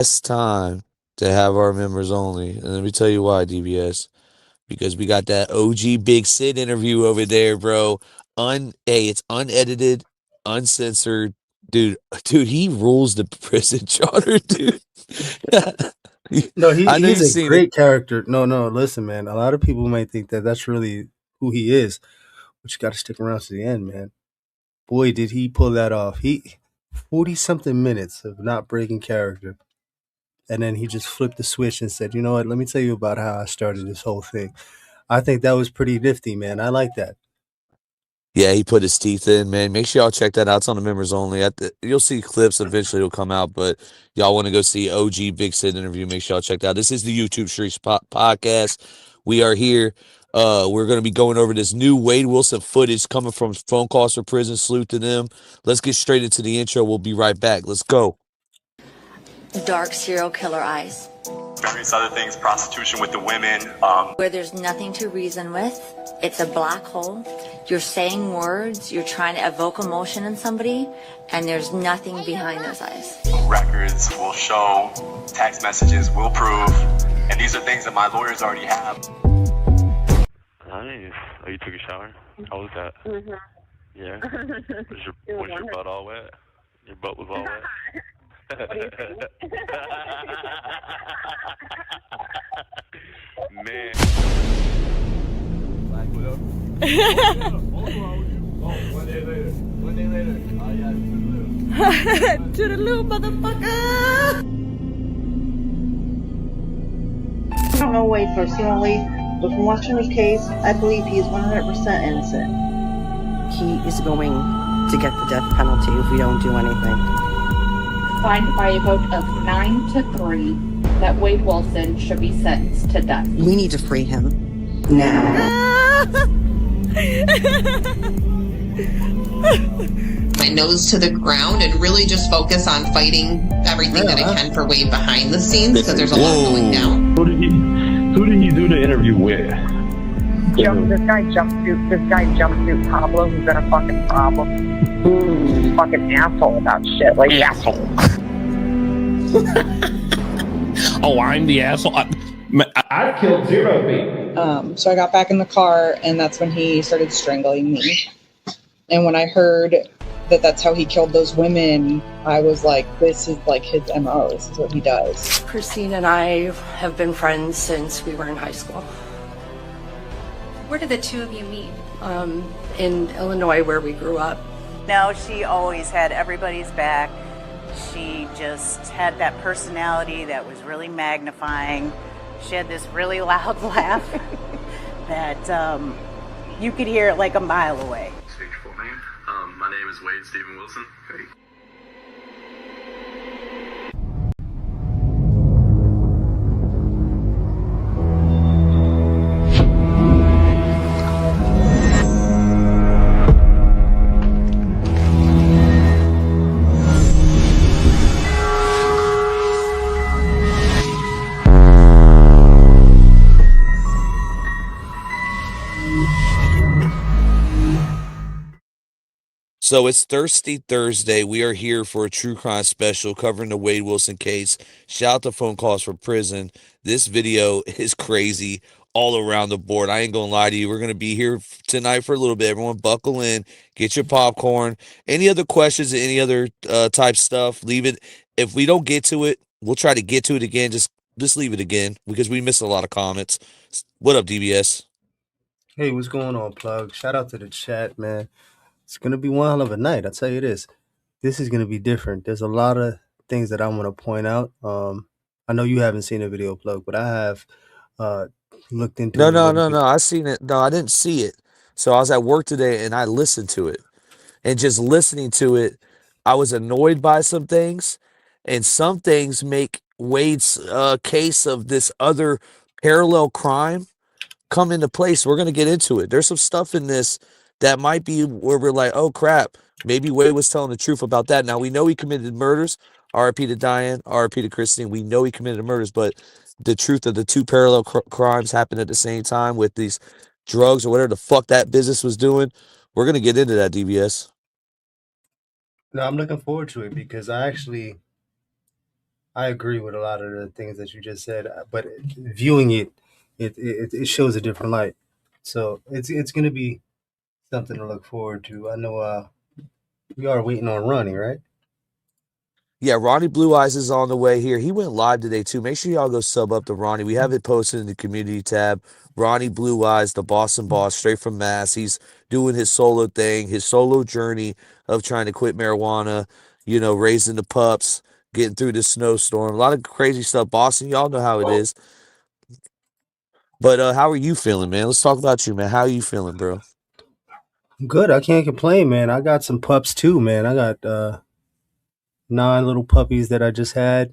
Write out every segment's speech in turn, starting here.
It's time to have our members only. And let me tell you why, DBS. Because we got that OG Big Sid interview over there, bro. It's unedited, uncensored. Dude, he rules the prison charter, dude. No, I know he's you've a seen it. great character. No, listen, man. A lot of people might think that that's really who he is, but you got to stick around to the end, man. Boy, did he pull that off. He 40 something minutes of not breaking character. And then he just flipped the switch and said, "You know what? Let me tell you about how I started this whole thing." I think that was pretty nifty, man. I like that. Yeah, he put his teeth in, man. Make sure y'all check that out. It's on the members only. You'll see clips eventually. It'll come out, but y'all want to go see OG Big Sid interview? Make sure y'all check that out. This is the YouTube Streets podcast. We are here. We're going to be going over this new Wade Wilson footage coming from phone calls for prison. Salute to them. Let's get straight into the intro. We'll be right back. Let's go. Dark serial killer eyes. Various other things, prostitution with the women. Where there's nothing to reason with, it's a black hole. You're saying words, you're trying to evoke emotion in somebody, and there's nothing behind those eyes. Records will show, text messages will prove, and these are things that my lawyers already have. Nice. Oh, you took a shower? How was that? Mm-hmm. Yeah? Was your butt all wet? Your butt was all wet? What do you think? Man. One day later. Oh, yeah, Toodaloo, motherfucker! I don't know Wade personally, but from watching his case, I believe he is 100% innocent. He is going to get the death penalty if we don't do anything. Find by a vote of 9-3 that Wade Wilson should be sentenced to death. We need to free him now. My nose to the ground and really just focus on fighting everything that I can for Wade behind the scenes because there's a lot going down. Who did he do the interview with? This guy jumpsuit Pablo, who's been a fucking problem. Fucking asshole about shit. Like, asshole. Oh, I'm the asshole. I've killed 0 people. So I got back in the car, and that's when he started strangling me. And when I heard that that's how he killed those women, I was like, this is like his MO. This is what he does. Christine and I have been friends since we were in high school. Where did the two of you meet? In Illinois, where we grew up. No, she always had everybody's back. She just had that personality that was really magnifying. She had this really loud laugh that you could hear it like a mile away. Stage full name. My name is Wade Stephen Wilson. Hey. So it's Thirsty Thursday. We are here for a true crime special covering the Wade Wilson case. Shout out to phone calls for prison. This video is crazy all around the board. I ain't gonna lie to you. We're gonna be here tonight for a little bit. Everyone buckle in, get your popcorn. Any other questions, any other type stuff, leave it. If we don't get to it, we'll try to get to it again. Just leave it again because we missed a lot of comments. What up, DBS? Hey, what's going on, Plug? Shout out to the chat, man. It's going to be one hell of a night. I'll tell you this. This is going to be different. There's a lot of things that I want to point out. I know you haven't seen the video, Plug, but I have looked into it. No. I seen it. No, I didn't see it. So I was at work today and I listened to it. And just listening to it, I was annoyed by some things. And some things make Wade's case of this other parallel crime come into place. We're going to get into it. There's some stuff in this that might be where we're like, oh crap, maybe Wade was telling the truth about that. Now we know he committed murders. RIP to Diane, RIP to Christine. We know he committed murders, but the truth of the two parallel crimes happened at the same time with these drugs or whatever the fuck that business was doing. We're going to get into that, DBS. No, I'm looking forward to it because I actually I agree with a lot of the things that you just said, but viewing it shows a different light. So it's gonna be something to look forward to. I know we are waiting on Ronnie, right? Yeah, Ronnie Blue Eyes is on the way here. He went live today too. Make sure y'all go sub up to Ronnie. We have it posted in the community tab. Ronnie Blue Eyes, the Boston boss, straight from Mass. He's doing his solo thing, his solo journey of trying to quit marijuana, raising the pups, getting through the snowstorm. A lot of crazy stuff. Boston, y'all know how it is. But how are you feeling, man? Let's talk about you, man. How are you feeling, bro? Good. I can't complain, man. I got some pups too, man. I got 9 little puppies that I just had.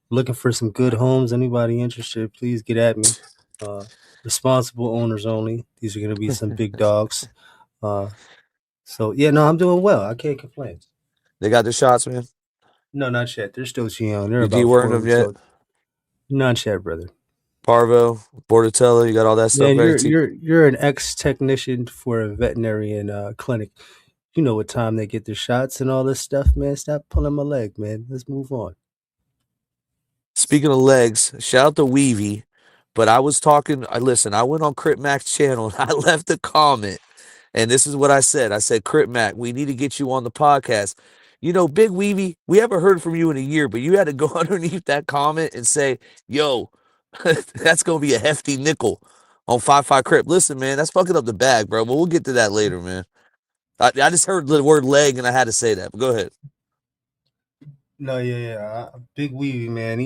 Looking for some good homes. Anybody interested, please get at me. Responsible owners only. These are going to be some big dogs. So, yeah, no, I'm doing well. I can't complain. They got their shots, man? No, not yet. They're still too young. They're You about dewormed 4 them weeks yet? old. Not yet, brother. Parvo, Bordetella, you got all that stuff Man, ready to... you're an ex-technician for a veterinarian clinic. You know what time they get their shots and all this stuff, man. Stop pulling my leg, man. Let's move on. Speaking of legs, shout out to Weavy. But I was talking, listen, I went on Crip Mac's channel and I left a comment. And this is what I said. I said, Crip Mac, we need to get you on the podcast. Big Weavy, we haven't heard from you in a year, but you had to go underneath that comment and say, yo, that's going to be a hefty nickel on 5-5 Crip. Listen, man, that's fucking up the bag, bro. But we'll get to that later, man. I just heard the word leg and I had to say that. But go ahead. No, yeah. Big Weavy, man.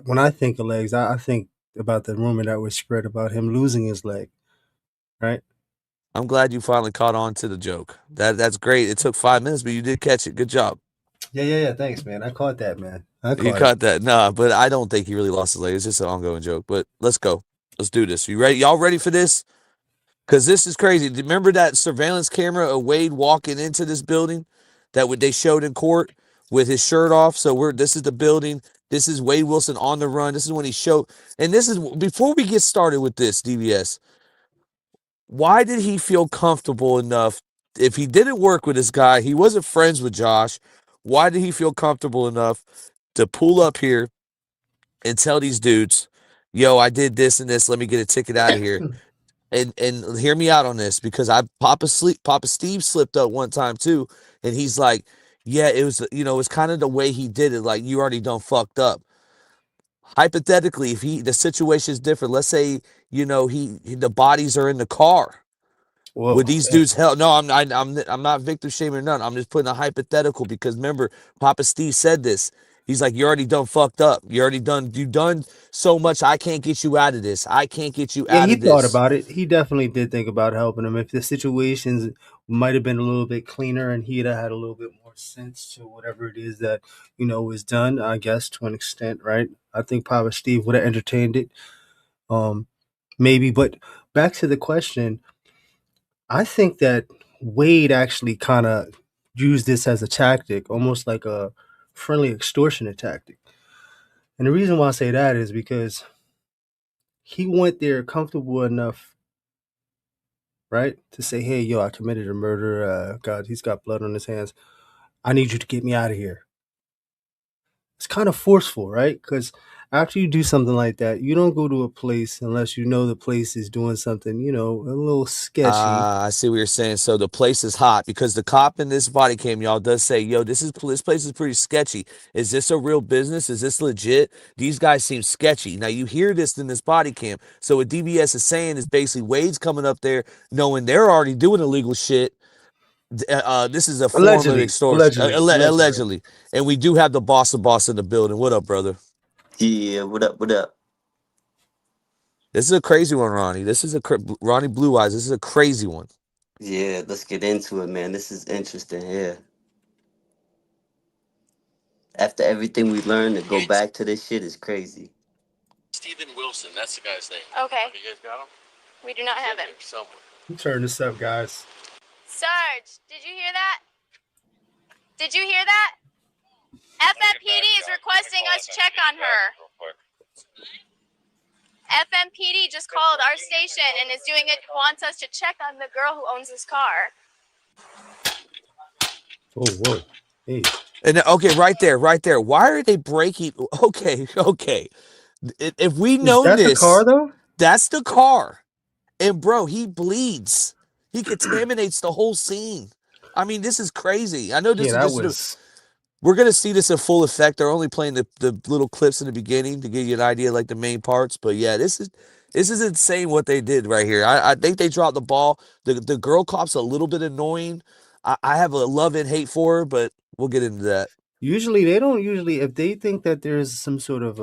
When I think of legs, I think about the rumor that was spread about him losing his leg, right? I'm glad you finally caught on to the joke. That's great. It took 5 minutes, but you did catch it. Good job. Yeah. Thanks, man. I caught that, man. You caught that. Nah, but I don't think he really lost his leg. It's just an ongoing joke. But let's go. Let's do this. You ready? Y'all ready for this? Because this is crazy. Remember that surveillance camera of Wade walking into this building that they showed in court with his shirt off? So this is the building. This is Wade Wilson on the run. This is when he showed. And this is before we get started with this, DBS. Why did he feel comfortable enough? If he didn't work with this guy, he wasn't friends with Josh. Why did he feel comfortable enough to pull up here and tell these dudes, yo, I did this and this. Let me get a ticket out of here. And hear me out on this, because Papa Steve slipped up one time too. And he's like, yeah, it was, it's kind of the way he did it. Like, you already done fucked up. Hypothetically, if the situation is different, let's say, the bodies are in the car. Whoa, would these dudes help? No, I'm not victim shaming or none. I'm just putting a hypothetical, because remember, Papa Steve said this. He's like, you already done fucked up. You done so much. I can't get you out of this. I can't get you out of this. He thought about it. He definitely did think about helping him. If the situations might have been a little bit cleaner and he'd have had a little bit more sense to whatever it is that, was done, I guess, to an extent, right? I think Papa Steve would have entertained it. Maybe. But back to the question, I think that Wade actually kind of used this as a tactic, almost like a friendly extortionate tactic. And the reason why I say that is because he went there comfortable enough, right, to say, hey, yo, I committed a murder. God, he's got blood on his hands. I need you to get me out of here. It's kind of forceful, right? Because after you do something like that, you don't go to a place unless you know the place is doing something, a little sketchy. I see what you're saying. So the place is hot, because the cop in this body cam, y'all, does say, yo, this place is pretty sketchy. Is this a real business? Is this legit? These guys seem sketchy. Now, you hear this in this body cam. So what DBS is saying is basically Wade's coming up there knowing they're already doing illegal shit. This is a form of extortion. Allegedly. And we do have the boss in the building. What up, brother? Yeah, what up? This is a crazy one, Ronnie. Ronnie Blue Eyes. This is a crazy one. Yeah, let's get into it, man. This is interesting here. After everything we learned, to go back to this shit is crazy. Steven Wilson, that's the guy's name. Okay. You guys got him? We do not have him. Somewhere. Turn this up, guys. Sarge, did you hear that? Did you hear that? FMPD is requesting us check on her. FMPD just called our station and wants us to check on the girl who owns this car. Oh, whoa. Hey, And okay, right there. Why are they breaking? Okay. If we Is known that the car this, though? that's the car. And bro, he bleeds. He contaminates the whole scene. I mean, this is crazy. I know this Yeah, is that just was. we're gonna see this in full effect. They're only playing the little clips in the beginning to give you an idea, like the main parts. But yeah, this is insane what they did right here. I think they dropped the ball. The girl cop's a little bit annoying. I have a love and hate for her, but we'll get into that. Usually, they don't usually if they think that there's some sort of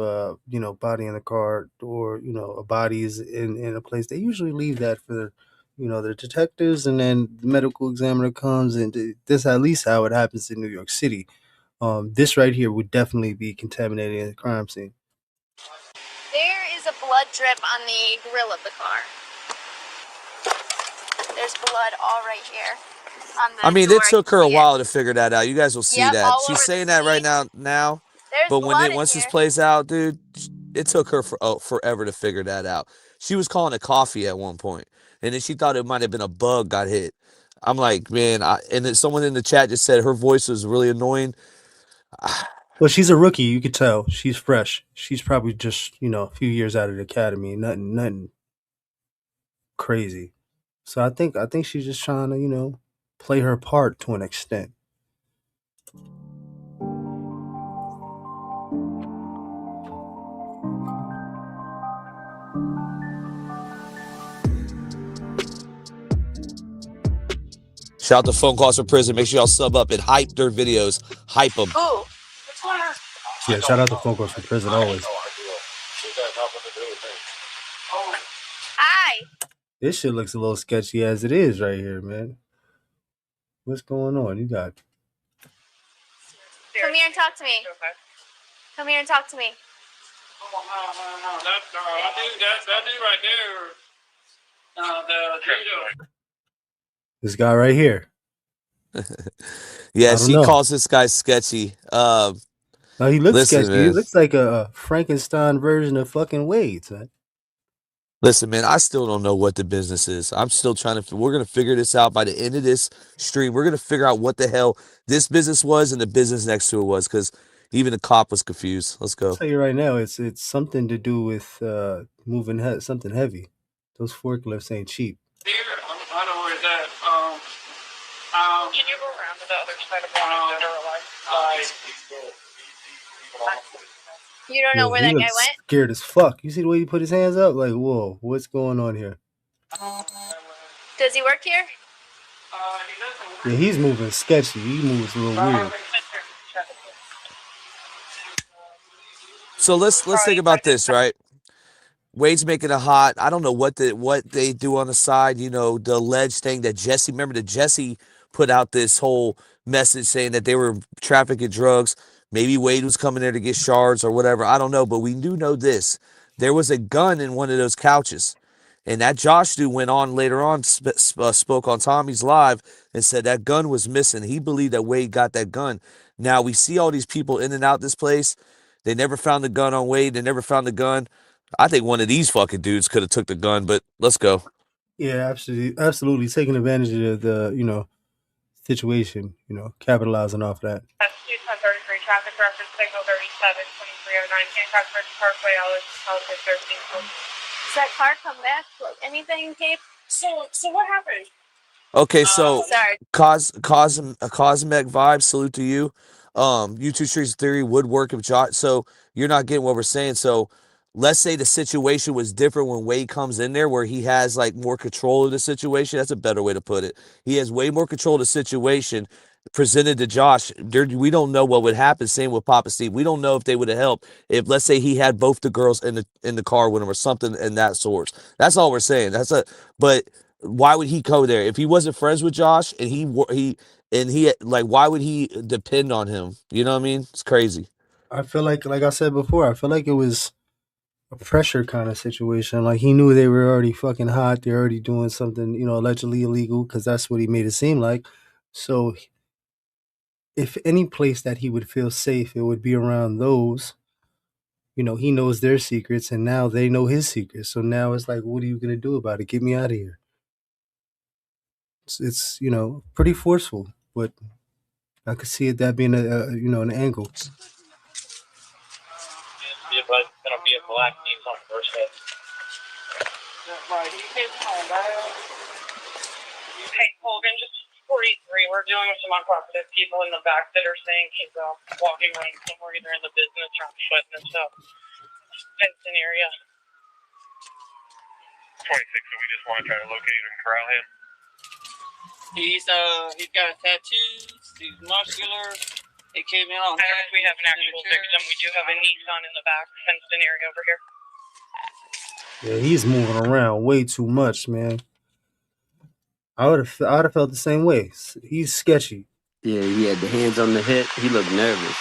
body in the car or a body is in a place, they usually leave that for the detectives, and then the medical examiner comes, and this at least how it happens in New York City. This right here would definitely be contaminating a crime scene. There is a blood drip on the grill of the car. There's blood all right here. On the I mean, door. it took her a while to figure that out. You guys will see Yep, that. all over She's the saying that right now, There's but blood in once this here. plays out, dude, it took her forever to figure that out. She was calling it coffee at one point, and then she thought it might have been a bug got hit. I'm like, man, and then someone in the chat just said her voice was really annoying. Well, she's a rookie. You could tell she's fresh. She's probably just a few years out of the academy. Nothing crazy. So I think she's just trying to play her part to an extent. Shout out to Phone Calls from Prison. Make sure y'all sub up and hype their videos. Hype them. Ooh. Yeah, shout out to Phone Calls from Prison always. Hi. This shit looks a little sketchy as it is right here, man. What's going on? You got. Come here and talk to me. Come here and talk to me. That dude right there. This guy right here. Yeah, I don't she know. calls this guy sketchy. No, he looks listen, sketchy. He man. looks like a Frankenstein version of fucking Wade, man. Listen, man, I still don't know what the business is. I'm still trying to. We're gonna figure this out by the end of this stream. We're gonna figure out what the hell this business was and the business next to it was, because even the cop was confused. Let's go. I'll tell you right now, it's something to do with moving something heavy. Those forklifts ain't cheap. I know where it's at. Can you go around to the other side of You don't know where He that guy looks went? scared as fuck. You see the way he put his hands up? Like, whoa, what's going on here? Does he work here? Yeah, he's moving sketchy. He moves a little weird. So let's think about this, right? Wade's making it hot. I don't know what they do on the side. The alleged thing that Jesse. Remember that Jesse put out this whole message saying that they were trafficking drugs. Maybe Wade was coming there to get shards or whatever. I don't know, but we do know this: there was a gun in one of those couches, and that Josh dude went on later on, spoke on Tommy's live and said that gun was missing. He believed that Wade got that gun. Now we see all these people in and out this place. They never found the gun on Wade. They never found the gun. I think one of these fucking dudes could have took the gun, but let's go. Yeah, absolutely taking advantage of the situation. Capitalizing off that. That's 233 traffic reference signal 37 2309 Hancock Bridge Parkway. I'll 13. Does that car come back? Like anything, Cape? So what happened? Okay, so Sorry. Cosmic Vibe, salute to you. YouTube Streets Theory would work if Josh. So you're not getting what we're saying. So let's say the situation was different when Wade comes in there, where he has like more control of the situation. That's a better way to put it. He has way more control of the situation presented to Josh. We don't know what would happen. Same with Papa Steve. We don't know if they would have helped if, let's say, he had both the girls in the car with him or something in that sort. That's all we're saying. But why would he go there if he wasn't friends with Josh and he like, why would he depend on him? You know what I mean? It's crazy. I feel like I said before, I feel like it was a pressure kind of situation. Like, he knew they were already fucking hot. They're already doing something, allegedly illegal, because that's what he made it seem like. So if any place that he would feel safe, it would be around those. He knows their secrets, and now they know his secrets. So now it's like, what are you going to do about it? Get me out of here. It's pretty forceful, but I could see it that being an angle. It's gonna be a black piece on the first hit. Hey, Hogan, just 43. We're dealing with some uncooperative people in the back that are saying he's walking around somewhere either in the business or on foot in this fenced-in area. 26, so we just want to try to locate him and corral him. He's got tattoos. He's muscular. He came in on. We have an actual victim. We do have a Nissan in the back fenced-in area over here. Yeah, he's moving around way too much, man. I would have felt the same way. He's sketchy. Yeah, he had the hands on the hip. He looked nervous.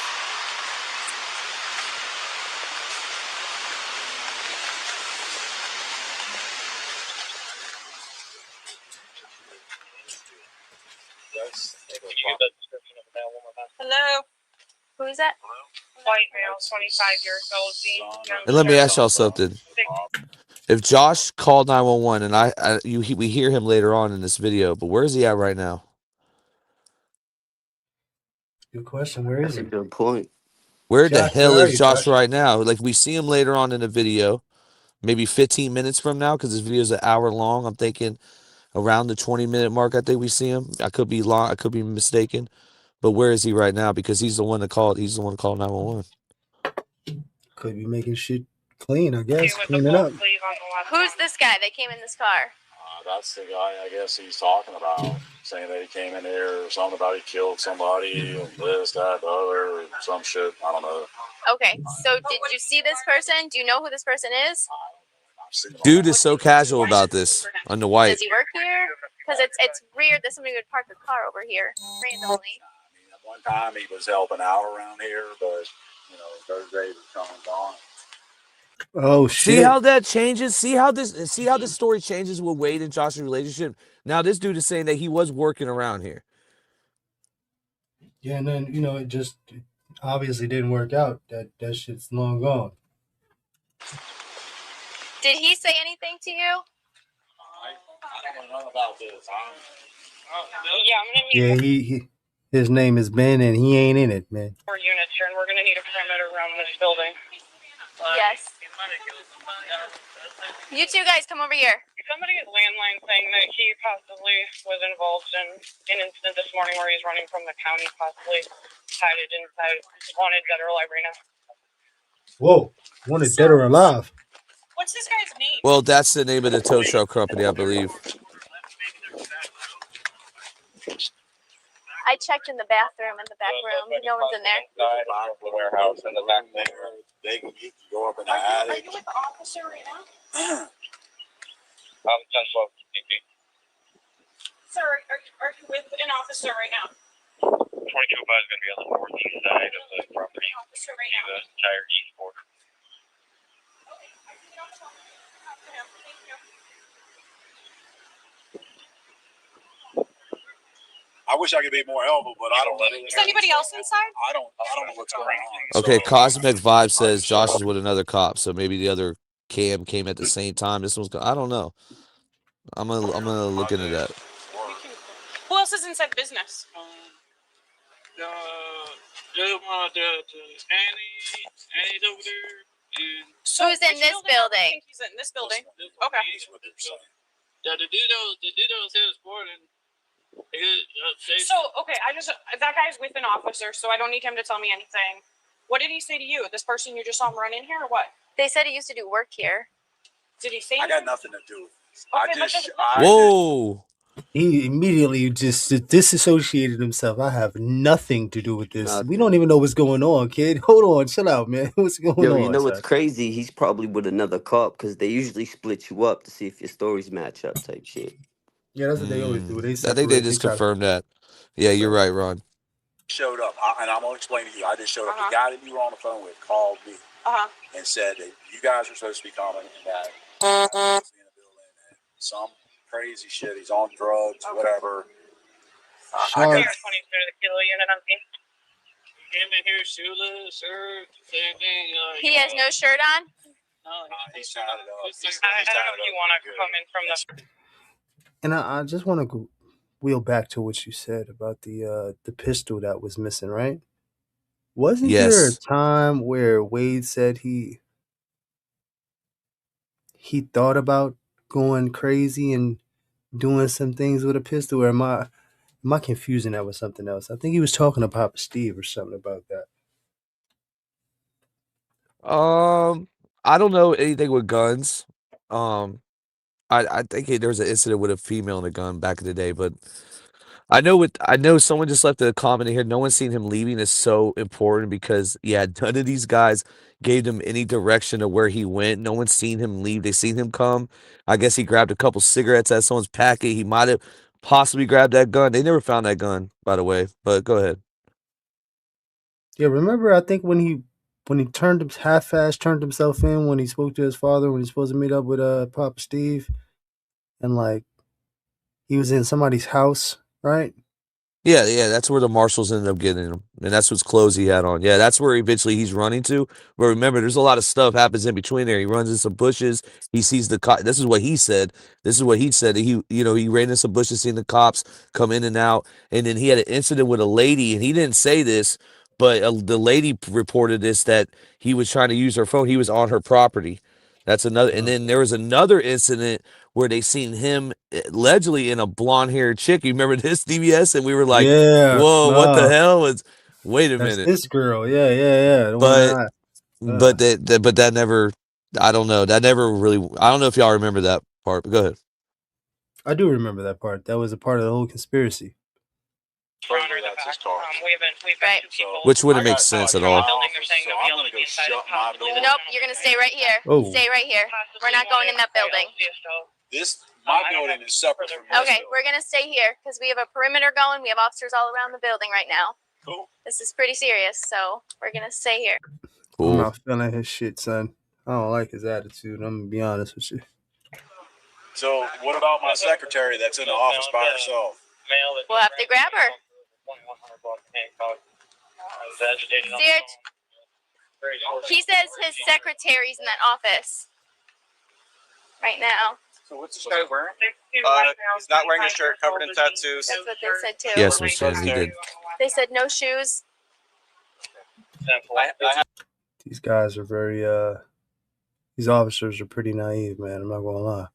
Hello. Who's that? White male, 25 years old. And let me ask y'all something. If Josh called 911 and we hear him later on in this video, but where is he at right now? Good question. Where is That's a he? good point. Where the Josh, hell where are is you, Josh Josh? right now? Like, we see him later on in the video, maybe 15 minutes from now, because this video is an hour long. I'm thinking around the 20-minute mark. I think we see him. I could be long. I could be mistaken. But where is he right now? Because he's the one that called. He's the one that called 911. Could be making shit clean, I guess. Cleaning up. Who's this guy that came in this car? That's the guy I guess he's talking about, saying that he came in here or something about he killed somebody, and this, that, the other, or some shit. I don't know. Okay, so did you see this person? Do you know who this person is? Dude is so casual about this on the white. Does he work here? Because it's weird that somebody would park a car over here randomly. One time he was helping out around here, but those days are coming gone. Oh shit! See how that changes? See how this story changes with Wade and Josh's relationship? Now this dude is saying that he was working around here. Yeah, and then it just obviously didn't work out. That shit's long gone. Did he say anything to you? I don't know about this. Yeah, I'm gonna need Yeah, his name is Ben, and he ain't in it, man. 4 units here, and we're gonna need a perimeter around this building. Yes. You two guys come over here. Somebody at landline saying that he possibly was involved in an incident this morning where he's running from the county, possibly hided inside wanted dead or alive right now. Whoa, wanted dead or alive. What's this guy's name? Well, that's the name of the tow truck company, I believe. I checked in the bathroom in the back room. No one's in there. The warehouse in the back there. They can go up in the attic. Are you with the officer right now? 1012 PP. Sir, are you with an officer right now? 2205 is going to be on the northeast side of the property. Officer right now. The entire east border. I wish I could be more helpful, but I don't know. Is anybody else inside? I don't know what's going on. Okay, Cosmic Vibe says Josh is with another cop, so maybe the other cam came at the same time. This one's I don't know. I'm gonna look into that. Who else is inside business? Annie's over there. Who's in this building? I think he's in this building. Okay. The Dudos here is morning. So, okay, that guy's with an officer, so I don't need him to tell me anything. What did he say to you? This person you just saw him run in here, or what? They said he used to do work here. Did he say I anything? got nothing to do with this. Okay, Whoa! He immediately just disassociated himself. I have nothing to do with this. We don't even know what's going on, kid. Hold on, chill out, man. What's going Yo, on? you know what's crazy? He's probably with another cop because they usually split you up to see if your stories match up type shit. Yeah, that's what they always do. They I think they just confirmed that. Yeah, you're right, Ron. Showed up, and I'm gonna explain to you. I just showed up. The guy that you were on the phone with called me and said that you guys are supposed to be coming, and that he's in the building and some crazy shit. He's on drugs, whatever. I got 22 the kilo unit on me. Came in here, shoeless, shirt, same thing. He has no shirt on? No, he's tied it up. I don't know if you want to come in from the. And I just want to wheel back to what you said about the pistol that was missing, right? Wasn't there a Yes. time where Wade said he thought about going crazy and doing some things with a pistol, or am I confusing that with something else? I think he was talking to Papa Steve or something about that. I don't know anything with guns. Um, I think there was an incident with a female and a gun back in the day, but I know someone just left a comment in here. No one's seen him leaving is so important because yeah, none of these guys gave him any direction of where he went. No one's seen him leave. They seen him come. I guess he grabbed a couple cigarettes out of someone's packet. He might have possibly grabbed that gun. They never found that gun, by the way. But go ahead. Yeah, remember? I think when he half-assed turned himself in when he spoke to his father when he's supposed to meet up with Papa Steve, and like he was in somebody's house, right? Yeah, that's where the marshals ended up getting him, and that's whose clothes he had on. Yeah, that's where eventually he's running to. But remember, there's a lot of stuff happens in between there. He runs in some bushes. He sees the cop. This is what he said. This is what he said. He ran in some bushes, seen the cops come in and out, and then he had an incident with a lady, and he didn't say this, but the lady reported this that he was trying to use her phone. He was on her property. That's another. And then there was another incident where they seen him allegedly in a blonde-haired chick. You remember this, DBS? And we were like, Yeah, "Whoa, what the hell?" Wait a that's minute. this girl. Yeah. The one But that but that never. I don't know. That never really. I don't know if y'all remember that part. But go ahead. I do remember that part. That was a part of the whole conspiracy. That's his car. Right. Which wouldn't make sense at all. So I'm gonna go shut my door. Nope, you're gonna stay right here. Oh. Stay right here. We're not going in that building. My building is separate from this. Okay, we're gonna stay here because we have a perimeter going. We have officers all around the building right now. Cool. This is pretty serious, so we're gonna stay here. I'm not feeling his shit, son. I don't like his attitude. I'm gonna be honest with you. So what about my secretary that's in the office by herself? We'll have to grab her. Serge, he says his secretary's in that office right now. So what's this guy wearing? He's not wearing a shirt, covered in tattoos. That's what they said too. Yes, Miss Jen, he did. They said no shoes. These guys are very these officers are pretty naive, man. I'm not gonna lie.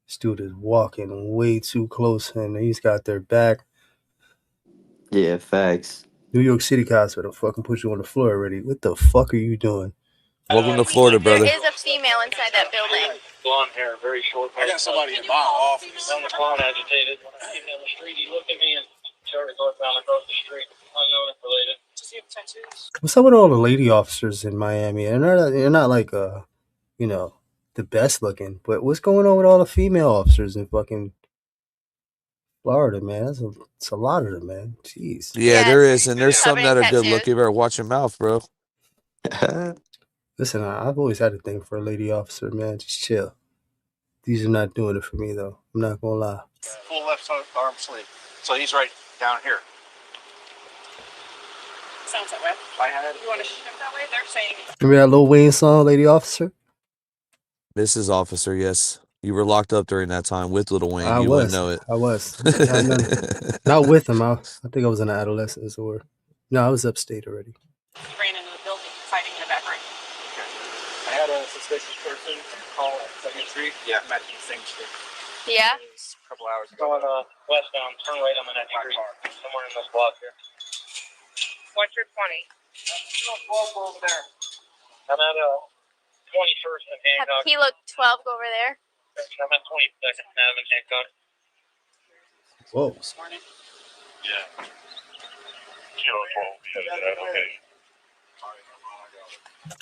This dude is walking way too close and he's got their back. Yeah, facts. New York City cops would have fucking put you on the floor already. What the fuck are you doing? Welcome to Florida, brother. There is a female inside that building. Blonde hair, very short. I got somebody in my office. On the phone, agitated. Came down the street, he looked at me and started northbound across the street. Unknown if related. Does he have tattoos? What's up with all the lady officers in Miami? They're not like the best looking, but what's going on with all the female officers in fucking Florida, man? It's a lot of them, man. Jeez. Yeah, there is, and there's some that are good looking. You better watch your mouth, bro. Listen, I've always had a thing for a lady officer, man. Just chill. These are not doing it for me, though. I'm not gonna lie. Full left arm sleeve. So he's right down here. Sounds that way. You want to shift that way? They're saying. Remember that Lil Wayne song, Lady Officer? This is Officer, yes. You were locked up during that time with Lil Wayne. I You was. wouldn't know it. I was. Not with him. I think I was in adolescence or... No, I was upstate already. He ran into the building fighting in the back room. I had a suspicious person call at 2nd Street. Yeah, matching the same street. Yeah. A couple hours ago. Going westbound, turn right on the next street. Somewhere in this block here. What's your 20? 12 over there. I'm at 21st and Hancock. He looked 12 over there. I'm at 22nd and Adam and Hancock. Whoa. This morning? Yeah. Okay.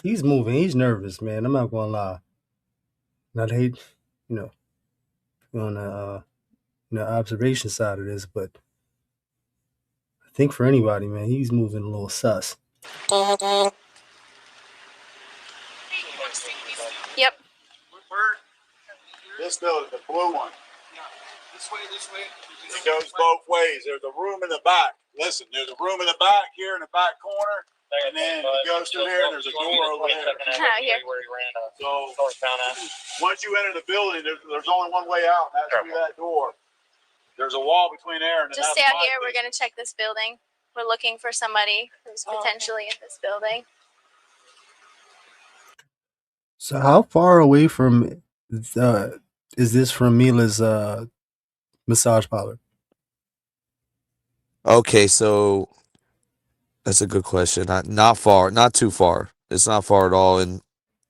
He's moving. He's nervous, man. I'm not gonna lie. Not hate, on the observation side of this, but I think for anybody, man, he's moving a little sus. Yep. This building, the blue one. This way. It goes both ways. There's a room in the back. Listen, there's a room in the back here in the back corner, and then it goes through there, and there's a door over there. Here. So once you enter the building, there's only one way out, and that's through that door. There's a wall between there and Just stay out here. We're going to check this building. We're looking for somebody who's potentially in this building. So how far away from is this from Mila's massage parlor? Okay, so that's a good question. Not far, not too far. It's not far at all.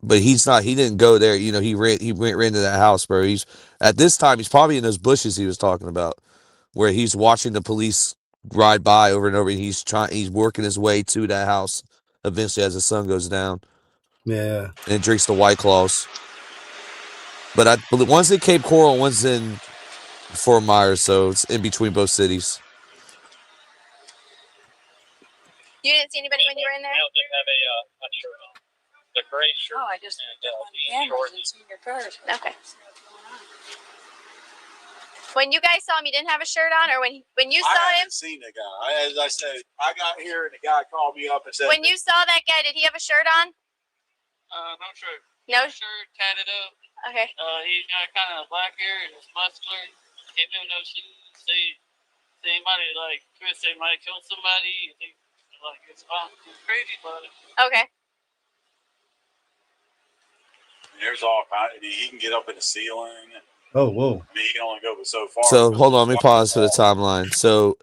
But he didn't go there. You know, he ran to that house, bro. At this time he's probably in those bushes he was talking about, where he's watching the police ride by over and over, and he's working his way to that house eventually as the sun goes down. Yeah. And drinks the White Claws. But one's in Cape Coral, one's in Fort Myers, so it's in between both cities. You didn't see anybody when you were in there? Male did have a shirt on. The gray shirt. Oh, I just looked up on the camera and seen your card. Okay. When you guys saw him, you didn't have a shirt on, or when you saw I him? haven't seen the guy. As I said, I got here and the guy called me up and said, When you saw that guy, did he have a shirt on? No shirt. No shirt, tatted up. Okay. He's got kind of black hair and he's muscular. Can't do no shoes. Say anybody like Chris, they might kill somebody. Like it's crazy, but okay. there's all kind. He can get up in the ceiling. Oh, whoa. I mean, he can only go but so far. So hold on, let me pause for the timeline. So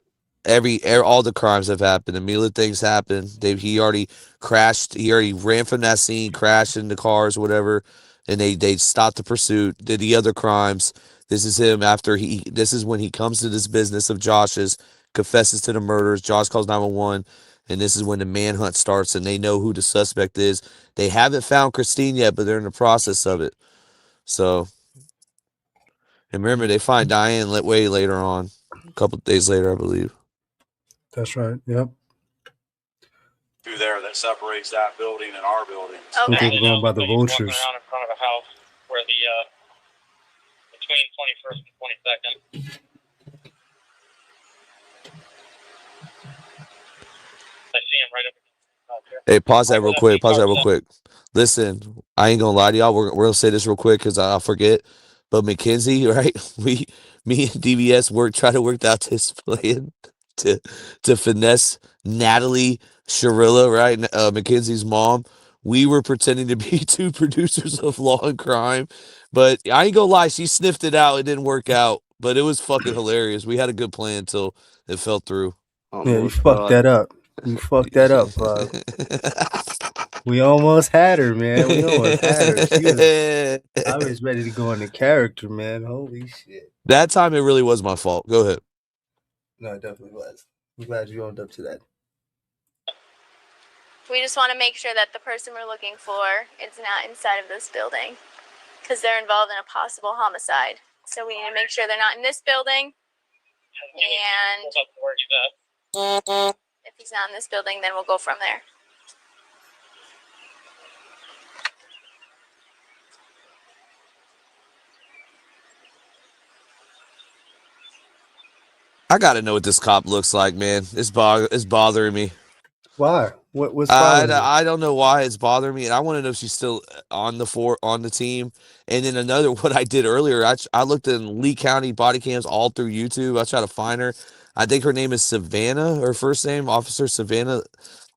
all the crimes have happened. The Mila things happened. He already crashed. He already ran from that scene, crashed into cars, whatever, and they stopped the pursuit. Did the other crimes. This is him after this is when he comes to this business of Josh's, confesses to the murders. Josh calls 911, and this is when the manhunt starts, and they know who the suspect is. They haven't found Christine yet, but they're in the process of it. So, and remember, they find Diane way later on, a couple of days later, I believe. That's right. Yep. Through there that separates that building and our building. Okay. People going by the vultures. walking around in front of a house where between 21st and 22nd. I see him right up here. Hey, pause that real quick. Listen, I ain't gonna lie to y'all. We're gonna say this real quick because I'll forget. But McKenzie, right? Me and DVS try to work out this plan to finesse Natalie Sharilla, right? McKenzie's mom. We were pretending to be two producers of Law and Crime, but I ain't gonna lie, she sniffed it out. It didn't work out, but it was fucking hilarious. We had a good plan until it fell through. Yeah, you fucked that up. You fucked that up, we almost had her, man. We almost had her. I was ready to go into character, man. Holy shit. That time it really was my fault. Go ahead. No, it definitely was. I'm glad you owned up to that. We just want to make sure that the person we're looking for is not inside of this building because they're involved in a possible homicide. So we need to make sure they're not in this building. And if he's not in this building, then we'll go from there. I gotta know what this cop looks like, man. It's bothering me. Why? What's bothering you? I don't know why it's bothering me, and I want to know if she's still on the team. And then what I did earlier, I looked in Lee County body cams all through YouTube. I tried to find her. I think her name is Savannah, her first name, Officer Savannah.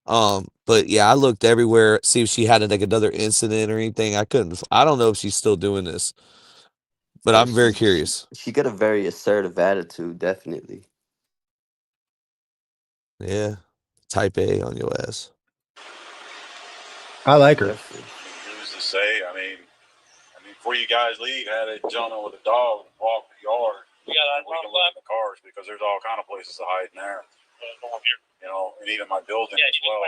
But yeah, I looked everywhere, see if she had like another incident or anything. I couldn't. I don't know if she's still doing this, but I'm very curious. She got a very assertive attitude, definitely. Yeah, type A on your ass. I like her. Who's to say? I mean, before you guys leave, had a gentleman with a dog walk the yard. We can look in the cars because there's all kind of places to hide in there. You know, and even my building as well.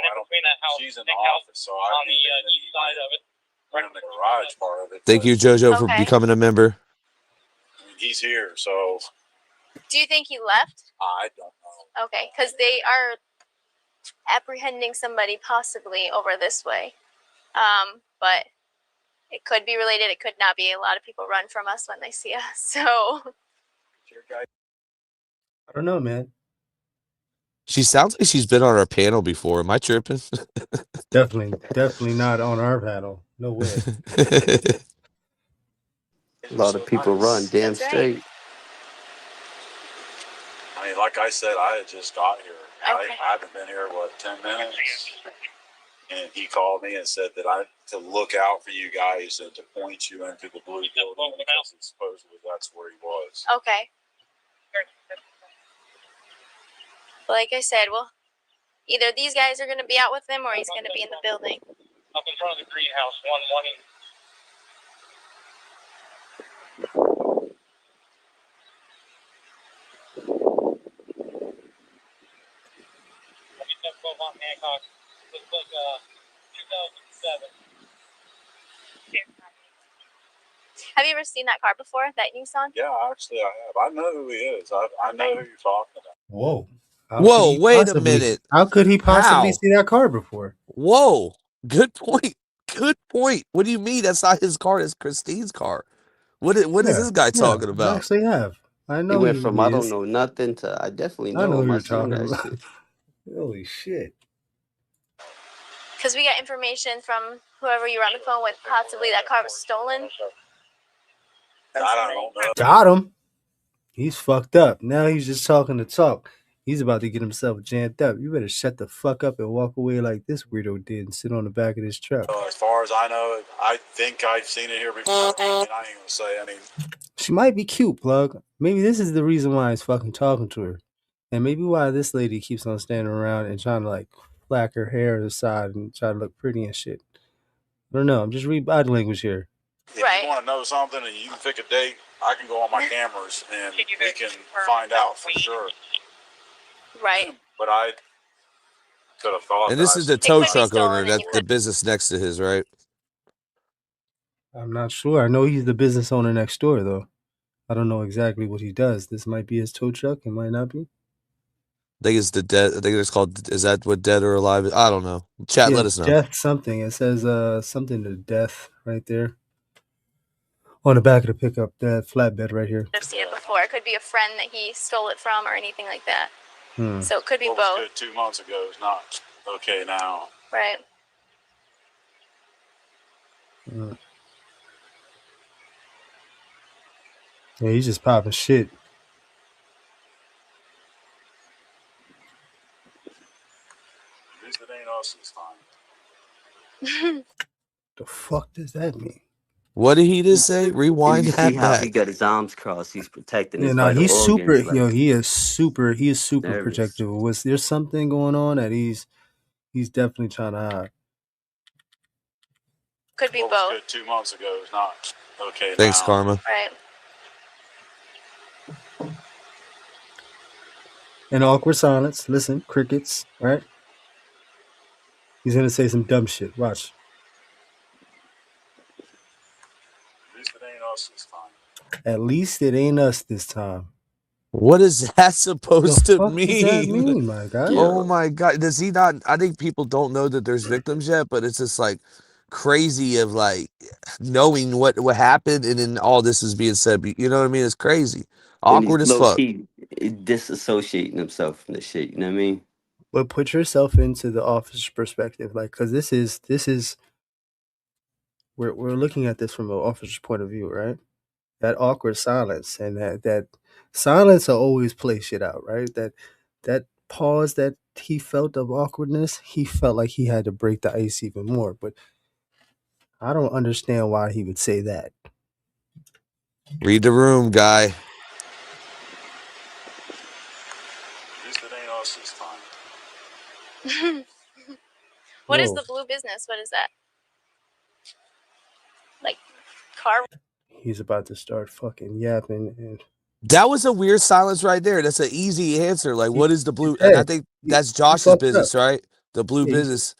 She's in the office, so I on the east side of it, right in the garage part of it. Thank you, JoJo, for becoming a member. I mean, he's here, so. Do you think he left? I don't know. Okay, because they are apprehending somebody possibly over this way. But it could be related. It could not be. A lot of people run from us when they see us. So. I don't know, man. She sounds like she's been on our panel before. Am I tripping? Definitely not on our panel. No way. A lot of people run damn straight. mean, like I said, I had just got here. Okay. I haven't been here, 10 minutes? And he called me and said that I to look out for you guys and to point you into the blue building because supposedly that's where he was. Okay. Like I said, well, either these guys are going to be out with him or he's going to be in the building. Up in front of the greenhouse, one. Hancock. Looks like 2007. Have you ever seen that car before, that Nissan? Yeah, actually I have. I know who he is. I know who you're talking about. Whoa. Whoa, wait a minute. How could he possibly How? see that car before? Whoa, good point. Good point. What do you mean that's not his car? It's Christine's car. What is this guy talking I about? actually have. I He know went who from he I don't is. know nothing to I definitely I know know who him. you're I seen talking that about. shit. Holy shit. Because we got information from whoever you were on the phone with, possibly that car was stolen. I don't know. Got him. He's fucked up. Now he's just talking to talk. He's about to get himself jammed up. You better shut the fuck up and walk away like this weirdo did and sit on the back of this truck. As far as I know, I think I've seen it here before. I ain't going to say, She might be cute, plug. Maybe this is the reason why he's fucking talking to her. And maybe why this lady keeps on standing around and trying to like flack her hair aside and try to look pretty and shit. I don't know. I'm just reading body language here. if you want to know something and you can pick a date, I can go on my cameras and we can find out for sure. Right. But I could have thought And that this I is the seen tow it. truck owner, that's the business next to his, right? I'm not sure. I know he's the business owner next door, though. I don't know exactly what he does. This might be his tow truck. It might not be. I think it's the dead. I think it's called. Is that what Dead or Alive is? I don't know. Chat, Yeah, let us know. Death something. It says something to death right there. On the back of the pickup, that flatbed right here. I've seen it before. It could be a friend that he stole it from or anything like that. Hmm. So it could be What was both. good 2 months ago is not okay now. Right. Yeah, he's just popping shit. At least it ain't us this time. The fuck does that mean? What did he just say? And Rewind you see that how he back. got his arms crossed. He's protecting Yeah, his no, vital he's super. organs. Like, He is super nervous. protective. Was there's something going on that he's definitely trying to hide. Could be What was both. good 2 months ago is not okay Thanks, now. Karma. Right. An awkward silence. Listen, crickets. Right? He's gonna say some dumb shit. Watch. At least it ain't us this time. At least it ain't us this time. What is that supposed to fuck does that mean? mean, my guy? Oh my god! Does he not? I think people don't know that there's victims yet, but it's just like crazy of like knowing what happened, and then all this is being said. You know what I mean? It's crazy, and awkward he's as low fuck. key disassociating himself from the shit. You know what I mean? But put yourself into the officer's perspective, like, because this is we're looking at this from an officer's point of view, right? That awkward silence and that silence will always play shit out, right? That pause that he felt of awkwardness, he felt like he had to break the ice even more. But I don't understand why he would say that. Read the room, guy. At least it ain't us this time. What is Whoa. the blue business? What is that? Like car. He's about to start fucking yapping, and That was a weird silence right there. That's an easy answer. Like, what is the blue? Yeah, And I think that's Josh's fucked business, up. right? The blue Yeah, he- business.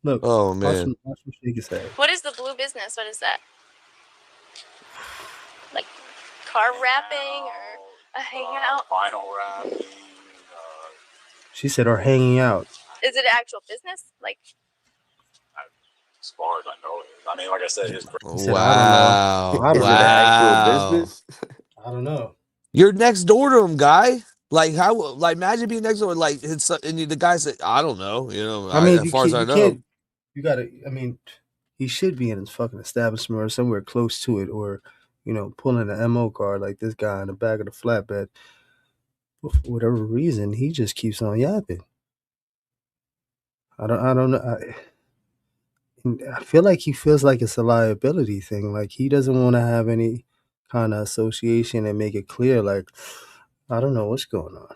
Look, Oh watch man. him shake his head. What is the blue business? What is that? Like car wrapping or a hangout? Vinyl wrapping. She said, "Are hanging out." Is it an actual business? Like As far as I know it is. I mean, like I said, his He said, Wow. I don't know. Is it an actual Wow. business? I don't know. You're next door to him, guy. Like how? Like imagine being next door. Like it's and the guy said, "I don't know." You know, I mean, as far as I know. You gotta. I mean, he should be in his fucking establishment or somewhere close to it, or pulling an MO card like this guy in the back of the flatbed. for whatever reason, he just keeps on yapping. I don't know. I feel like he feels like it's a liability thing. Like he doesn't want to have any kind of association and make it clear. Like, I don't know what's going on.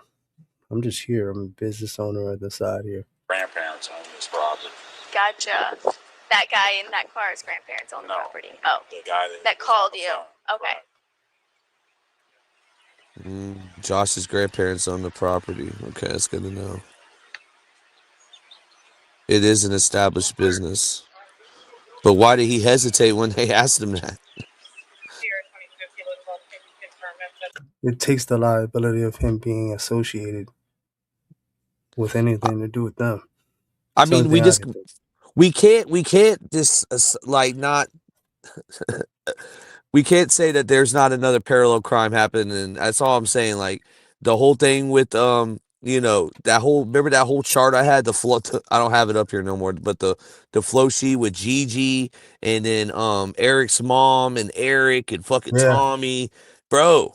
I'm just here. I'm a business owner on the side here. Grandparents own this property. Gotcha. That guy in that car's grandparents own the property. Oh, The guy that called you. Okay. Josh's grandparents own the property. Okay, that's good to know. It is an established business. But why did he hesitate when they asked him that? It takes the liability of him being associated with anything to do with them. I It's the mean, only thing I can think. we can't just like not we can't say that there's not another parallel crime happening. And that's all I'm saying. Like the whole thing with remember that whole chart I had, the flow, I don't have it up here no more, but the flow sheet with Gigi and then Eric's mom and Eric and fucking Yeah. Tommy, bro.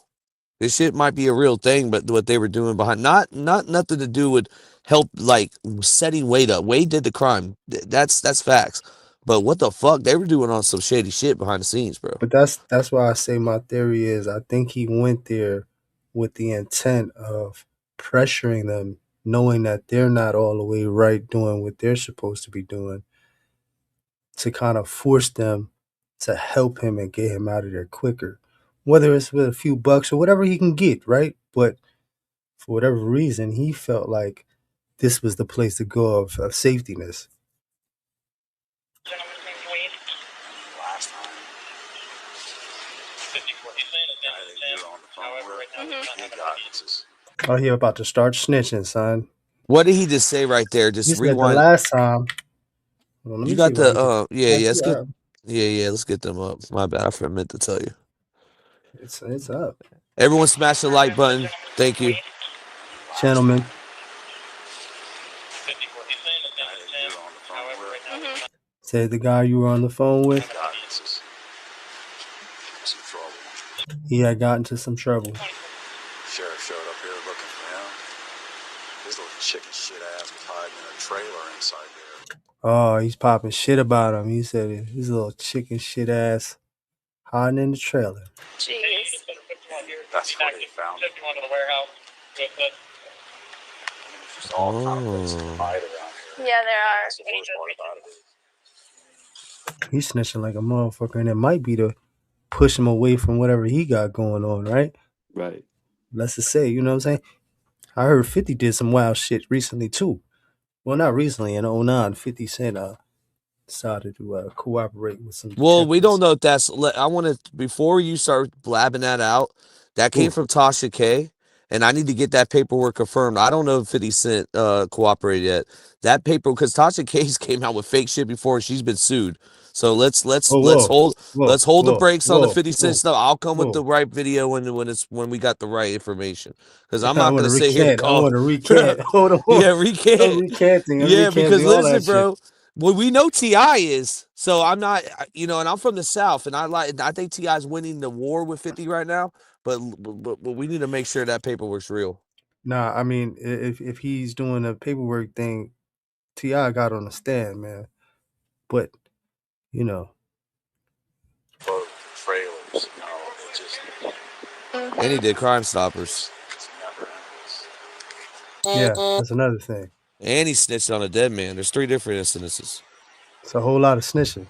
This shit might be a real thing, but what they were doing behind, not nothing to do with help, like setting Wade up. Wade did the crime. That's facts. But what the fuck? They were doing on some shady shit behind the scenes, bro. But that's why I say my theory is I think he went there with the intent of pressuring them, knowing that they're not all the way right doing what they're supposed to be doing, to kind of force them to help him and get him out of there quicker. Whether it's with a few bucks or whatever he can get, right? But for whatever reason, he felt like this was the place to go of safetyness. Last time. Oh, he about to start snitching, son. What did he just say right there? Just He said the rewind. last time. Hold on, let You me got see what the he did. let's get let's get them up. My bad, I meant to tell you. It's up. Everyone smash the like button. Thank you. Gentlemen. Said the guy you were on the phone with, he had gotten into some trouble. Sheriff showed up here looking for him. His little chicken shit ass was hiding in a trailer inside there. Oh, he's popping shit about him. He said his little chicken shit ass hiding in the trailer. Jeez. That's where they found him. There's all kinds of places to hide around here. Yeah, there are. That's the worst part about it. He's snitching like a motherfucker, and it might be to push him away from whatever he got going on, right? Right. Let's just say, you know what I'm saying? I heard 50 did some wild shit recently, too. Well, not recently. In 2009, 50 Cent decided to cooperate with some... Well, we don't know if that's... I want to... Before you start blabbing that out, that came from Tasha K, and I need to get that paperwork confirmed. I don't know if 50 Cent cooperated yet. That paper... Because Tasha K's came out with fake shit before, and she's been sued. So let's hold the brakes on the 50 Cent stuff. I'll come with the right video when we got the right information. Because I'm not going to sit here and call. I want to recant. Hold on. Yeah, recant. I'm recanting. Because all listen, that bro. Well, we know T.I. is, so I'm not, and I'm from the South, and I think T.I. is winning the war with 50 right now. But we need to make sure that paperwork's real. Nah, I mean, if he's doing a paperwork thing, T.I. got on the stand, man. But trailers, it just... And he did Crime Stoppers. Yeah, that's another thing. And he snitched on a dead man. There's 3 different incidences. It's a whole lot of snitching.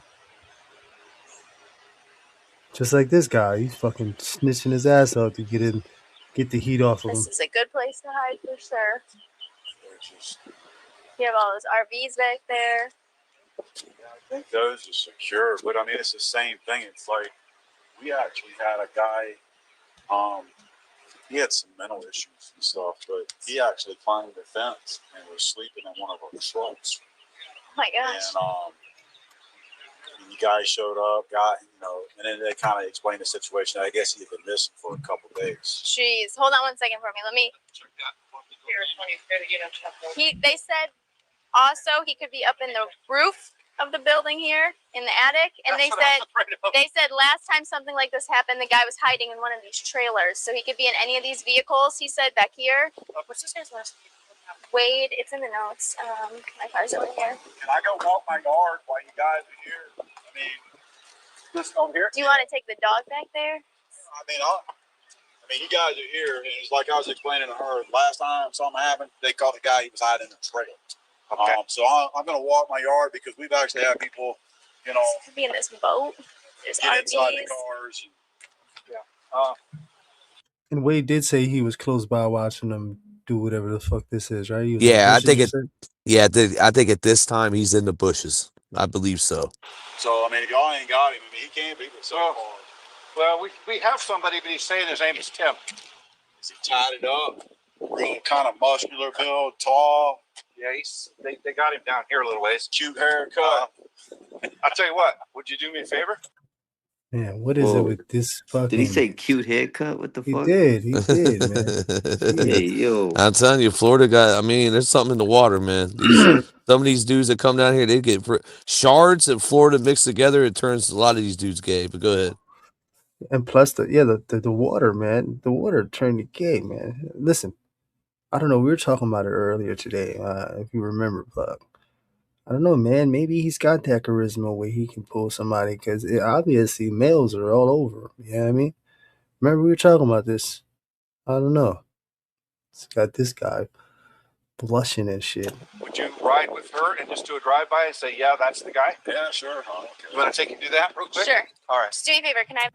Just like this guy, he's fucking snitching his ass out to get the heat off of him. This is a good place to hide for sure. You have all those RVs back there. I think those are secure, but I mean, it's the same thing. It's like, we actually had a guy, he had some mental issues and stuff, but he actually climbed the fence and was sleeping in one of our trucks. Oh my gosh. And the guy showed up, and then they kind of explained the situation. I guess he had been missing for a couple days. Jeez, hold on one second for me. They said also he could be up in the roof of the building here. in the attic, and they said last time something like this happened, the guy was hiding in one of these trailers, so he could be in any of these vehicles. He said back here. What's this guy's last name? Wade. It's in the notes. My car's over here. Can I go walk my yard while you guys are here? I mean, just over here. Do you want to take the dog back there? I mean, you guys are here, and it's like I was explaining to her last time something happened. They caught the guy; he was hiding in a trailer. Okay. So I'm going to walk my yard because we've actually had people, you know, could be in this boat. There's get inside the RVs. cars. And, yeah. And Wade did say he was close by watching them do whatever the fuck this is, right? He was Yeah, I bushes, think you it. said? Yeah, I think at this time he's in the bushes. I believe so. So I mean, if y'all ain't got him, I mean, he can't be with so far. Well, we have somebody, but he's saying his name is Tim. Is he tied it up? Real kind of muscular build, tall. Yeah, they got him down here a little ways. Cute haircut. I'll tell you what. Would you do me a favor? Man, what is it with this fucking? Did he say cute haircut? What the fuck? He did, man. Hey, yo. I'm telling you, Florida guy. I mean, there's something in the water, man. Some of these dudes that come down here, they get shards and Florida mixed together. It turns a lot of these dudes gay. But go ahead. And plus the water, man. The water turned you gay, man. Listen, I don't know. We were talking about it earlier today. If you remember, but I don't know, man. Maybe he's got that charisma where he can pull somebody because obviously males are all over. You know what I mean? Remember we were talking about this? I don't know. It's got this guy blushing and shit. Would you ride with her and just do a drive-by and say, yeah, that's the guy? Yeah, sure. You want to take you do that real quick? Sure. All right. Just do me a favor. Can I?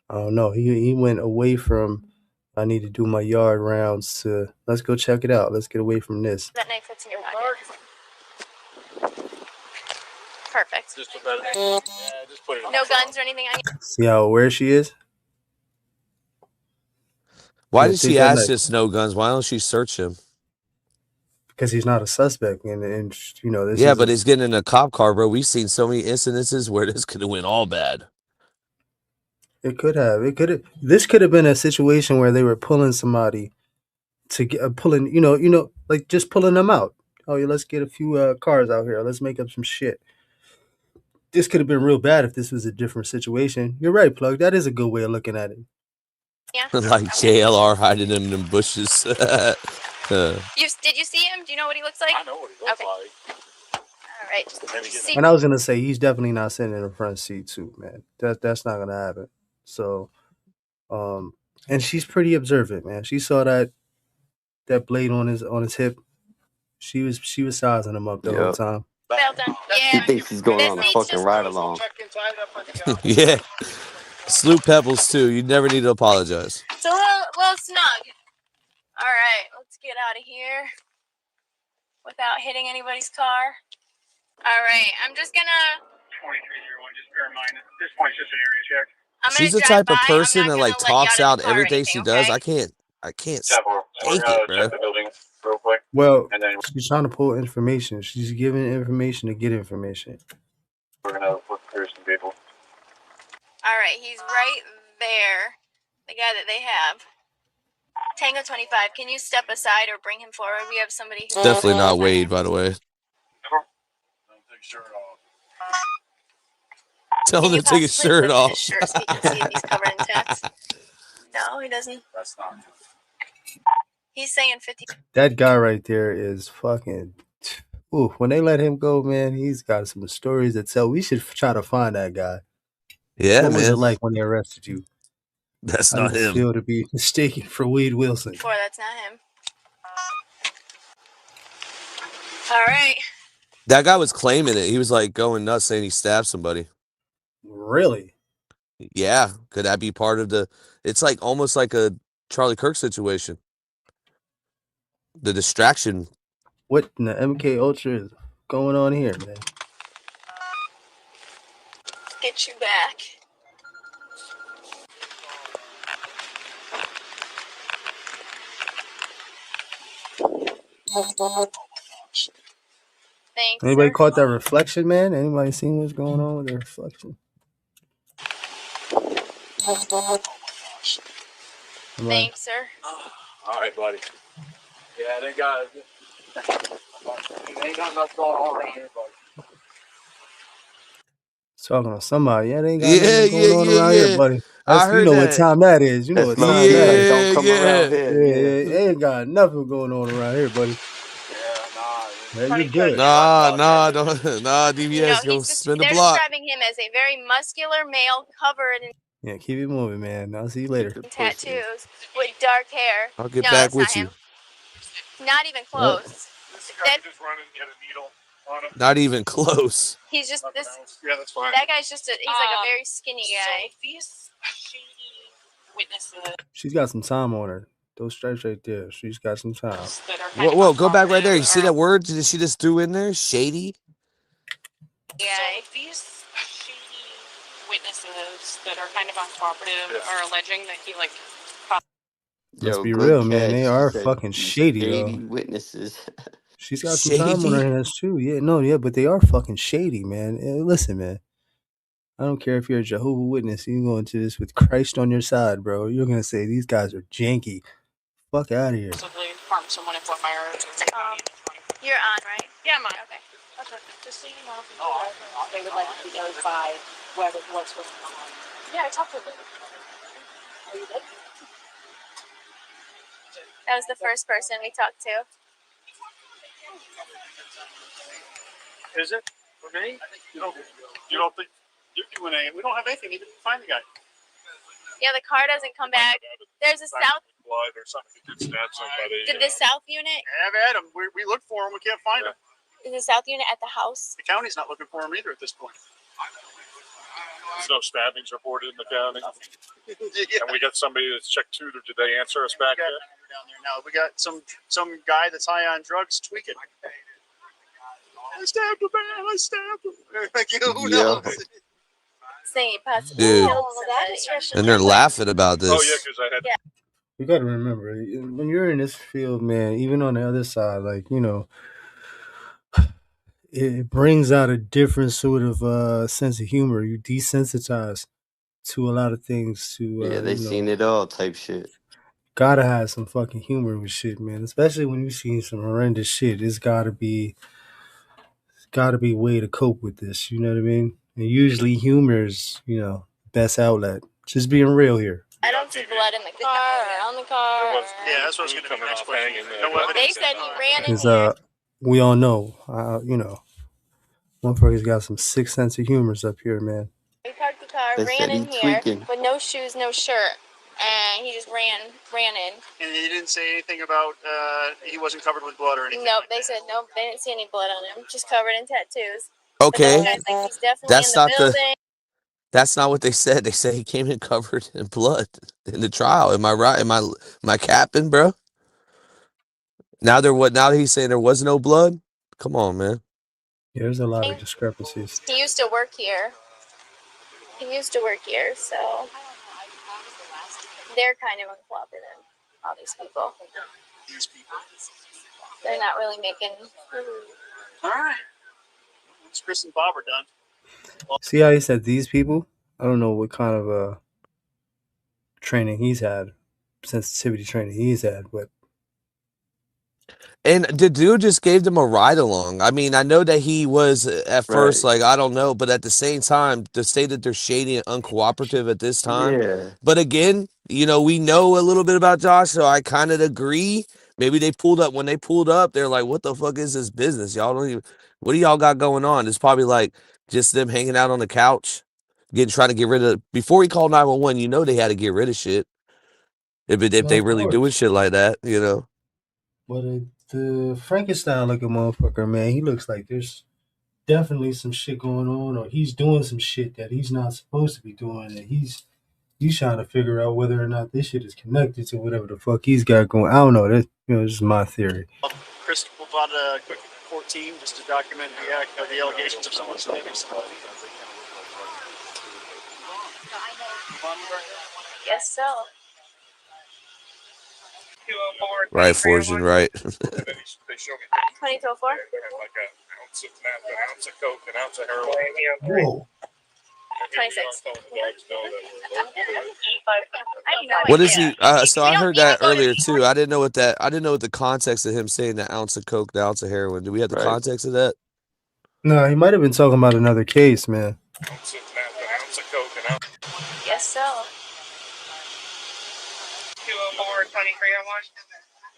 I don't know. He went away from I need to do my yard rounds to let's go check it out. Let's get away from this. That knife fits in your pocket. Perfect. Just put that. Yeah, just put it. No guns or anything on you. See how aware she is? Why Yeah, did take she that ask knife. this no guns? Why don't she search him? Because he's not a suspect, and you know this. Yeah, is but a- he's getting in a cop car, bro. We've seen so many incidences where this could have went all bad. It could have. It could have. This could have been a situation where they were pulling somebody to get pulling. You know, like just pulling them out. Oh, yeah, let's get a few cars out here. Let's make up some shit. This could have been real bad if this was a different situation. You're right, Plug. That is a good way of looking at it. Yeah. Like JLR hiding in them bushes. Did you see him? Do you know what he looks like? I know what he looks like. All right. See, And I was gonna say he's definitely not sitting in the front seat too, man. That's not gonna happen. So, and she's pretty observant, man. She saw that blade on his hip. She was sizing him up the whole Yep. time. well done. He Yeah. thinks he's going on a fucking ride along. Yeah. Sloop Pebbles, too. You never need to apologize. It's a little snug. All right, let's get out of here without hitting anybody's car. All right, I'm just gonna. 2301, just bear in mind, at this point, it's just an area check. I'm She's the gonna drive type of by. person I'm not that like gonna let you talks out of out the car or everything she anything, does. okay? I can't Yeah, we're take gonna it, bro. check the building real quick. Well, And then she's trying to pull information. She's giving information to get information. we're gonna look through some people. All right, he's right there. The guy that they have. Tango 25, can you step aside or bring him forward? We have somebody who's Definitely not Wade, by the way. Don't take shirt off. Tell him to take his shirt lift off. his shirt so you can see if he's covered in tats. No, he doesn't. That's not. He's saying 50. That guy right there is fucking. Ooh, when they let him go, man, he's got some stories to tell. We should try to find that guy. Yeah, What was it man. like when they arrested you? That's How not did it him. feel to be mistaken for Wade Wilson? Before, that's not him. All right. That guy was claiming it. He was like going nuts saying he stabbed somebody. Really? Yeah. Could that be part of the... It's like almost like a Charlie Kirk situation. The distraction. What in the MK Ultra is going on here, man? Get you back. Thanks. Anybody sir. caught that reflection, man? Anybody seen what's going on with the reflection? Am I- Thanks, sir. All right, buddy. Yeah, they got. They ain't got nothing going on around here, buddy. Talking to somebody. Yeah, they ain't got nothing going on around here, buddy. I You heard know what that. time that is. You know what That's low time key, that like, is. don't come around Yeah, here. they ain't got nothing going on around here, buddy. Yeah, you're good. Nah, don't, nah, You know, DVS, go spin the they're block. describing him as a very muscular male covered in Yeah, keep it moving, man. I'll see you later. tattoos with dark hair. I'll get no, back that's with not you. him. Not even What? close. Not even close. He's just this. Yeah, that's fine. That guy's just he's like a very skinny guy. So these witnesses She's got some time on her. Those stripes right there. She's got some time. that are kind Whoa, of go back right there. You see uncooperative that word that she just threw in there? Shady. Yeah. So these shady witnesses that are kind of uncooperative are alleging that he like. Let's Yo, be good real, man. catch. They She are said fucking shady, shady though. witnesses. She's got some time on her hands, too. Yeah, no, yeah, but they are fucking shady, man. Listen, man. I don't care if you're a Jehovah's Witness. You can go into this with Christ on your side, bro. You're going to say these guys are janky. Fuck out of here. Possibly harm someone in Fort Myers. You're on, right? Yeah, I'm on. Okay. Okay. Just so you know, they would like to be notified whether what's going on. Yeah, I talked to them. Are you good? That was the first person we talked to. Is it for me? You don't think you're doing anything? We don't have anything even to find the guy. Yeah, the car doesn't come back. There's a south. Blood or something. He did stab somebody. Did the south unit? Have at him. We looked for him. We can't find him. Is the south unit at the house? The county's not looking for him either at this point. There's no stabbings reported in the county. And we got somebody that's checked too. Did they answer us back there? Down there now. We got some guy that's high on drugs tweaking. I stabbed him, man. I stabbed him. Like, who knows? Saying he possibly Dude. killed somebody. And they're laughing about this. Oh yeah, because I had. Yeah. You got to remember, when you're in this field, man, even on the other side, like, you know, it brings out a different sort of sense of humor. You desensitize to a lot of things. Yeah, they seen it all type shit. Gotta have some fucking humor with shit, man. Especially when you've seen some horrendous shit. It's gotta be a way to cope with this. You know what I mean? And usually humor's, you know, best outlet. Just being real here. I don't see blood in the car or on the car. Yeah, that's what's going to be next question. They said he ran in Because here. we all know, you know, motherfucker's got some sixth sense of humors up here, man. He parked the car, They ran said in he here tweaking. with no shoes, no shirt, and he just ran in. And he didn't say anything about he wasn't covered with blood or anything. Nope, they said nope, they didn't see any blood on him, just covered in tattoos. Okay. But those guys think he's definitely That's in the not building. That's not what they said. They said he came in covered in blood in the trial. Am I right? Am I capping, bro? Now now he's saying there was no blood? Come on, man. Yeah, there's a lot of discrepancies. He used to work here. So they're kind of uncooperative, all these people. They're not really making. All right. It's Chris and Bob are done. See how he said these people? I don't know what kind of training he's had, sensitivity training he's had, but And the dude just gave them a ride along. I mean, I know that he was at first like, I don't know, but at the same time, to say that they're shady and uncooperative at this time. Yeah. But again, you know, we know a little bit about Josh, so I kind of agree. Maybe they pulled up. When they pulled up, they're like, what the fuck is this business? Y'all don't even, what do y'all got going on? It's probably like just them hanging out on the couch, trying to get rid of, before he called 911, you know they had to get rid of shit. If they really doing shit like that, you know. But the Frankenstein looking motherfucker, man, he looks like there's definitely some shit going on, or he's doing some shit that he's not supposed to be doing, and he's trying to figure out whether or not this shit is connected to whatever the fuck he's got going. I don't know. That, you know, this is my theory. Chris brought a quick court team just to document the allegations of someone's names. Guess so. Right, Fortune, right. 2204? Like an ounce of meth, an ounce of coke, an ounce of heroin. Whoa. 26. What is he? So I heard that earlier too. I didn't know what the context of him saying the ounce of coke, the ounce of heroin. Do we have the context of that? No, he might have been talking about another case, man. Ounce of meth, an ounce of coke, an ounce. Yes, so. 204, 2301.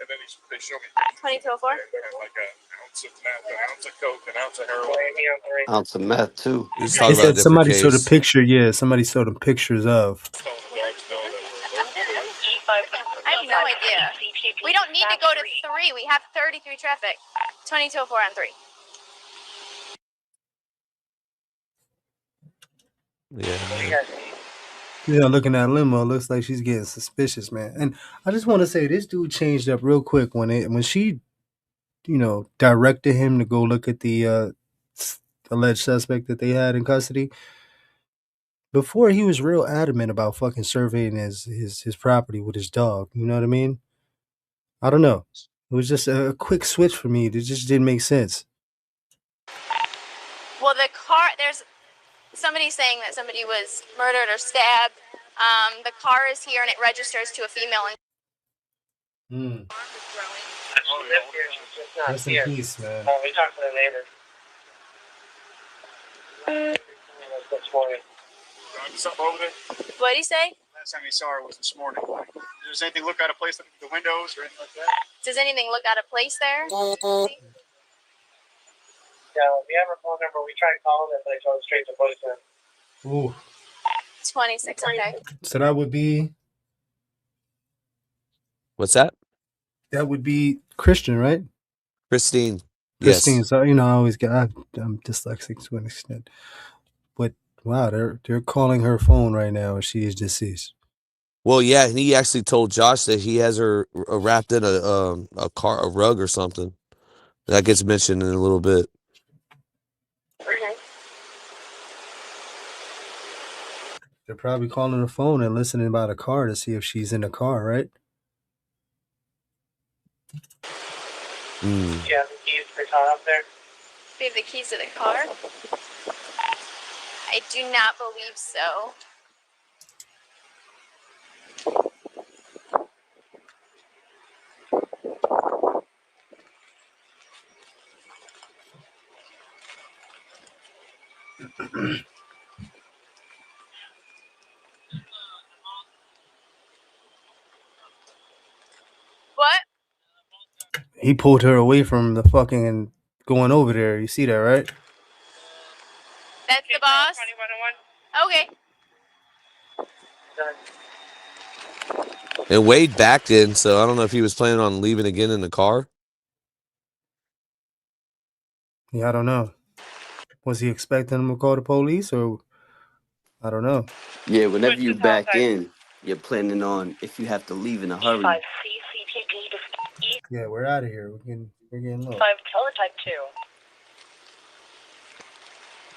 And then they show me 2204. They had like an ounce of meth, an ounce of coke, an ounce of heroin. Ounce of meth too. He's He talking about a said different somebody showed a case. picture. Yeah, somebody showed him pictures of. I have no idea. We don't need to go to 3. We have 33 traffic. 2204 on 3. Yeah. Yeah, looking at limo, looks like she's getting suspicious, man. And I just want to say, this dude changed up real quick when she, directed him to go look at the alleged suspect that they had in custody. Before, he was real adamant about fucking surveying his property with his dog. You know what I mean? I don't know. It was just a quick switch for me. It just didn't make sense. Well, the car, there's somebody saying that somebody was murdered or stabbed. The car is here and it registers to a female. Rest in peace, man. We talked to the neighbor. This morning. Something over there? What did he say? Last time he saw her was this morning. Does anything look out of place, like the windows or anything like that? Does anything look out of place there? Yeah, we have her phone number. We tried calling it, but they told us straight to voicemail. Ooh. 26, okay. So that would be What's that? That would be Christian, right? Christine. Christine. Yes. So I always get. I'm dyslexic to an extent, but wow, they're calling her phone right now, and she is deceased. Well, yeah, and he actually told Josh that he has her wrapped in a rug or something. That gets mentioned in a little bit. Okay. They're probably calling her phone and listening about a car to see if she's in the car, right? Mm. Yeah, the keys for car up there. We have the keys to the car? I do not believe so. What? He pulled her away from the fucking and going over there. You see that, right? That's the boss? Okay. And Wade backed in, so I don't know if he was planning on leaving again in the car. Yeah, I don't know. Was he expecting him to call the police, or I don't know. Yeah, whenever you back in, you're planning on if you have to leave in a hurry. Yeah, we're out of here. We're getting low. 5 teletype 2.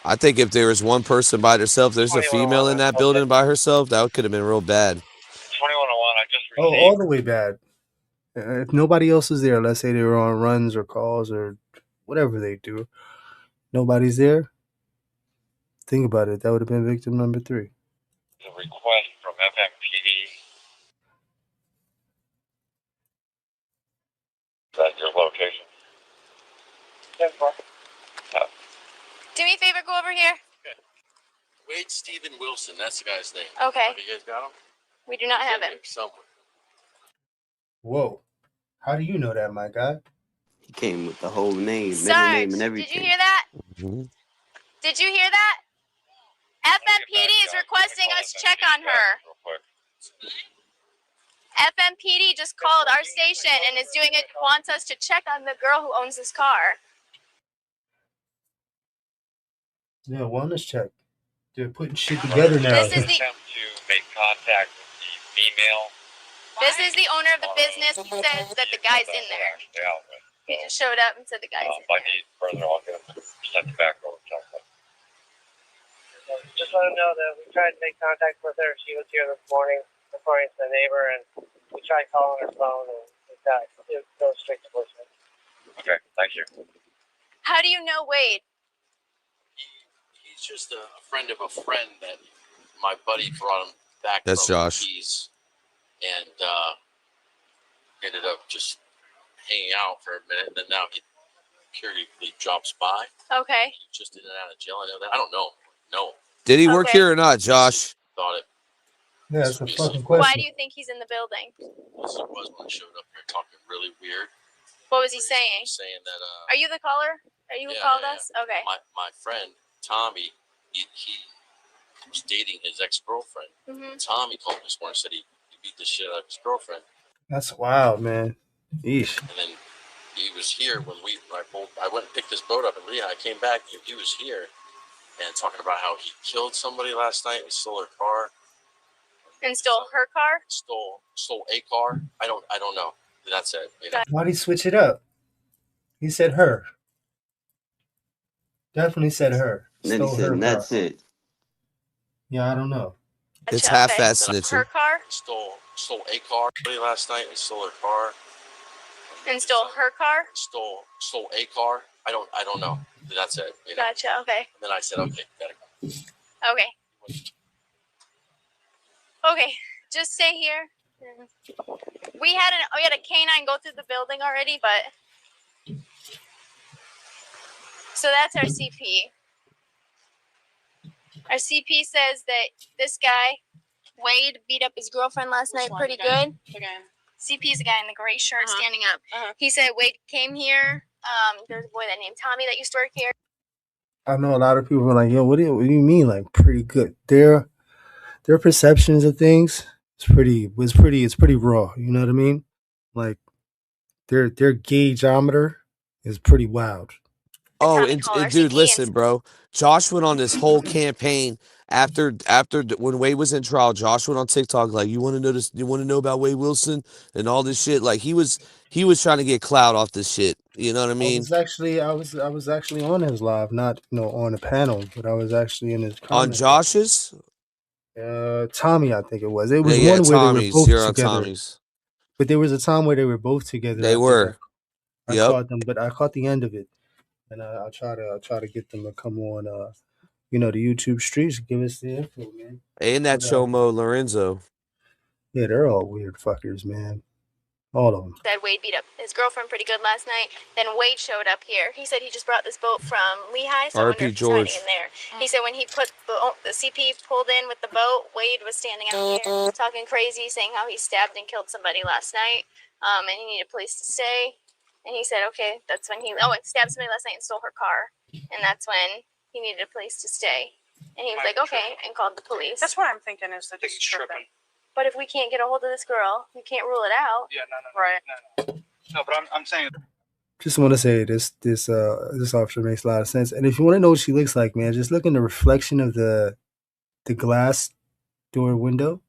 I think if there was one person by herself, there's a female in that building by herself, that could have been real bad. 2101, I just Oh, all the way bad. If nobody else is there, let's say they were on runs or calls or whatever they do, nobody's there. Think about it. That would have been victim number 3. a request from FMPD. Is that your location? Do me a favor, go over here. Okay. Wade Stephen Wilson, that's the guy's name. Okay. Have you guys got him? We do not have him. Somewhere. Whoa. How do you know that, my guy? He came with the whole name, middle Sarge, name, and did everything. you hear that? Mm-hmm. Did you hear that? FMPD is requesting us check on her. FMPD just called our station and is doing it, wants us to check on the girl who owns this car. Yeah, wellness check. They're putting shit together now. This is the Attempt to make contact with the female. This is the owner of the business. He says that the guy's in there. He just showed up and said the guy's in If I need further, I'll get him sent back over to us. Just let him know that we tried to make contact with her. She was here this morning, according to the neighbor, and we tried calling her phone, and it goes straight to voicemail. Okay, thank you. How do you know Wade? He's just a friend of a friend that my buddy brought him back That's from Josh. the Keys, and ended up just hanging out for a minute, and then now he periodically drops by. Okay. He's just in and out of jail. I know that. I don't know. No. Did he work here or not, Josh? Thought it Yeah, that's a fucking Why question. do you think he's in the building? was when I showed up here talking really weird. What was he saying? Saying that Are you the caller? Are you who yeah, called yeah, us? Okay. my friend Tommy, he was dating his ex-girlfriend. Mhm. Tommy called me this morning and said he beat the shit out of his girlfriend. That's wild, man. Yeesh. And then he was here when I went and picked this boat up in Lehigh. I came back and he was here and talking about how he killed somebody last night and stole her car. And stole her car? Stole a car. I don't know. That's it. You know? Why'd he switch it up? He said her. Definitely said her. And then he Stole said, her and that's car. it. Yeah, I don't know. It's half-ass snitching. Her car? Stole a car last night and stole her car. And stole her car? Stole a car. I don't know. That's it. You know? Gotcha. Okay. And then I said, okay, gotta go. Okay. Okay. Just stay here. We had a canine go through the building already, but so that's our CP. Our CP says that this guy, Wade, beat up his girlfriend last night pretty good. CP is the guy in the gray shirt standing up. He said Wade came here. There's a boy that named Tommy that used to work here. I know a lot of people are like, yo, what do you mean, like, pretty good? Their perceptions of things it's pretty raw. You know what I mean? Like their gaugeometer is pretty wild. Oh, and dude, listen, bro. Josh went on this whole campaign after when Wade was in trial. Josh went on TikTok like, "You want to know this? You want to know about Wade Wilson and all this shit?" Like he was trying to get clout off this shit. You know what I mean? I was actually on his live, not on the panel, but I was actually in his On comments. Josh's? Tommy, I think it was. It was Yeah, one where Tommy's. they were You're both on together. Tommy's. But there was a time where they were both together. They were. I Yep. caught them, but I caught the end of it, and I'll try to get them to come on, the YouTube streets, give us the info, man. And that But, Chomo Lorenzo. yeah, they're all weird fuckers, man. All of them. Said Wade beat up his girlfriend pretty good last night. Then Wade showed up here. He said he just brought this boat from Lehigh, so I wonder if he's hiding in there. He said when he put the CP pulled in with the boat, Wade was standing out here talking crazy, saying how he stabbed and killed somebody last night, and he needed a place to stay. And he said, okay, that's when he stabbed somebody last night and stole her car, and that's when he needed a place to stay. And he was like, okay, and called the police. That's what I'm thinking is that he's tripping. But if we can't get a hold of this girl, you can't rule it out. Yeah, no. Right. No, but I'm saying. Just want to say this officer makes a lot of sense. And if you want to know what she looks like, man, just look in the reflection of the glass door window.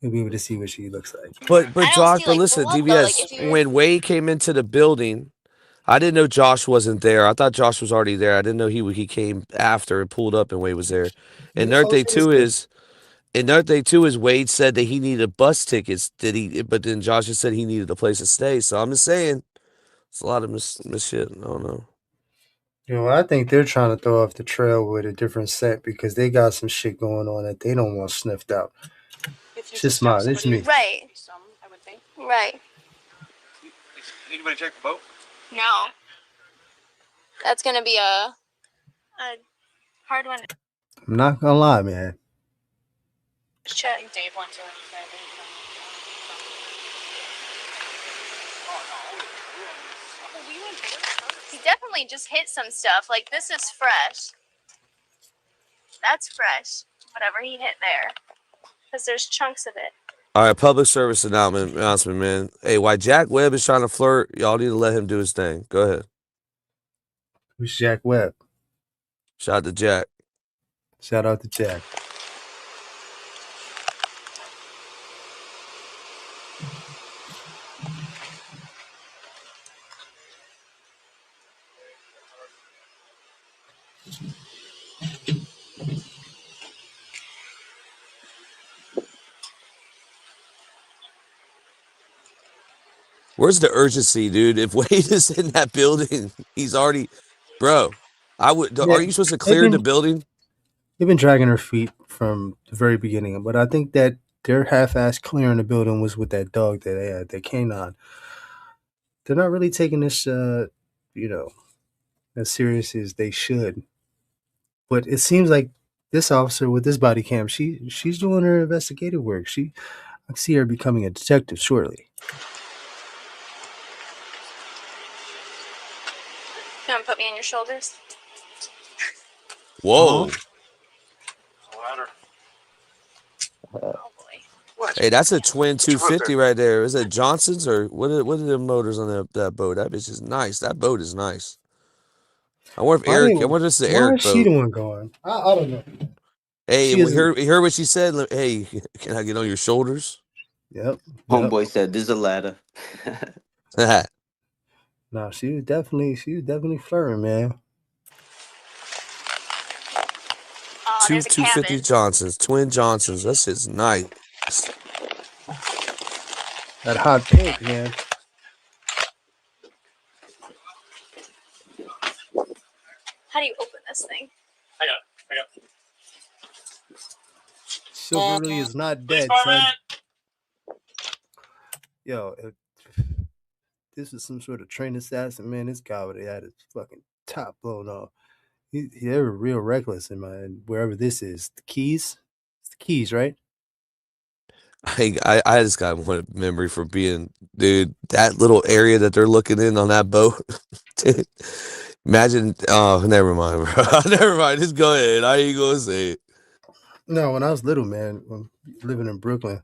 You'll be able to see what she looks like. But Josh, but listen, DBS, when Wade came into the building, I didn't know Josh wasn't there. I thought Josh was already there. I didn't know he came after and pulled up and Wade was there. And another thing too is Wade said that he needed bus tickets. But then Josh just said he needed a place to stay. So I'm just saying, it's a lot of miss shit. I don't know. I think they're trying to throw off the trail with a different set because they got some shit going on that they don't want sniffed out. It's just it's me. Right. I would think. Right. Anybody check the boat? No. That's gonna be a hard one. I'm not gonna lie, man. Check. Dave went to He definitely just hit some stuff. Like this is fresh. That's fresh. Whatever he hit there, because there's chunks of it. All right, public service announcement, man. Hey, while Jack Webb is trying to flirt, y'all need to let him do his thing. Go ahead. Who's Jack Webb? Shout out to Jack. Shout out to Jack. Where's the urgency, dude? If Wade is in that building, he's already, bro. Are you supposed to clear the building? They've been dragging her feet from the very beginning, but I think that their half-ass clearing the building was with that dog that they had, that canine. They're not really taking this, as serious as they should. But it seems like this officer with this body cam, she's doing her investigative work. I can see her becoming a detective shortly. You want to put me on your shoulders? Whoa. Oh boy. Hey, that's a twin 250 right there. Is it Johnson's or what are the motors on that boat? That bitch is nice. That boat is nice. I wonder if Eric. I wonder if this is the Why Eric is she the boat. one going? I don't know. Hey, She we isn't- heard what she said. Hey, can I get on your shoulders? Yep. Homeboy said, "There's a ladder." No, she was definitely flirting, man. Oh, Two there's a 250 cabin. Johnsons, twin Johnsons. That shit's nice. That hot pink, man. How do you open this thing? I got it. Chivalry is not dead, son. Yo, if this was some sort of trained assassin, man, this guy would have had his fucking top blown off. They were real reckless in wherever this is. The Keys? It's the Keys, right? I just got one memory for being, dude, that little area that they're looking in on that boat. Dude, imagine. Oh, never mind, bro. Never mind. Just go ahead. I ain't gonna say it. No, when I was little, man, living in Brooklyn,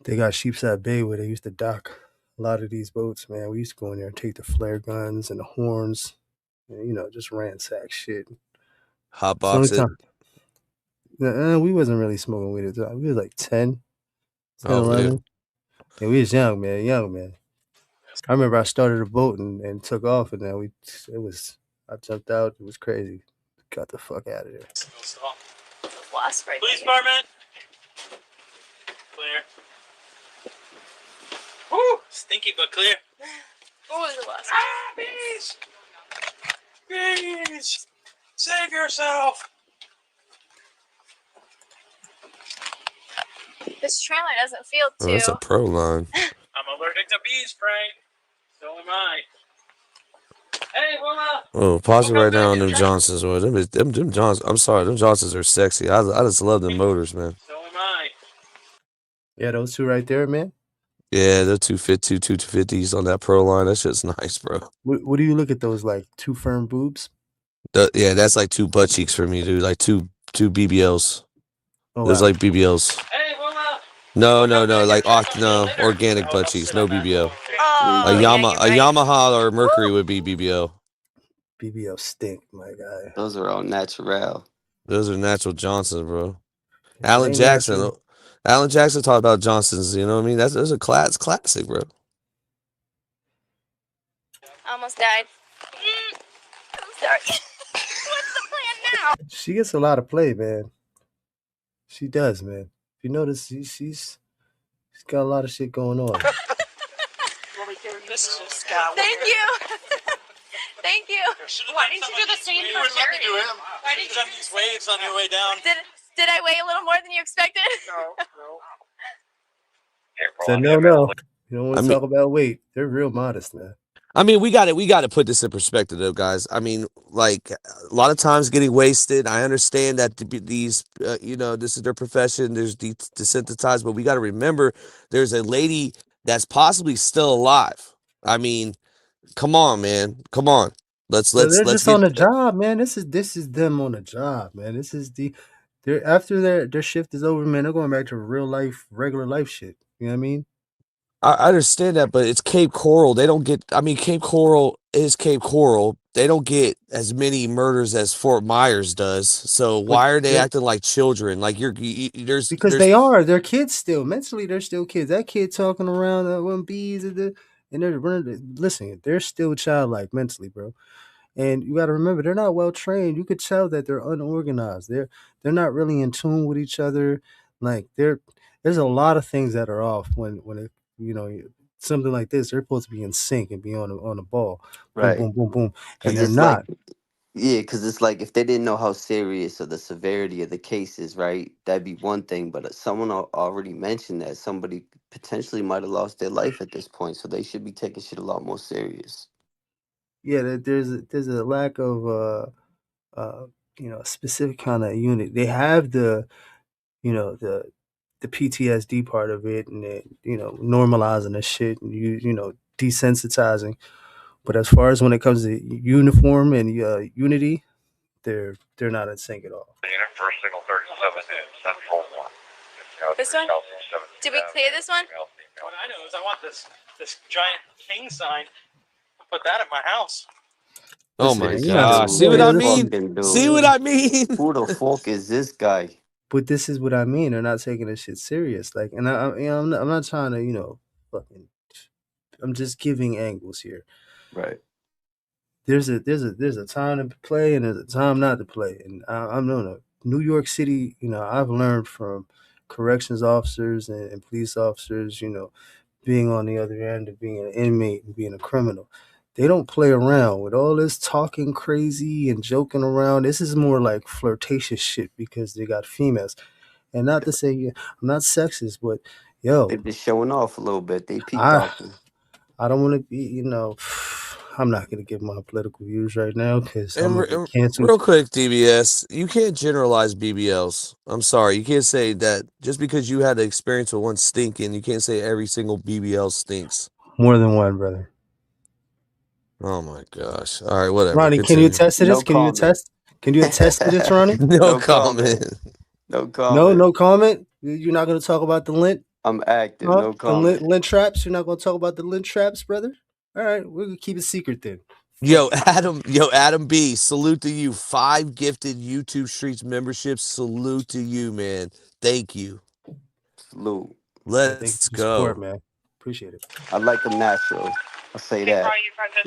they got Sheepside Bay where they used to dock a lot of these boats, man. We used to go in there and take the flare guns and the horns, and, just ransack shit. Hot It's the only box it. time. We wasn't really smoking weed at the time. We was like 10, Oh, 11. And we was young, man. I remember I started a boat and took off, and then I jumped out. It was crazy. Got the fuck out of there. Wasp right Police there. department. Clear. Woo! Stinky but clear. Oh, there's a wasp. Ah, bees! Bees! Save yourself! This trailer doesn't feel Oh, too. that's a pro line. I'm allergic to bees, Frank. So am I. Hey, Wilma! Oh, pause it right now on them Johnsons. Well, them Johnsons. I'm sorry, them Johnsons are sexy. I just love them motors, man. So am I. Yeah, those two right there, man. Yeah, they're 250s on that pro line. That shit's nice, bro. What do you look at those like? Two firm boobs? Yeah, that's like two butt cheeks for me, dude. Like two BBLs. Oh, There's wow. like BBLs. Hey, Wilma! No, like organic butt cheeks, no BBL. Oh, A yeah, you're right. Yamaha or Mercury would be BBL. BBL stink, my guy. Those are all natural. Those are natural Johnsons, bro. Yeah, Alan they Jackson. natural. Alan Jackson talked about Johnsons. You know what I mean? That's a classic, bro. Almost died. I'm sorry. What's the plan now? She gets a lot of play, man. She does, man. If you notice, she's got a lot of shit going on. This is Scott. Thank you. Thank you. Why didn't you do the same for Mary? Why didn't you do these waves on your way down? Did I weigh a little more than you expected? No. So no. You don't want to talk about weight. They're real modest, man. I mean, we got to put this in perspective, though, guys. I mean, like a lot of times getting wasted. I understand that these, this is their profession. There's desensitized, but we got to remember there's a lady that's possibly still alive. I mean, come on, man, come on. Let's just on the job, man. This is them on the job, man. This is they're after their shift is over, man. They're going back to real life, regular life shit. You know what I mean? I understand that, but it's Cape Coral. They don't get. I mean, Cape Coral is Cape Coral. They don't get as many murders as Fort Myers does. So why are they acting like children? Like because they are. They're kids still. Mentally, they're still kids. That kid talking around with bees and they're running. Listen, they're still childlike mentally, bro. And you got to remember, they're not well trained. You could tell that they're unorganized. They're not really in tune with each other. Like there's a lot of things that are off when it, something like this. They're supposed to be in sync and be on the ball. Right. Boom, boom, boom, boom. And they're it's not. Because it's like if they didn't know how serious or the severity of the case is, right, that'd be one thing. But someone already mentioned that somebody potentially might have lost their life at this point, so they should be taking shit a lot more serious. Yeah, there's a lack of a specific kind of unit. They have the the PTSD part of it, and normalizing the shit, and desensitizing. But as far as when it comes to uniform and unity, they're not in sync at all. Unit first signal 37 in Central 1. This one? Did we clear this one? What I know is I want this giant king sign. Put that at my house. Oh my Listen, gosh. See what I mean? Fucking See dude. what I mean? Who the fuck is this guy? But this is what I mean. They're not taking this shit serious. Like, and I'm not trying to, fucking. I'm just giving angles here. Right. There's a time to play and there's a time not to play. And I'm no New York City. I've learned from corrections officers and police officers. Being on the other end of being an inmate and being a criminal. They don't play around with all this talking crazy and joking around. This is more like flirtatious shit because they got females. And not to say I'm not sexist, but They're just showing off a little bit. They I peacocking. I don't want to be, I'm not going to give my political views right now because I'm And going to get canceled. real quick, DBS, you can't generalize BBLs. I'm sorry. You can't say that just because you had the experience with one stinking, you can't say every single BBL stinks. More than one, brother. Oh my gosh. All right, whatever. Ronnie, can you attest to this? No Can you comment. attest? Can you attest to this, Ronnie? No comment. No comment. No comment. You're not going to talk about the lint. I'm active. Huh? No The comment. lint traps. You're not going to talk about the lint traps, brother. All right, we're gonna keep it secret then. Yo, Adam B, salute to you. 5 gifted YouTube Streets memberships. Salute to you, man. Thank you. Salute. Let's Thanks for the go. support, man. Appreciate it. I like them natural. I'll say that.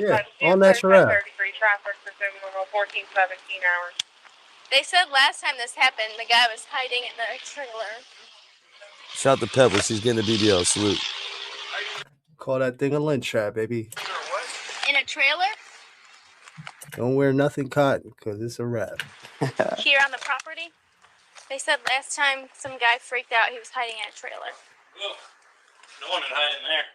Yeah, all natural. Traffic for 14, 17 hours. They said last time this happened, the guy was hiding in the trailer. Shout to Pebbles. She's getting a BBL. Salute. Call that thing a lint trap, baby. In a trailer? Don't wear nothing cotton because it's a wrap. Here on the property? They said last time some guy freaked out, he was hiding in a trailer. Ugh. No one would hide in there.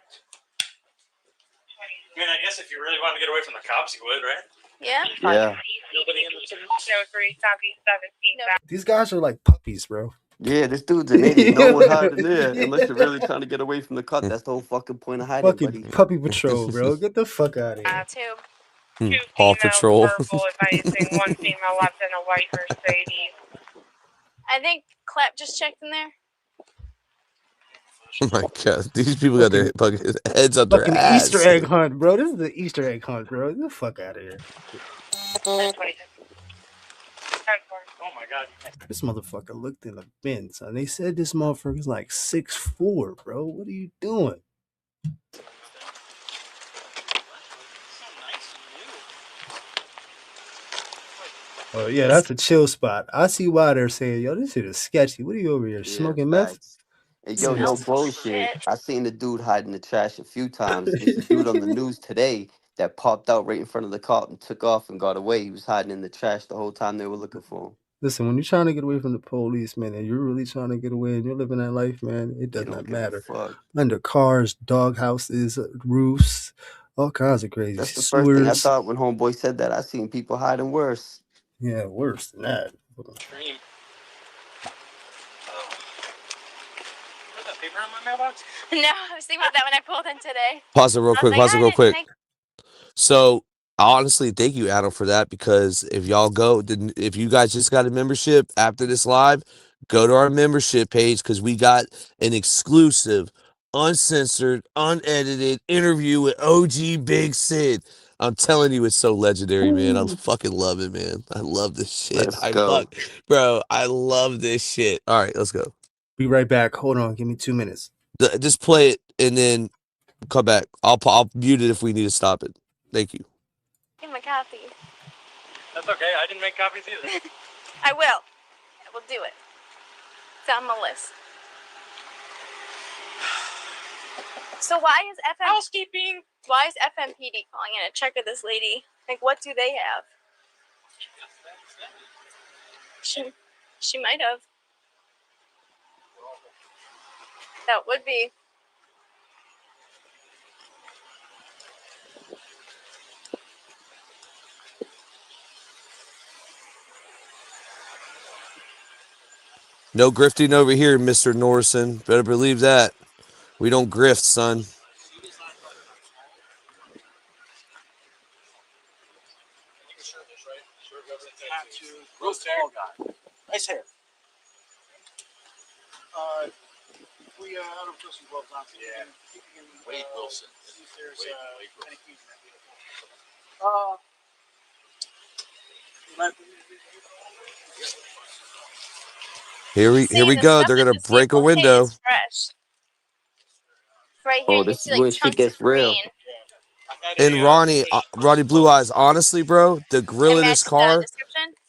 I mean, I guess if you really wanted to get away from the cops, you would, right? Yeah? Yeah. Nobody in the 03, copy 17. No. These guys are like puppies, bro. Yeah, this dude's an idiot. No one hiding there unless you're really trying to get away from the cut. That's the whole fucking point of hiding, Fucking buddy. puppy patrol, bro. Get the fuck out of here. Two. Paw Patrol. Purple advising, one female left in a white Mercedes. I think Clap just checked in there. Oh my god, these people got their fucking heads up their Fucking ass. Easter egg hunt, bro. This is the Easter egg hunt, bro. Get the fuck out of here. Oh my god. This motherfucker looked in the bin, son. They said this motherfucker's like 6'4", bro. What are you doing? Oh yeah, that's a chill spot. I see why they're saying, yo, this shit is sketchy. What are you over here smoking meth? Facts. Hey, yo, no bullshit. I seen the dude hide in the trash a few times. There's a dude on the news today that popped out right in front of the cop and took off and got away. He was hiding in the trash the whole time they were looking for him. Listen, when you're trying to get away from the police, man, and you're really trying to get away and you're living that life, man, it does not matter. Under cars, dog houses, roofs, all kinds of crazy. That's the first thing I Sewers. thought when homeboy said that. I seen people hiding worse. Yeah, worse than that. Dream. Put that paper in my mailbox? No, I was thinking about that when I pulled in today. Pause it real I was quick. like, Pause it I real didn't quick. think- So honestly, thank you, Adam, for that, because if y'all if you guys just got a membership after this live, go to our membership page because we got an exclusive, uncensored, unedited interview with OG Big Sid. I'm telling you, it's so legendary, man. I fucking love it, man. I love this shit. Let's go. Bro, I love this shit. All right, let's go. Be right back. Hold on. Give me 2 minutes. Just play it and then come back. I'll mute it if we need to stop it. Thank you. Give him a copy. That's okay. I didn't make copies either. I will. I will do it. It's on my list. So why is housekeeping? Why is FMPD calling in to check with this lady? Like, what do they have? She might have. That would be. No grifting over here, Mr. Norrison. Better believe that. We don't grift, son. Real tall guy. Nice hair. We out of Wilson gloves on. Yeah. Wade Wilson. There's Wade Wilson. any keys Here we go. They're gonna break a window. Fresh. Right here, Oh, you can this see is when like shit chunks gets of real. green. And Ronnie Blue Eyes, honestly, bro, the grill in his car.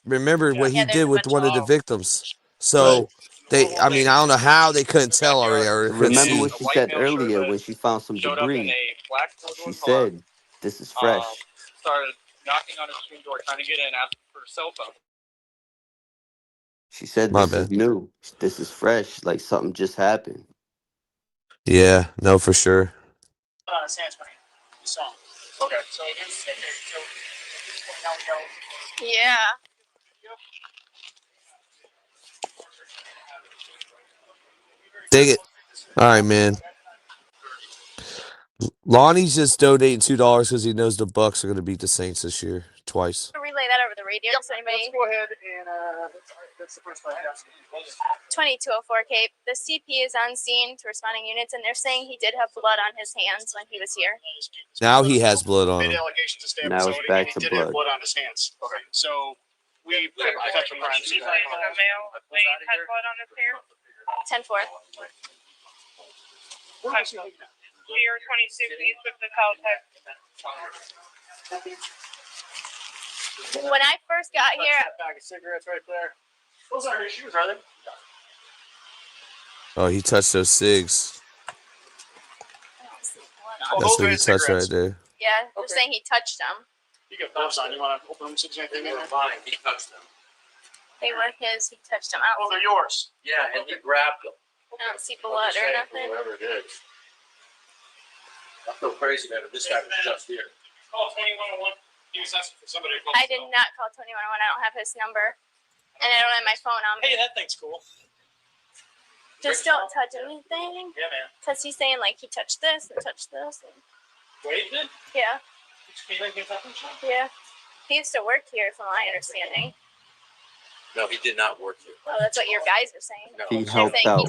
Remember what he did with one of the victims. So I don't know how they couldn't tell already or couldn't Remember see. what she said earlier when she found some debris? She said, "This is fresh." Started knocking on his screen door, trying to get in, asking for a cell phone. She said, My "This is bad. new. This is fresh. Like something just happened." Yeah, no, for sure. Sandsmark. The song. Okay. So now we go. Yeah. Dang it. All right, man. Lonnie's just donating $2 because he knows the Bucks are going to beat the Saints this year twice. Relay that over the radio. Yep. Let's go ahead and that's the first one. 2204 Cape. The CP is on scene to responding units, and they're saying he did have blood on his hands when he was here. Now he has blood on Made him. allegations to stamp Now it's facility, back and to he did have blood. blood on his hands. Okay. So we affect the crime scene. The male had blood on his hair. 10-4. Year 26, he's with the call type. When I first got here, Bag of cigarettes right there. Those aren't your shoes, are they? Oh, he touched those cigs. That's what he touched right there. yeah, they're saying he touched them. You got gloves on. You want to open them? See if there's anything in there? Fine, he touched them. They were his. He touched them. I Oh, don't, they're yours. Yeah, and he grabbed them. I don't see blood or nothing. Whoever it is. I feel crazy, man, but this guy was just here. Call 2101. He was asking for somebody to call. I did not call 2101. I don't have his number, and I don't have my phone on me. Hey, that thing's cool. Just don't touch anything. Yeah, man. Cause he's saying like he touched this and touched this. And, Wade did? yeah, You think he's up and shit? yeah. He used to work here, from my understanding. No, he did not work here. Well, that's what your guys are saying. No. He They're helped saying out.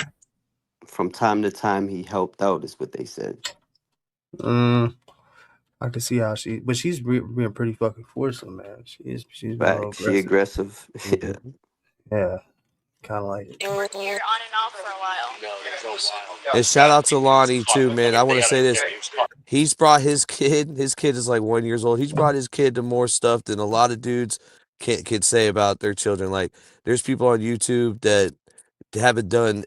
From time to time, he helped out, is what they said. I can see how she's being pretty fucking forceful, man. She's being a little Facts. She aggressive. Yeah. Yeah, kind of like it. You're on and off for a while. No, there's no wild. And shout out to Lonnie too, man. I want to say this. He's brought his kid. His kid is like 1 year old. He's brought his kid to more stuff than a lot of dudes can say about their children. Like, there's people on YouTube that haven't done.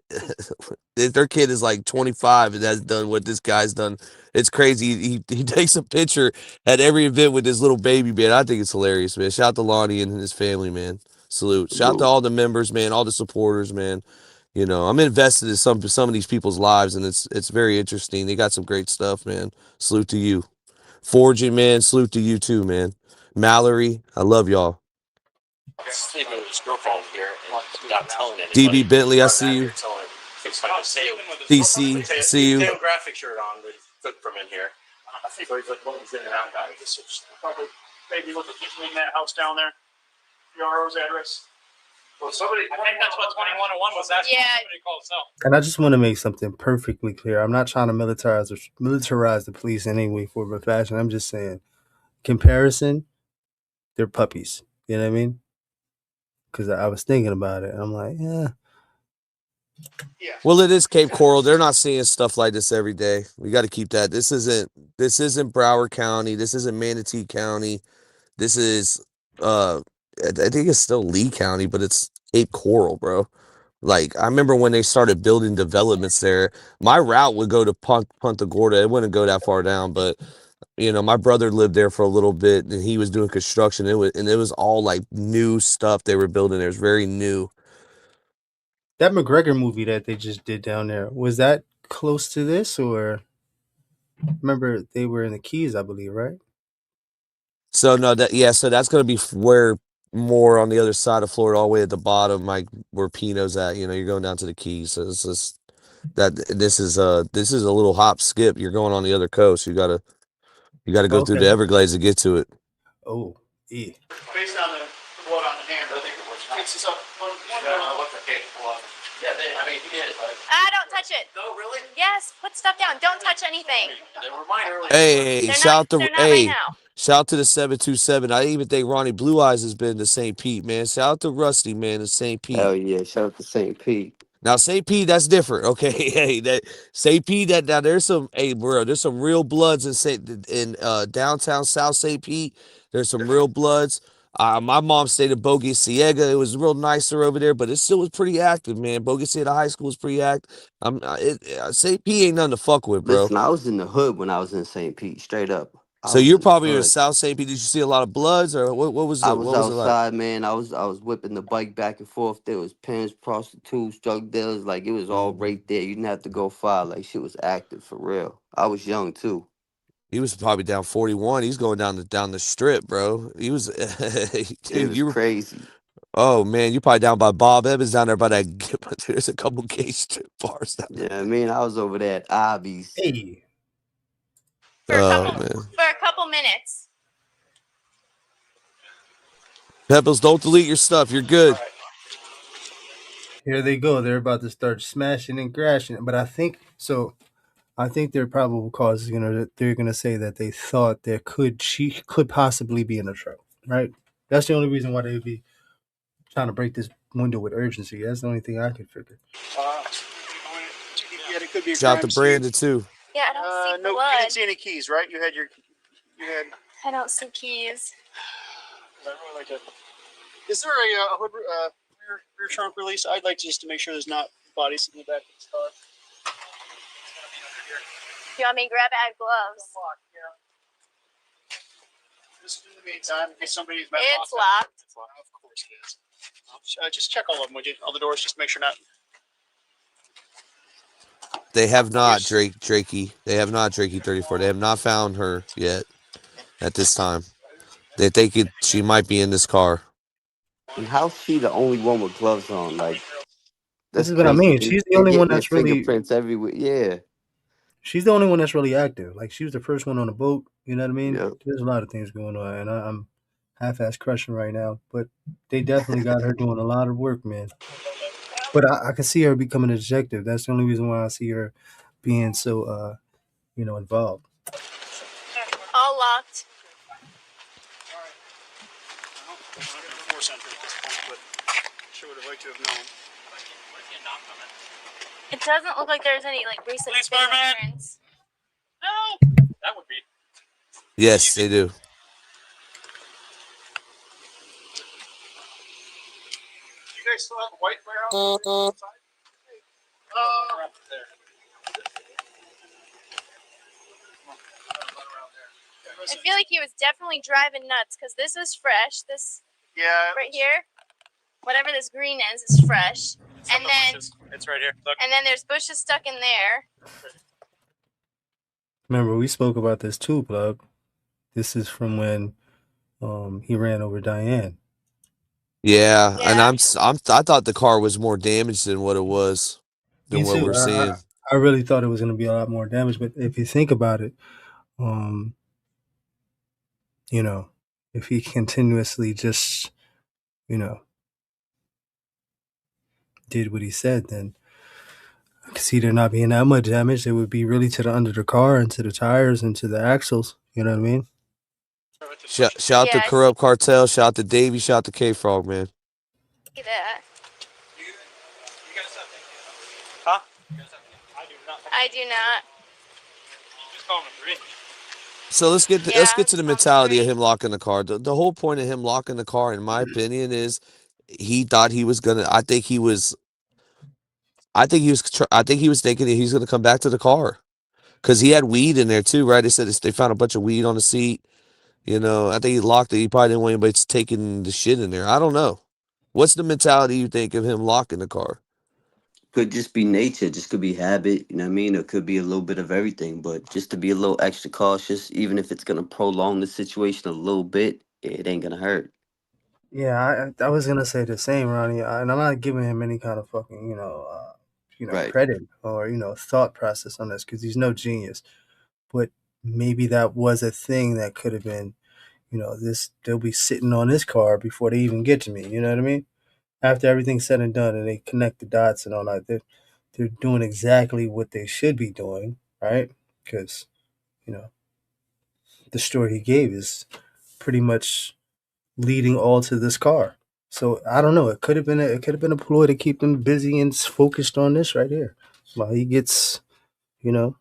Their kid is like 25 and has done what this guy's done. It's crazy. He takes a picture at every event with this little baby, man. I think it's hilarious, man. Shout out to Lonnie and his family, man. Salute. Shout out to all the members, man. All the supporters, man. You know, I'm invested in some of these people's lives, and it's very interesting. They got some great stuff, man. Salute to you. Forging, man. Salute to you too, man. Mallory, I love y'all. Sleeping with his girlfriend here and not telling anybody. DB Bentley, I see you. DC, see you. He had a graphic shirt on that he took from in here. So he's like, well, he's in and out guy. Probably maybe look at in that house down there. Your address. Well, somebody. I think that's what 2101 was asking. Yeah. Somebody called cell. And I just want to make something perfectly clear. I'm not trying to militarize the police in any way, form, or fashion. I'm just saying, comparison, they're puppies. You know what I mean? Because I was thinking about it, and I'm like, yeah. Well, it is Cape Coral. They're not seeing stuff like this every day. We got to keep that. This isn't Broward County. This isn't Manatee County. This is I think it's still Lee County, but it's Cape Coral, bro. Like, I remember when they started building developments there, my route would go to Punta Gorda. It wouldn't go that far down, but you know, my brother lived there for a little bit and he was doing construction. It was all like new stuff they were building there. It was very new. That McGregor movie that they just did down there, was that close to this, or remember they were in the Keys, I believe, right? So no, so that's gonna be where more on the other side of Florida, all the way at the bottom, like where Pino's at. You know, you're going down to the Keys. So it's just that this is a little hop skip. You're going on the other coast. You gotta go through the Everglades to get to it. Oh, yeah. Based on the blood on the hand, I think it was. It's up one. What's the case blood? Yeah, I mean, he did. Don't touch it. No, really? Yes, put stuff down. Don't touch anything. They were mine earlier. Hey, They're shout not right now. shout to the 727. I even think Ronnie Blue Eyes has been to St. Pete, man. Shout out to Rusty, man, in St. Pete. Hell yeah, shout out to St. Pete. Now St. Pete, that's different. Okay, hey, that St. Pete, that now there's some there's some real bloods in downtown South St. Pete. There's some real bloods. My mom stayed at Bogue Ciega. It was real nicer over there, but it still was pretty active, man. Bogue Ciega High School was pretty active. St. Pete ain't nothing to fuck with, bro. Listen, I was in the hood when I was in St. Pete, straight up. So you're probably in South St. Pete. Did you see a lot of bloods, or what was it? I was what was outside, it like? man. I was whipping the bike back and forth. There was pimps, prostitutes, drug dealers. Like, it was all right there. You didn't have to go far. Like, shit was active for real. I was young too. He was probably down 41. He's going down the strip, bro. He was, dude, you were crazy. Oh man, you probably down by Bob Evans down there by that. There's a couple gay strip bars down there. Yeah, I mean, I was over there at Obby's. Hey. For a couple minutes. Pebbles, don't delete your stuff. You're good. Here they go. They're about to start smashing and crashing. But I think so. I think their probable cause is they're gonna say that they thought she could possibly be in a truck, right? That's the only reason why they'd be trying to break this window with urgency. That's the only thing I could figure. Yeah, it could be a Shout out crime to Brandon too. Yeah, I don't see no, blood. you didn't see any keys, right? You had. I don't see keys. I really like it. Is there a hood rear trunk release? I'd like just to make sure there's not bodies in the back of this car. You want me to grab it? I have gloves. Just in the meantime, in case somebody's It's locked. Of course it is. Just check all of them, would you? All the doors, just make sure not. They have not, Drakey. They have not, Drakey 34. They have not found her yet at this time. They think she might be in this car. And how's she the only one with gloves on? Like, this is what I mean. She's the only one that's really fingerprints everywhere. Yeah. She's the only one that's really active. Like, she was the first one on the boat. You know what I mean? Yep. There's a lot of things going on, and I'm half-ass crushing right now. But they definitely got her doing a lot of work, man. But I can see her becoming a detective. That's the only reason why I see her being so, involved. All locked. Sure would have liked to have known. It doesn't look like there's any recent fingerprints. No, that would be. Yes, they do. You guys still have a white warehouse inside? I feel like he was definitely driving nuts because this is fresh. This right here, whatever this green is fresh. And then it's right here. Look. And then there's bushes stuck in there. Remember, we spoke about this too, Plug. This is from when he ran over Diane. Yeah, and I thought the car was more damaged than what it was, than what we're seeing. I really thought it was going to be a lot more damage, but if you think about it, if he continuously just, did what he said, then I could see there not being that much damage. It would be really to the under the car and to the tires and to the axles. You know what I mean? Shout out to Corrupt Cartel. Shout out to Davey. Shout out to K-Frog, man. Look at that. Huh? I do not. Just call him a three. So let's get to the mentality of him locking the car. The whole point of him locking the car, in my opinion, is he thought he was gonna. I think he was thinking that he's gonna come back to the car because he had weed in there too, right? They said they found a bunch of weed on the seat. I think he locked it. He probably didn't want anybody taking the shit in there. I don't know. What's the mentality you think of him locking the car? Could just be nature, just could be habit, you know what I mean? It could be a little bit of everything, but just to be a little extra cautious, even if it's going to prolong the situation a little bit, it ain't going to hurt. Yeah, I was gonna say the same, Ronnie, and I'm not giving him any kind of fucking, Right. credit or thought process on this because he's no genius. But maybe that was a thing that could have been, this they'll be sitting on this car before they even get to me. You know what I mean? After everything's said and done, and they connect the dots and all that, they're doing exactly what they should be doing, right? Because you know the story he gave is pretty much leading all to this car. So I don't know. It could have been a ploy to keep him busy and focused on this right here, while he gets you know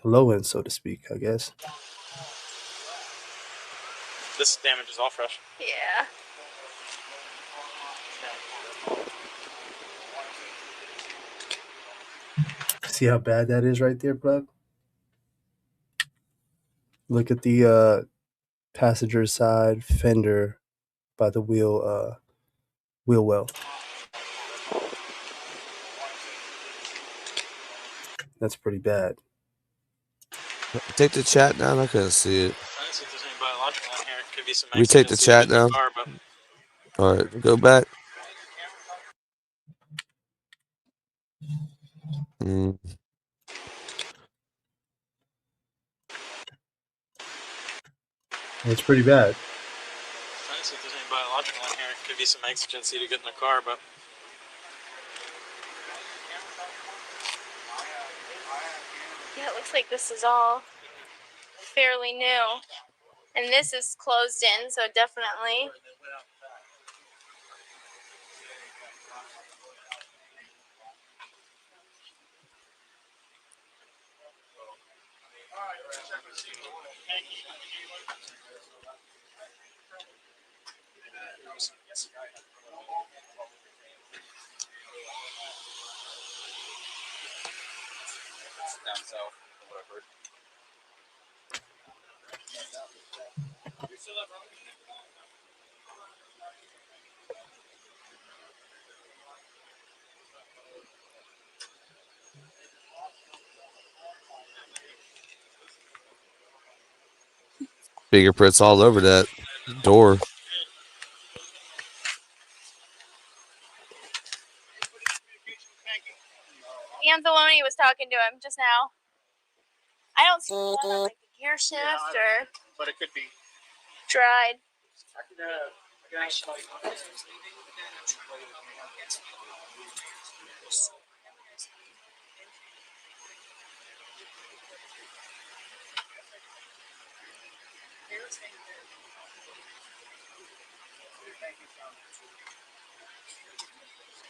the low end, so to speak. I guess. This damage is all fresh. Yeah. See how bad that is right there, Plug? Look at the passenger side fender by the wheel well. That's pretty bad. Take the chat down. I couldn't see it. Let's see if there's any biological in here. Could be some We take the exigency to chat get in the down. car, but All right, go back. Mm. It's pretty bad. let's see if there's any biological in here. Could be some exigency to get in the car, but Yeah, it looks like this is all fairly new. And this is closed in, so definitely. down south, what I've heard. Fingerprints all over that door. Anzalone was talking to him just now. I don't see like the gear shift or But it could be. dried.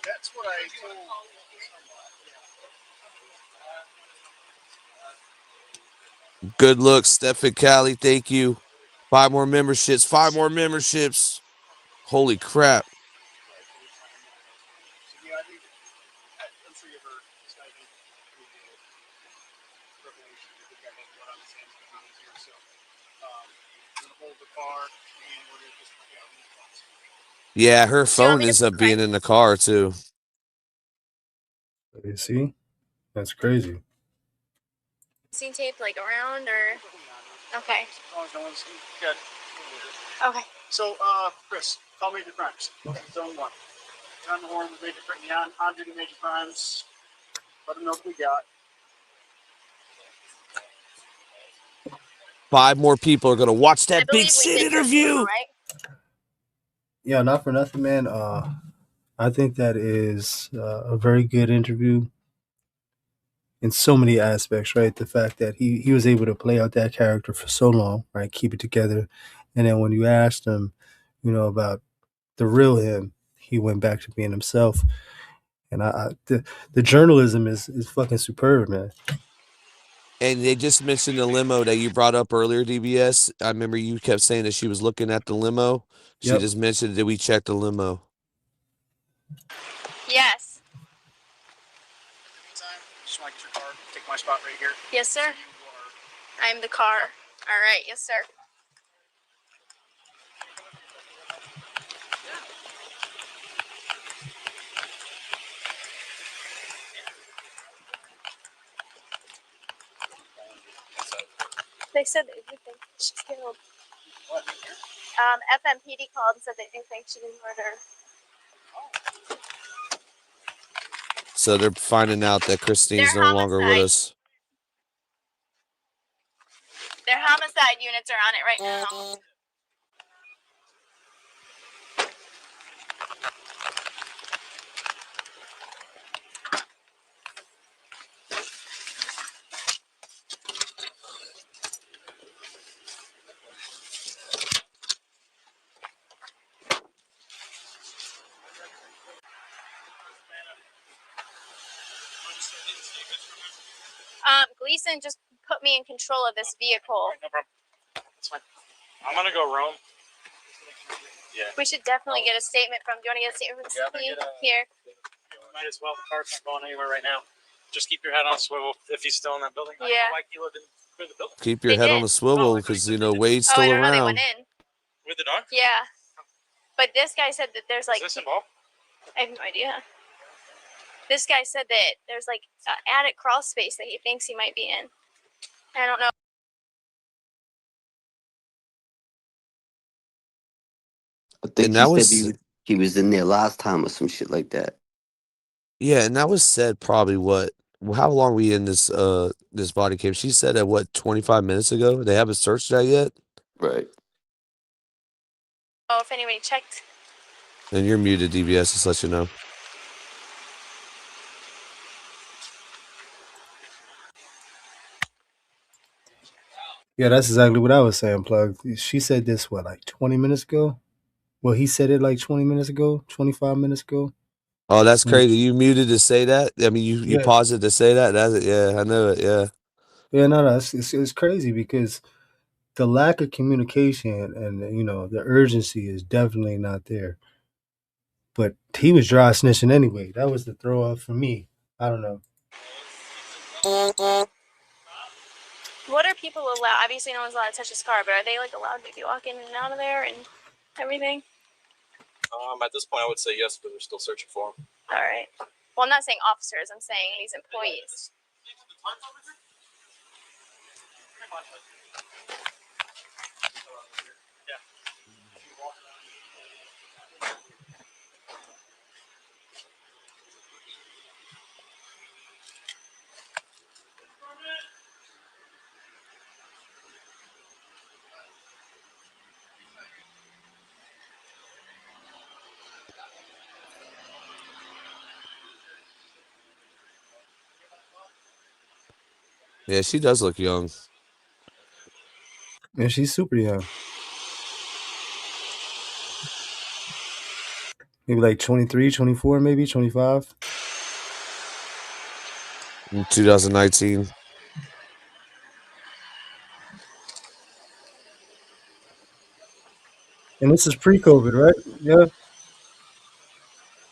That's what I told. Good luck, Stephen Cali. Thank you. 5 more memberships. 5 more memberships. Holy crap. Yeah, her phone ends up being in the car too. You see? That's crazy. Scene tape like around or okay. As long as no one's good. Okay. So, Chris, call Major Crimes. Zone 1. John the Horn with Major Crimes. On duty Major Crimes. Let them know what we got. 5 more people are gonna watch that Big Sid interview. Right? Yeah, not for nothing, man. I think that is a very good interview in so many aspects, right? The fact that he was able to play out that character for so long, right? Keep it together. And then when you asked him, about the real him, he went back to being himself. And the journalism is fucking superb, man. And they just mentioned the limo that you brought up earlier, DBS. I remember you kept saying that she was looking at the limo. She Yep. just mentioned, did we check the limo? Yes. Just want to get your car. Take my spot right here. Yes, sir. I'm the car. All right. Yes, sir. They said everything. She's killed. What? FMPD called and said they do think she was murdered. So they're finding out that Christine's no longer with us. Their homicide units are on it right now. Gleason just put me in control of this vehicle. No problem. That's fine. I'm gonna go roam. Yeah. We should definitely get a statement from. Do you want to get a statement from CP? Here. Might as well. The car's not going anywhere right now. Just keep your head on a swivel if he's still in that building. I don't know why he lived in the building. Keep your head on the swivel because Wade's still I don't know. They around. went in. With the dog? Yeah. But this guy said that there's like. Is this involved? I have no idea. This guy said that there's like an attic crawl space that he thinks he might be in. I don't know. I think And that he was- said he was in there last time or some shit like that. Yeah, and that was said probably what? How long we in this this body cam? She said that what 25 minutes ago. They haven't searched that yet. Right. Oh, if anybody checked. And you're muted, DBS. Just let you know. Yeah, that's exactly what I was saying, Plug. She said this, what, like 20 minutes ago? Well, he said it like 20 minutes ago, 25 minutes ago. Oh, that's crazy. You muted to say that? I mean, you Yeah. paused it to say that? That's it. Yeah, I know it. Yeah. Yeah, no, it's crazy because the lack of communication and, the urgency is definitely not there. But he was dry snitching anyway. That was the throw off for me. I don't know. What are people allowed? Obviously, no one's allowed to touch his car, but are they like allowed to be walking in and out of there and everything? At this point, I would say yes, but they're still searching for him. All right. Well, I'm not saying officers. I'm saying these employees. Yeah, she does look young. Yeah, she's super young. Maybe like 23, 24, maybe 25. In 2019. And this is pre-COVID, right? Yeah.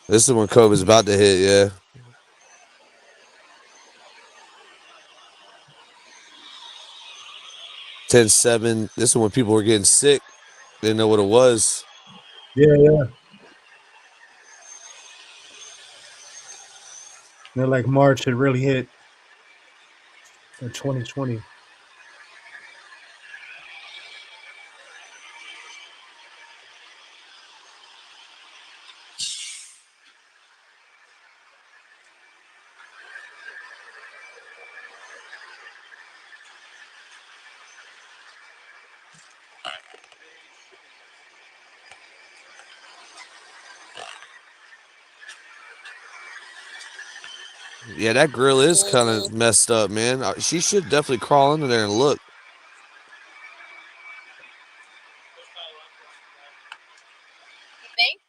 This is when COVID's about to hit, yeah. $10-7. This is when people were getting sick. Didn't know what it was. Yeah. And then like March had really hit in 2020. Yeah, that grill is kind of messed up, man. She should definitely crawl into there and look. You think?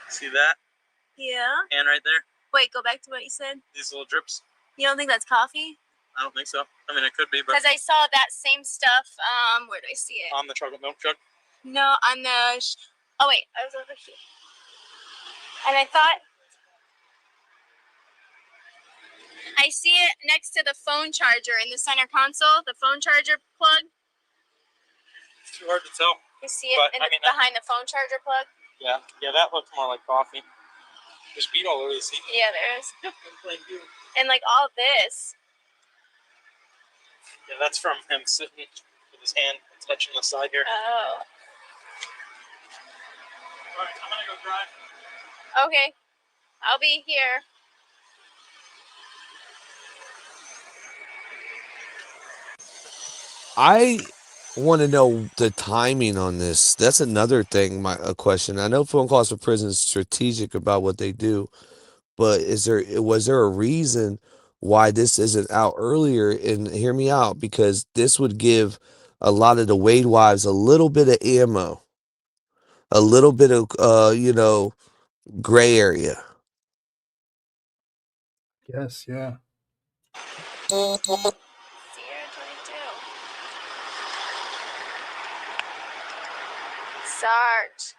See that? Yeah. And right there, Wait, go back to what you said. these little drips. You don't think that's coffee? I don't think so. I mean, it could be, but Because I saw that same stuff. Where do I see it? on the chocolate milk truck. No, on the. Oh wait, I was over here. And I thought. I see it next to the phone charger in the center console. The phone charger plug. It's too hard to tell. You see it But, in I the, mean, that- behind the phone charger plug. Yeah, that looked more like coffee. There's beet all over the seat. Yeah, there is. And like all this. Yeah, that's from him sitting with his hand touching the side here. Oh. All right, I'm gonna go drive. Okay. I'll be here. I want to know the timing on this. That's another thing. A question. I know phone calls for prison is strategic about what they do, but was there a reason why this isn't out earlier? And hear me out, because this would give a lot of the Wade wives a little bit of ammo, a little bit of gray area. Yes, yeah. Sierra 22. Sarge.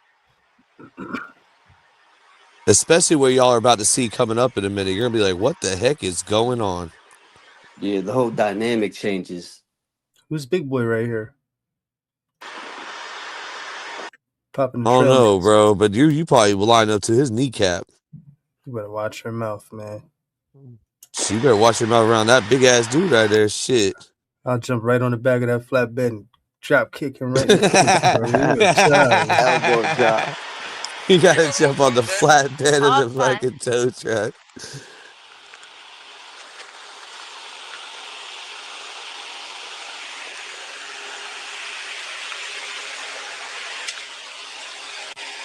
Especially where y'all are about to see coming up in a minute. You're gonna be like, what the heck is going on? Yeah, the whole dynamic changes. Who's big boy right here? Popping the I don't trail know, mix. bro, but you probably will line up to his kneecap. You better watch your mouth, man. You better watch your mouth around that big ass dude right there. Shit. I'll jump right on the back of that flatbed and drop kick him right in the face, bro. You a child. Elbow drop. You gotta jump on the flatbed All of the fun. fucking tow truck.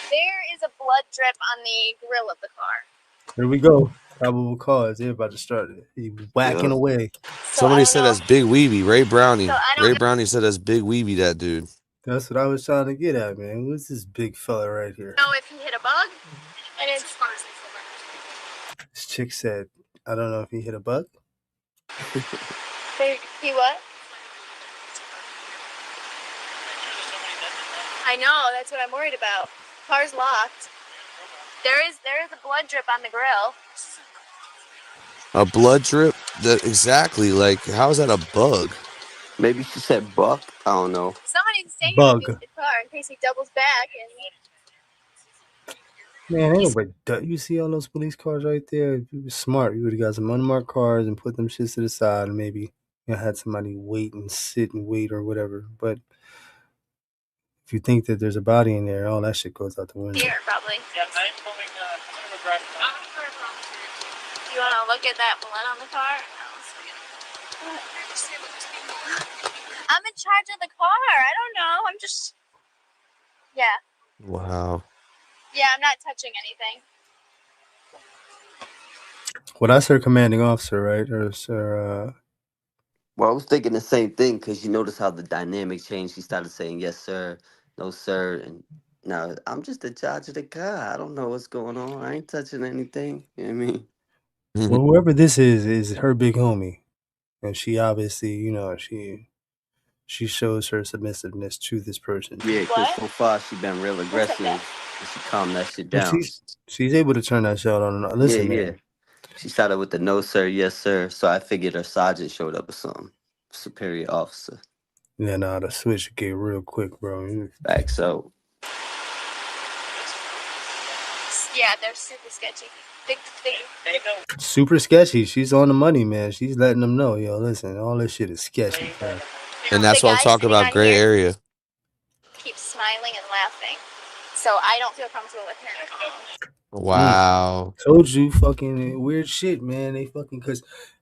There is a blood drip on the grill of the car. Here we go. Probable cause. They're about to start it. He whacking Yeah. away. Somebody said that's Big Weeby. Ray Brownie. So I don't Ray know- Brownie said that's Big Weeby, that dude. That's what I was trying to get at, man. Who's this big fella right here? Know if he hit a bug, and it's This chick said, I don't know if he hit a bug. he what? I know, that's what I'm worried about. Car's locked. There is a blood drip on the grill. A blood drip? Exactly. Like, how is that a bug? Maybe she said buck. I don't know. Somebody's staying Bug. in the car in case he doubles back and Man, ain't nobody. You see all those police cars right there? If you were smart, you would have got some unmarked cars and put them shits to the side and maybe had somebody wait and sit and wait or whatever. But if you think that there's a body in there, all that shit goes out the window. here probably. Yeah, I'm going to drive. You want to look at that blood on the car? I'm in charge of the car. I don't know. I'm just. Yeah. Wow. Yeah, I'm not touching anything. Well, that's her commanding officer, right? Or sir, Well, I was thinking the same thing because you notice how the dynamic changed. She started saying yes, sir, no, sir, and now I'm just the judge of the car. I don't know what's going on. I ain't touching anything. You know what I mean? well, whoever this is her big homie, and she obviously, she shows her submissiveness to this person. Yeah, because so far she been real aggressive. And she calmed that shit down. She's able to turn that shit on. Listen, yeah. man. She started with the no, sir, yes, sir. So I figured her sergeant showed up or something. Superior officer. Yeah, nah, the switch get real quick, bro. Back so. Yeah, they're super sketchy. Super sketchy. She's on the money, man. She's letting them know, yo, listen, all this shit is sketchy, man. And that's what I'm talking about, gray area. Keeps smiling and laughing. So I don't feel comfortable with her. Wow. Told you, fucking weird shit, man. They fucking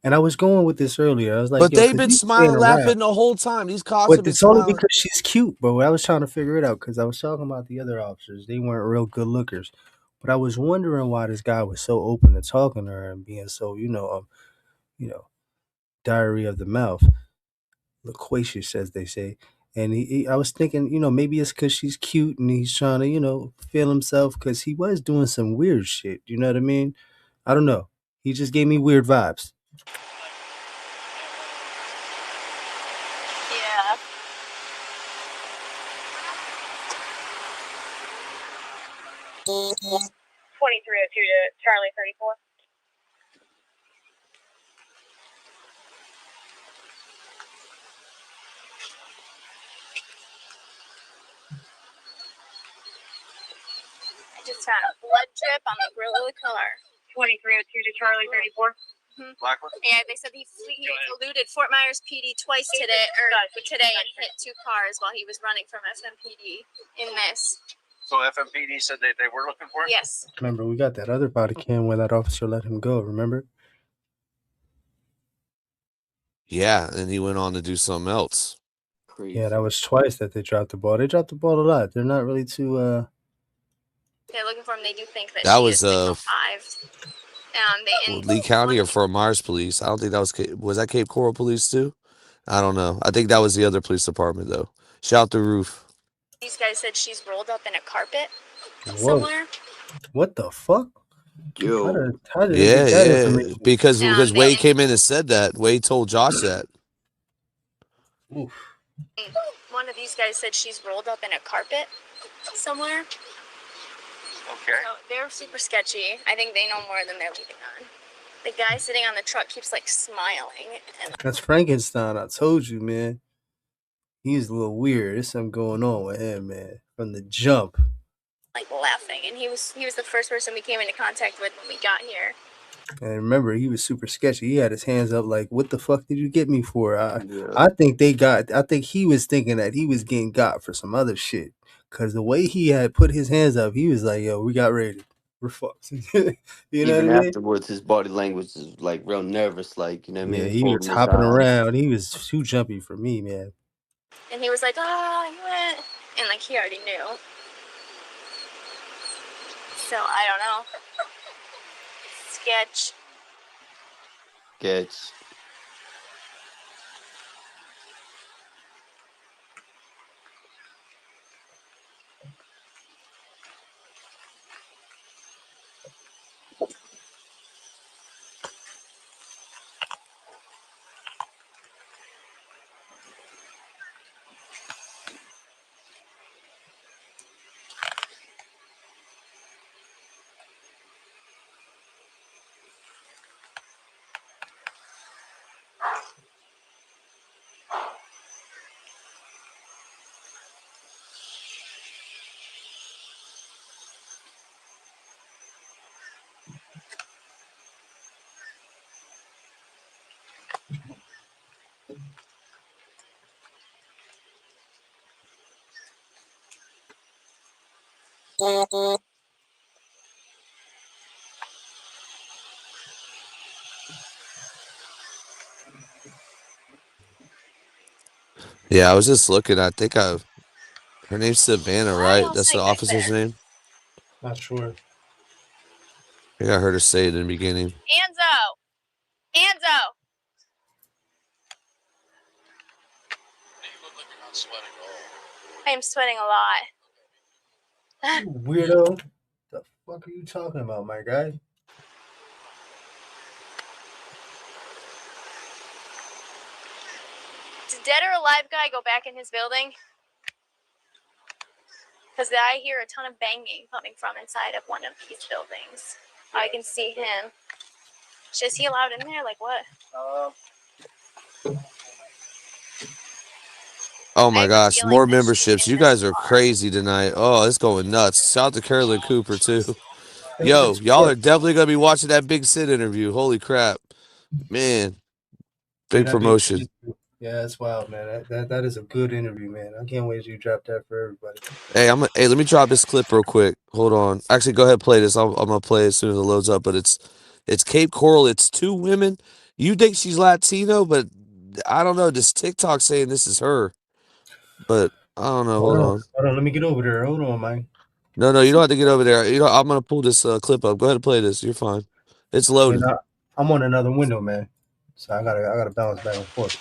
and I was going with this earlier. I was like, But yo, they've been smiling, laughing the whole time. These cops have But been it's only smiling. because she's cute, bro. I was trying to figure it out because I was talking about the other officers. They weren't real good lookers. But I was wondering why this guy was so open to talking to her and being so, diary of the mouth, loquacious, as they say. And I was thinking, maybe it's because she's cute and he's trying to, feel himself because he was doing some weird shit. You know what I mean? I don't know. He just gave me weird vibes. Yeah. $2302 to Charlie 34. I just found a blood drip on the grill of the car. 2302 to Charlie 34. Blackwood? Yeah, they said he eluded Fort Myers PD twice today and hit 2 cars while he was running from FMPD in this. So FMPD said they were looking for him? Yes. Remember, we got that other body cam where that officer let him go. Remember? Yeah, and he went on to do something else. Yeah, that was twice that they dropped the ball. They dropped the ball a lot. They're not really too. They're looking for him. They do think that, That she was is signal 5. Lee County or Fort Myers Police. I don't think that was that Cape Coral Police too? I don't know. I think that was the other police department though. Shout the roof. These guys said she's rolled up in a carpet Whoa. somewhere. What the fuck? Yo. How did they get that Yeah, information? because Wade came in and said that. Wade told Josh that. Oof. One of these guys said she's rolled up in a carpet somewhere. Okay. So they're super sketchy. I think they know more than they're leaving on. The guy sitting on the truck keeps like smiling and That's Frankenstein. I told you, man. He's a little weird. There's something going on with him, man. From the jump. like laughing. And he was the first person we came into contact with when we got here. And remember, he was super sketchy. He had his hands up like, what the fuck did you get me for? I think he was thinking that he was getting got for some other shit. Because the way he had put his hands up, he was like, yo, we got raided. We're fucked. You know Even what I mean? afterwards, his body language is like real nervous, like, you know what I mean? Yeah, he was Holding his hopping eyes. around. He was too jumpy for me, man. And he was like, you went. And like he already knew. So I don't know. Sketch. Gets. Yeah, I was just looking. I think her name's Savannah, right? That's the officer's name. Not sure. I think I heard her say it in the beginning. Anzo! I am sweating a lot. You weirdo. The fuck are you talking about, my guy? Did dead or alive guy go back in his building? Because I hear a ton of banging coming from inside of one of these buildings. I can see him. Is he allowed in there? Like what? Oh my gosh, more memberships. You guys are crazy tonight. Oh, it's going nuts. Shout out to Carolyn Cooper, too. Yo, y'all are definitely going to be watching that Big Sid interview. Holy crap. Man, big promotion. Yeah, that's wild, man. That is a good interview, man. I can't wait till you drop that for everybody. Hey, let me drop this clip real quick. Hold on. Actually, go ahead and play this. I'm going to play it as soon as it loads up, but it's Cape Coral. It's 2 women. You think she's Latino, but I don't know. This TikTok saying this is her. But I don't know. Hold on. Hold on. Let me get over there. Hold on, man. No, you don't have to get over there. I'm gonna pull this clip up. Go ahead and play this. You're fine. It's loaded. I'm on another window, man. So I gotta bounce back and forth.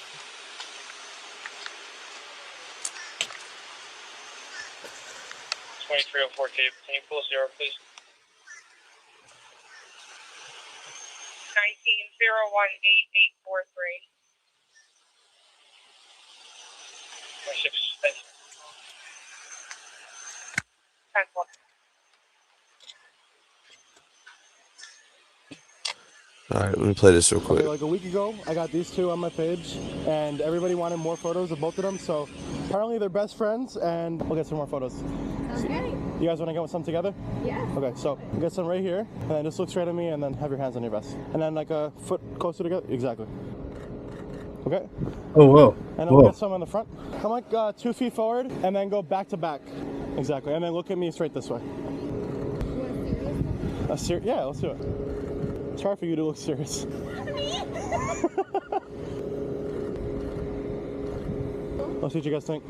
(2304) Cape. Can you pull 0, please? 19018843. 26. Thanks. 10-4. All right, let me play this real quick. Okay, like a week ago, I got these 2 on my page, and everybody wanted more photos of both of them, so Apparently they're best friends, and we'll get some more photos. Okay. You guys want to get some together? Yes. Okay, so you get some right here, and then just look straight at me, and then have your hands on your vest. And then like a foot closer together. Exactly. Okay. Oh, whoa. And then Whoa. we'll get some in the front. Come like 2 feet forward, and then go back to back. Exactly. And then look at me straight this way. Yeah, let's do it. It's hard for you to look serious. Let's see what you guys think.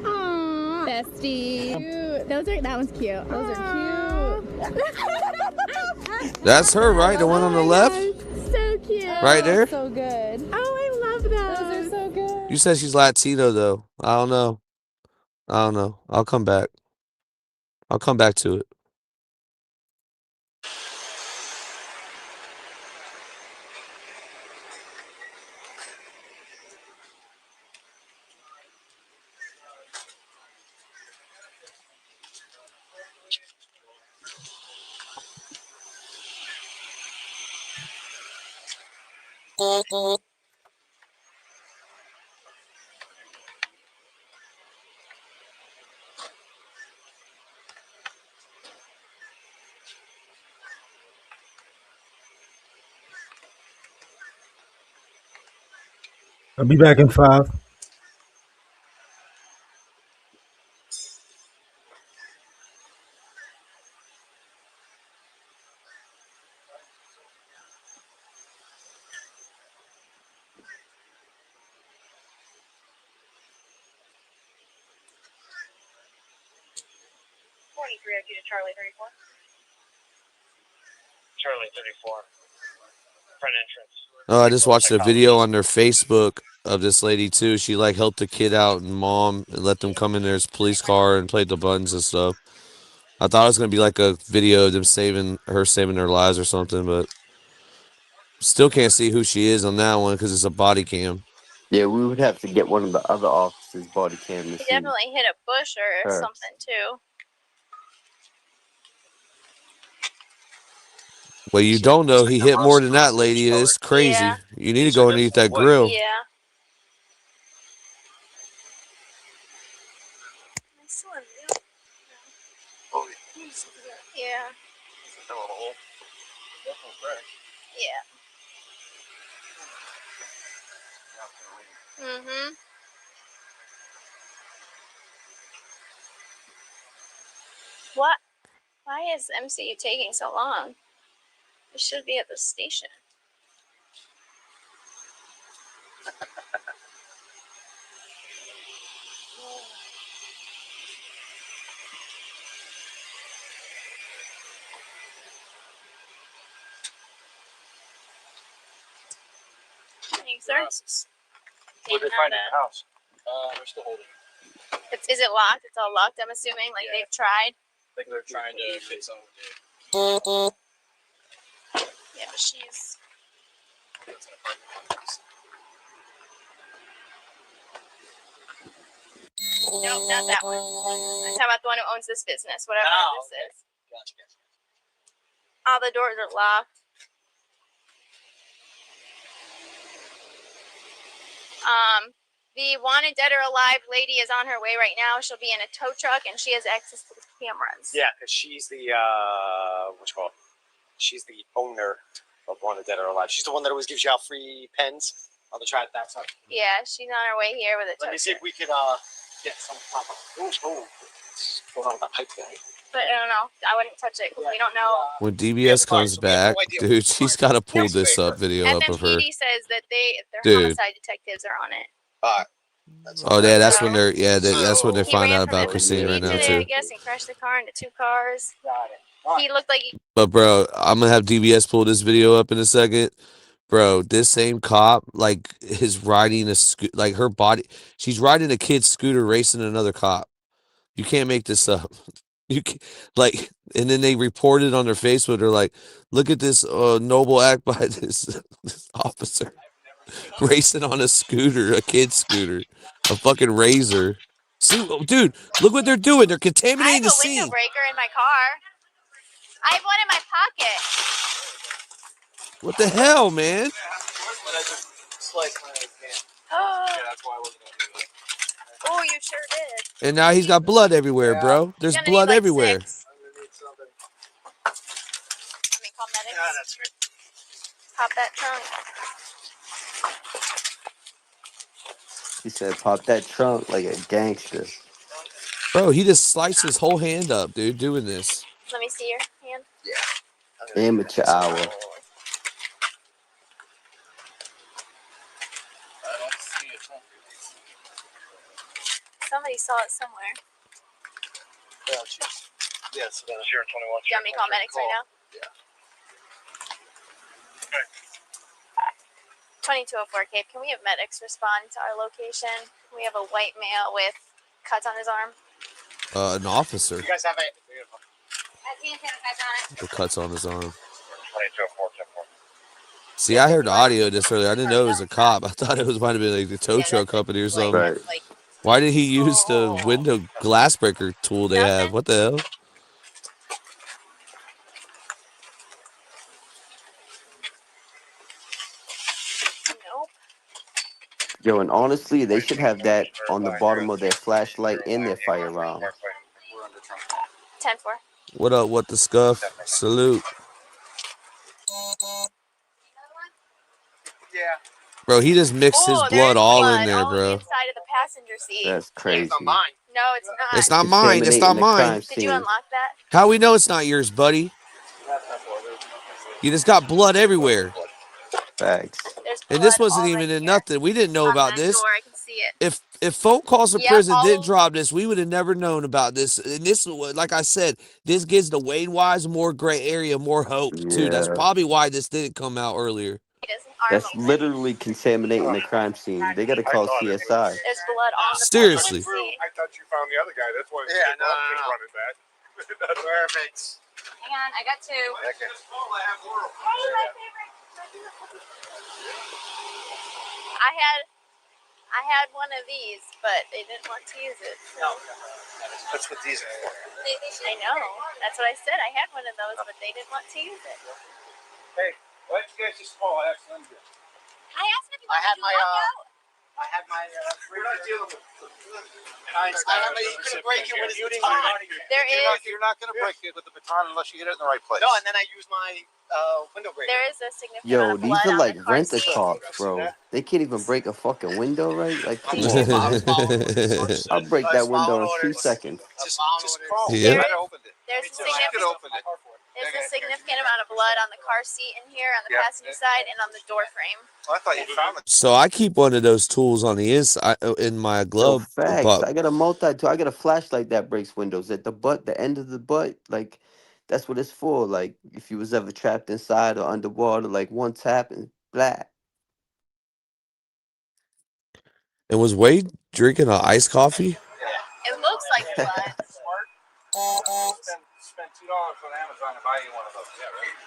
Aww. Bestie. That one's cute. Those are cute. That's her, right? The one on the left? So cute. Right there? So good. Oh, I love those. Those are so good. You said she's Latino, though. I don't know. I'll come back. I'll come back to it. I'll be back in 5. To Charlie 34. Charlie 34. Front entrance. Oh, I just watched a video on their Facebook of this lady too. She like helped a kid out and mom and let them come in their police car and played the buttons and stuff. I thought it was gonna be like a video of them saving their lives or something, but still can't see who she is on that one because it's a body cam. Yeah, we would have to get one of the other officers' body cam to He see definitely hit a bush or her. something too. Well, you don't know he hit more than that, lady. It's crazy. Yeah. You need to go underneath that grill. Yeah. Yeah. Yeah. Mhm. What? Why is MCU taking so long? It should be at the station. Thanks, sir. Where'd they find the house? They're still holding it. Is it locked? It's all locked, I'm assuming? Like they've tried? I think they're trying to fit something. Yeah, but she's... Nope, not that one. I'm talking about the one who owns this business, whatever this is. Gotcha. All the doors are locked. The wanted dead or alive lady is on her way right now. She'll be in a tow truck and she has access to the cameras. Yeah, because she's the she's the owner of Wanted Dead or Alive. She's the one that always gives you out free pens on the track. That's her. Yeah, she's on her way here with a tow Let me see truck. if we can get some pop up. Oh, what's going on with that pipe guy? But I don't know. I wouldn't touch it because we don't know. When DBS comes back, dude, she's got to pull this up video up of her. FMPD says that their Dude. homicide detectives are on it. Oh, yeah, that's when they're that's when they He find ran out from about the Christine right beach now today, I too. guess, and crashed the car into 2 cars. He looked like But bro, I'm gonna have DBS pull this video up in a second. Bro, this same cop like is riding like her body. She's riding a kid's scooter racing another cop. You can't make this up. You can, like, and then they reported on their Facebook. They're like, "Look at this noble act by this officer racing on a scooter, a kid's scooter, a fucking Razor." See, dude, look what they're doing. They're contaminating the scene. breaker in my car. I have one in my pocket. What the hell, man? Oh. Yeah, that's why I wasn't gonna do that. Oh, you sure did. And now he's got blood everywhere, bro. There's Gonna blood need, like, everywhere. 6. Let me call medics. Yeah, that's great. Pop that trunk. He said, "Pop that trunk like a gangster." Bro, he just sliced his whole hand up, dude, doing this. Let me see your hand. Amateur hour. I don't see it. Somebody saw it somewhere. Yeah, yes, Sheriff 21. Do you want me to call medics right now? Yeah. 2204 Cape, can we have medics respond to our location? We have a white male with cuts on his arm. An officer. You guys have a... The cuts on his arm. 2204. See, I heard the audio this earlier. I didn't know it was a cop. I thought it was might have been like the tow truck company or something. Right. Why did he use the window glass breaker tool they have? What the hell? Yo, and honestly, they should have that on the bottom of their flashlight in their firearm. 10-4. What up? What the scuff? Salute. Yeah. Bro, he just mixed his blood all in there, bro. Inside of the passenger seat. That's crazy. It's not mine. No, it's not. It's not mine. It's not mine. Did you unlock that? How we know it's not yours, buddy? You just got blood everywhere. Facts. And this wasn't even in nothing. We didn't know about this. Door, I can see it. If phone calls from Yep, prison all didn't of- drop this, we would have never known about this. And this, like I said, this gives the Wade Wise more gray area, more hope too. That's Yeah. probably why this didn't come out earlier. That's literally contaminating the crime scene. They gotta call CSI. There's blood on the Seriously. passenger seat. I thought you found the other guy. That's why Yeah, no. running back. Perfect. Hang on, I got 2. I had one of these, but they didn't want to use it. No. That's what these are for. I know. That's what I said. I had one of those, but they didn't want to use it. Hey, why don't you guys just call? I have some here. I asked him if he I wanted had to my, walk out. I had my, We're not dealing with. he couldn't break it with his baton. There is You're not going to break it with the baton unless you hit it in the right place. No, and then I used my window breaker. there is a significant Yo, amount of these blood are on like the car rent a seat. cops, bro. They can't even break a fucking window, right? Like, come on. I'll break that window in 2 seconds. Just call. Yeah. I opened it. There's a I could significant open it. There's a significant amount of blood on the car seat in here, on the Yeah. passenger side, and on the door frame. Well, I thought you found it. So I keep one of those tools on the inside in my Yo, glove. facts. But I got a multi-tool. I got a flashlight that breaks windows at the butt, the end of the butt. Like, that's what it's for. Like, if you was ever trapped inside or underwater, like one tap and blah. and was Wade drinking an iced coffee? It looks like blood. Spend $2 on Amazon and buy you one of those. Yeah, right.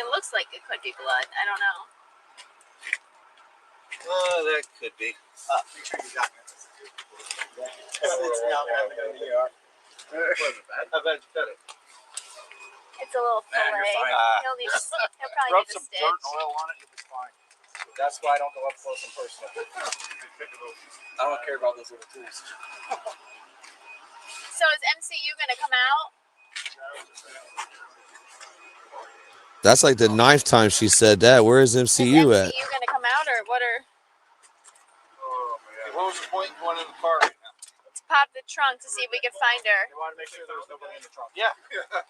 It looks like it could be blood. I don't know. That could be. Make sure you got it. It's now happening in New York. I bet you did it. It's a little Man, you're fillet. fine. He'll probably Rub need a some stitch. dirt and oil on it, you'll be fine. That's why I don't go up close and personal. I don't care about those little tools. So is MCU gonna come out? That's like the 9th time she said that.Here is MCU at? MCU gonna come out, or what are? What was the point in going in the car right now? To pop the trunk to see if we can find her. They wanted to make sure there was nobody in the trunk. Yeah,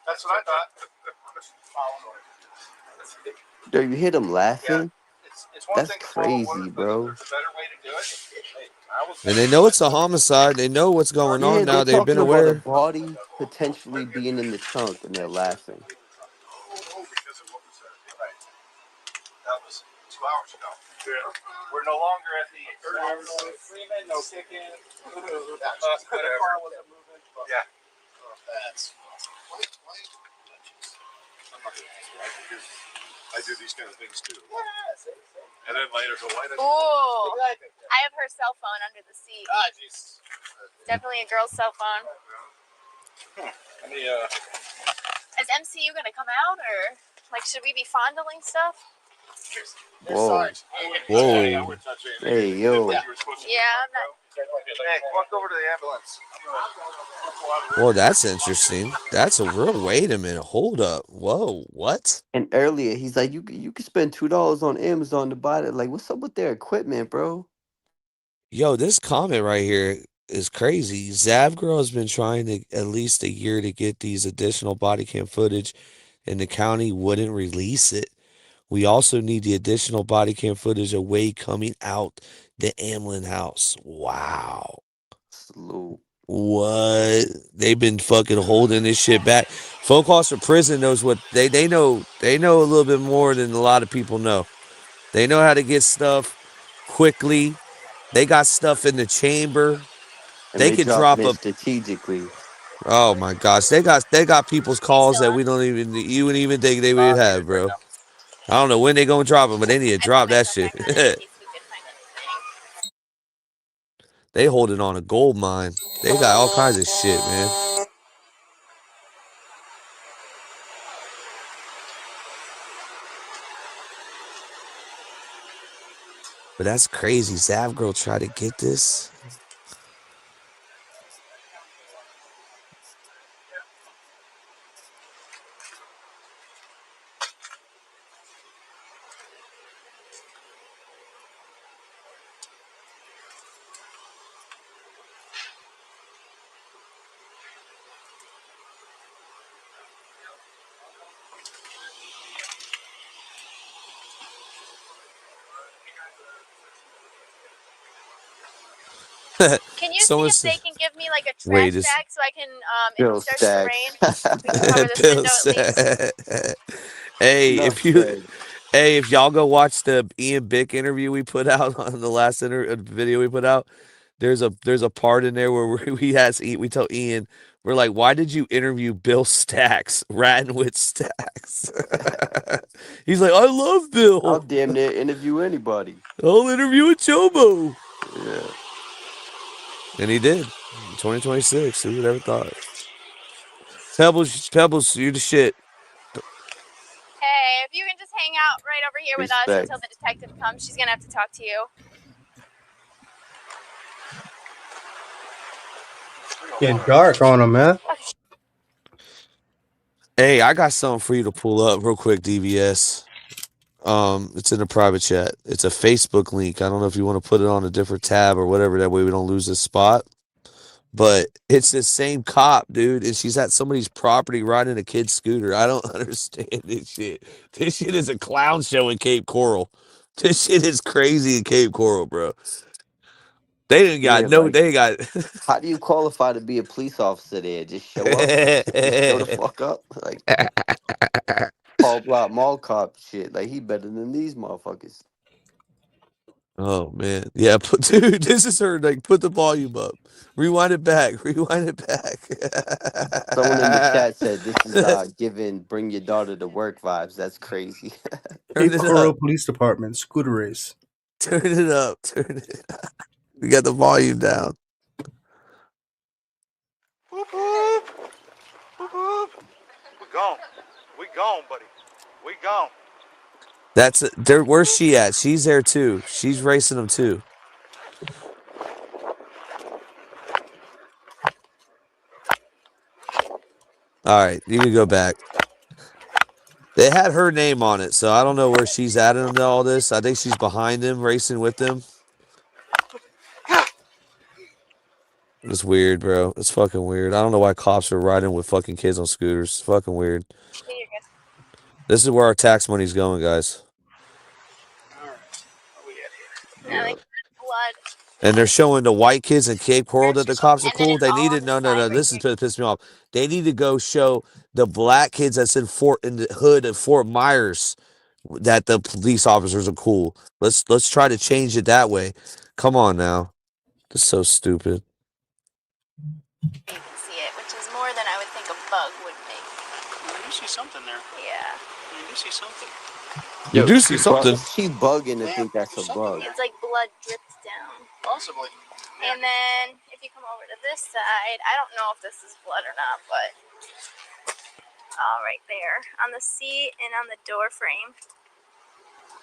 that's what I thought. Yo, you hear them laughing? It's one That's thing to follow crazy, orders, but bro. if there's a better way to do it. Hey, I was And they know it's a homicide. They know what's going on now. they're They've been talking about aware. a body potentially being in the trunk, and they're laughing. because of what was said. Right. That was 2 hours ago. Yeah. We're no longer at the Freeman, no kicking. The car wasn't moving. Yeah. That's. I do these kind of things too. And then later go, why did Ooh, I have her cell phone under the seat. Ah, jeez. Definitely a girl's cell phone. Let me, Is MCU gonna come out, or like should we be fondling stuff? Whoa. Whoa. Hey, yo. Yeah, I'm not. Hey, walk over to the ambulance. Well, that's interesting. That's a real. Wait a minute. Hold up. Whoa. What? And earlier, he's like, you could spend $2 on Amazon to buy it. Like, what's up with their equipment, bro? Yo, this comment right here is crazy. Zavgirl has been trying to at least a year to get these additional body cam footage, and the county wouldn't release it. We also need the additional body cam footage of Wade coming out the Amlin house. Wow. Salute. What? They've been fucking holding this shit back. Folk across from prison knows what they know. They know a little bit more than a lot of people know. They know how to get stuff quickly. They got stuff in the chamber. And They can drop dropping it a. strategically. Oh my gosh, they got people's calls that we don't even you wouldn't even think they would have, bro. I don't know when they gonna drop them, but they need to drop that shit. They holding on a gold mine. They got all kinds of shit, man. But that's crazy. Zavgirl tried to get this. Can you see if they can give me like a trash Wait, is bag so I can, if Bill it starts to rain, we can cover this Bill window at least? Hey, No, if you, Greg. hey, if y'all go watch the Ian Bick interview we put out on the last video we put out, there's a part in there where we tell Ian, we're like, why did you interview Bill Stacks, ratting with Stacks? He's like, I love Bill. I'll damn near interview anybody. I'll interview a Chobo. Yeah. And he did. 2026. Who would ever thought? Pebbles, you the shit. Hey, if you can just hang out right over here with us Respect. until the detective comes, she's gonna have to talk to you. Getting dark on him, man. Hey, I got something for you to pull up real quick, DVS. It's in the private chat. It's a Facebook link. I don't know if you want to put it on a different tab or whatever. That way we don't lose this spot. But it's the same cop, dude, and she's at somebody's property riding a kid's scooter. I don't understand this shit. This shit is a clown show in Cape Coral. This shit is crazy in Cape Coral, bro. They didn't got Yeah, no. like, They got. how do you qualify to be a police officer there? Just show up? Just show the fuck up? Like, Paul Block Mall cop shit. Like, he better than these motherfuckers. Oh man, yeah, dude, this is her. Like, put the volume up, rewind it back, rewind it back. Someone in the chat said this is giving bring your daughter to work vibes. That's crazy. Turn Cape it Coral up, Police Department scooter race. turn it up, turn it up. We got the volume down. Whoop, whoop. Whoop, whoop. We gone. We gone, buddy. We gone. That's there. Where's she at? She's there too. She's racing them too. All right, you can go back. They had her name on it, so I don't know where she's at in all this. I think she's behind him, racing with them. It's weird, bro. It's fucking weird. I don't know why cops are riding with fucking kids on scooters. It's fucking weird. This is where our tax money's going, guys. Like blood. And they're showing the white kids in Cape Coral that the cops are cool. They needed no. This is pissed me off. They need to go show the black kids that's in the hood of Fort Myers that the police officers are cool. Let's try to change it that way. Come on now. This is so stupid. You can see it, which is more than I would think a bug would make. You do see something there. Yeah. You do see something. You do see something. She's bugging to think that's a bug. It's like blood drips down. Possibly. And then if you come over to this side, I don't know if this is blood or not, but right there on the seat and on the door frame,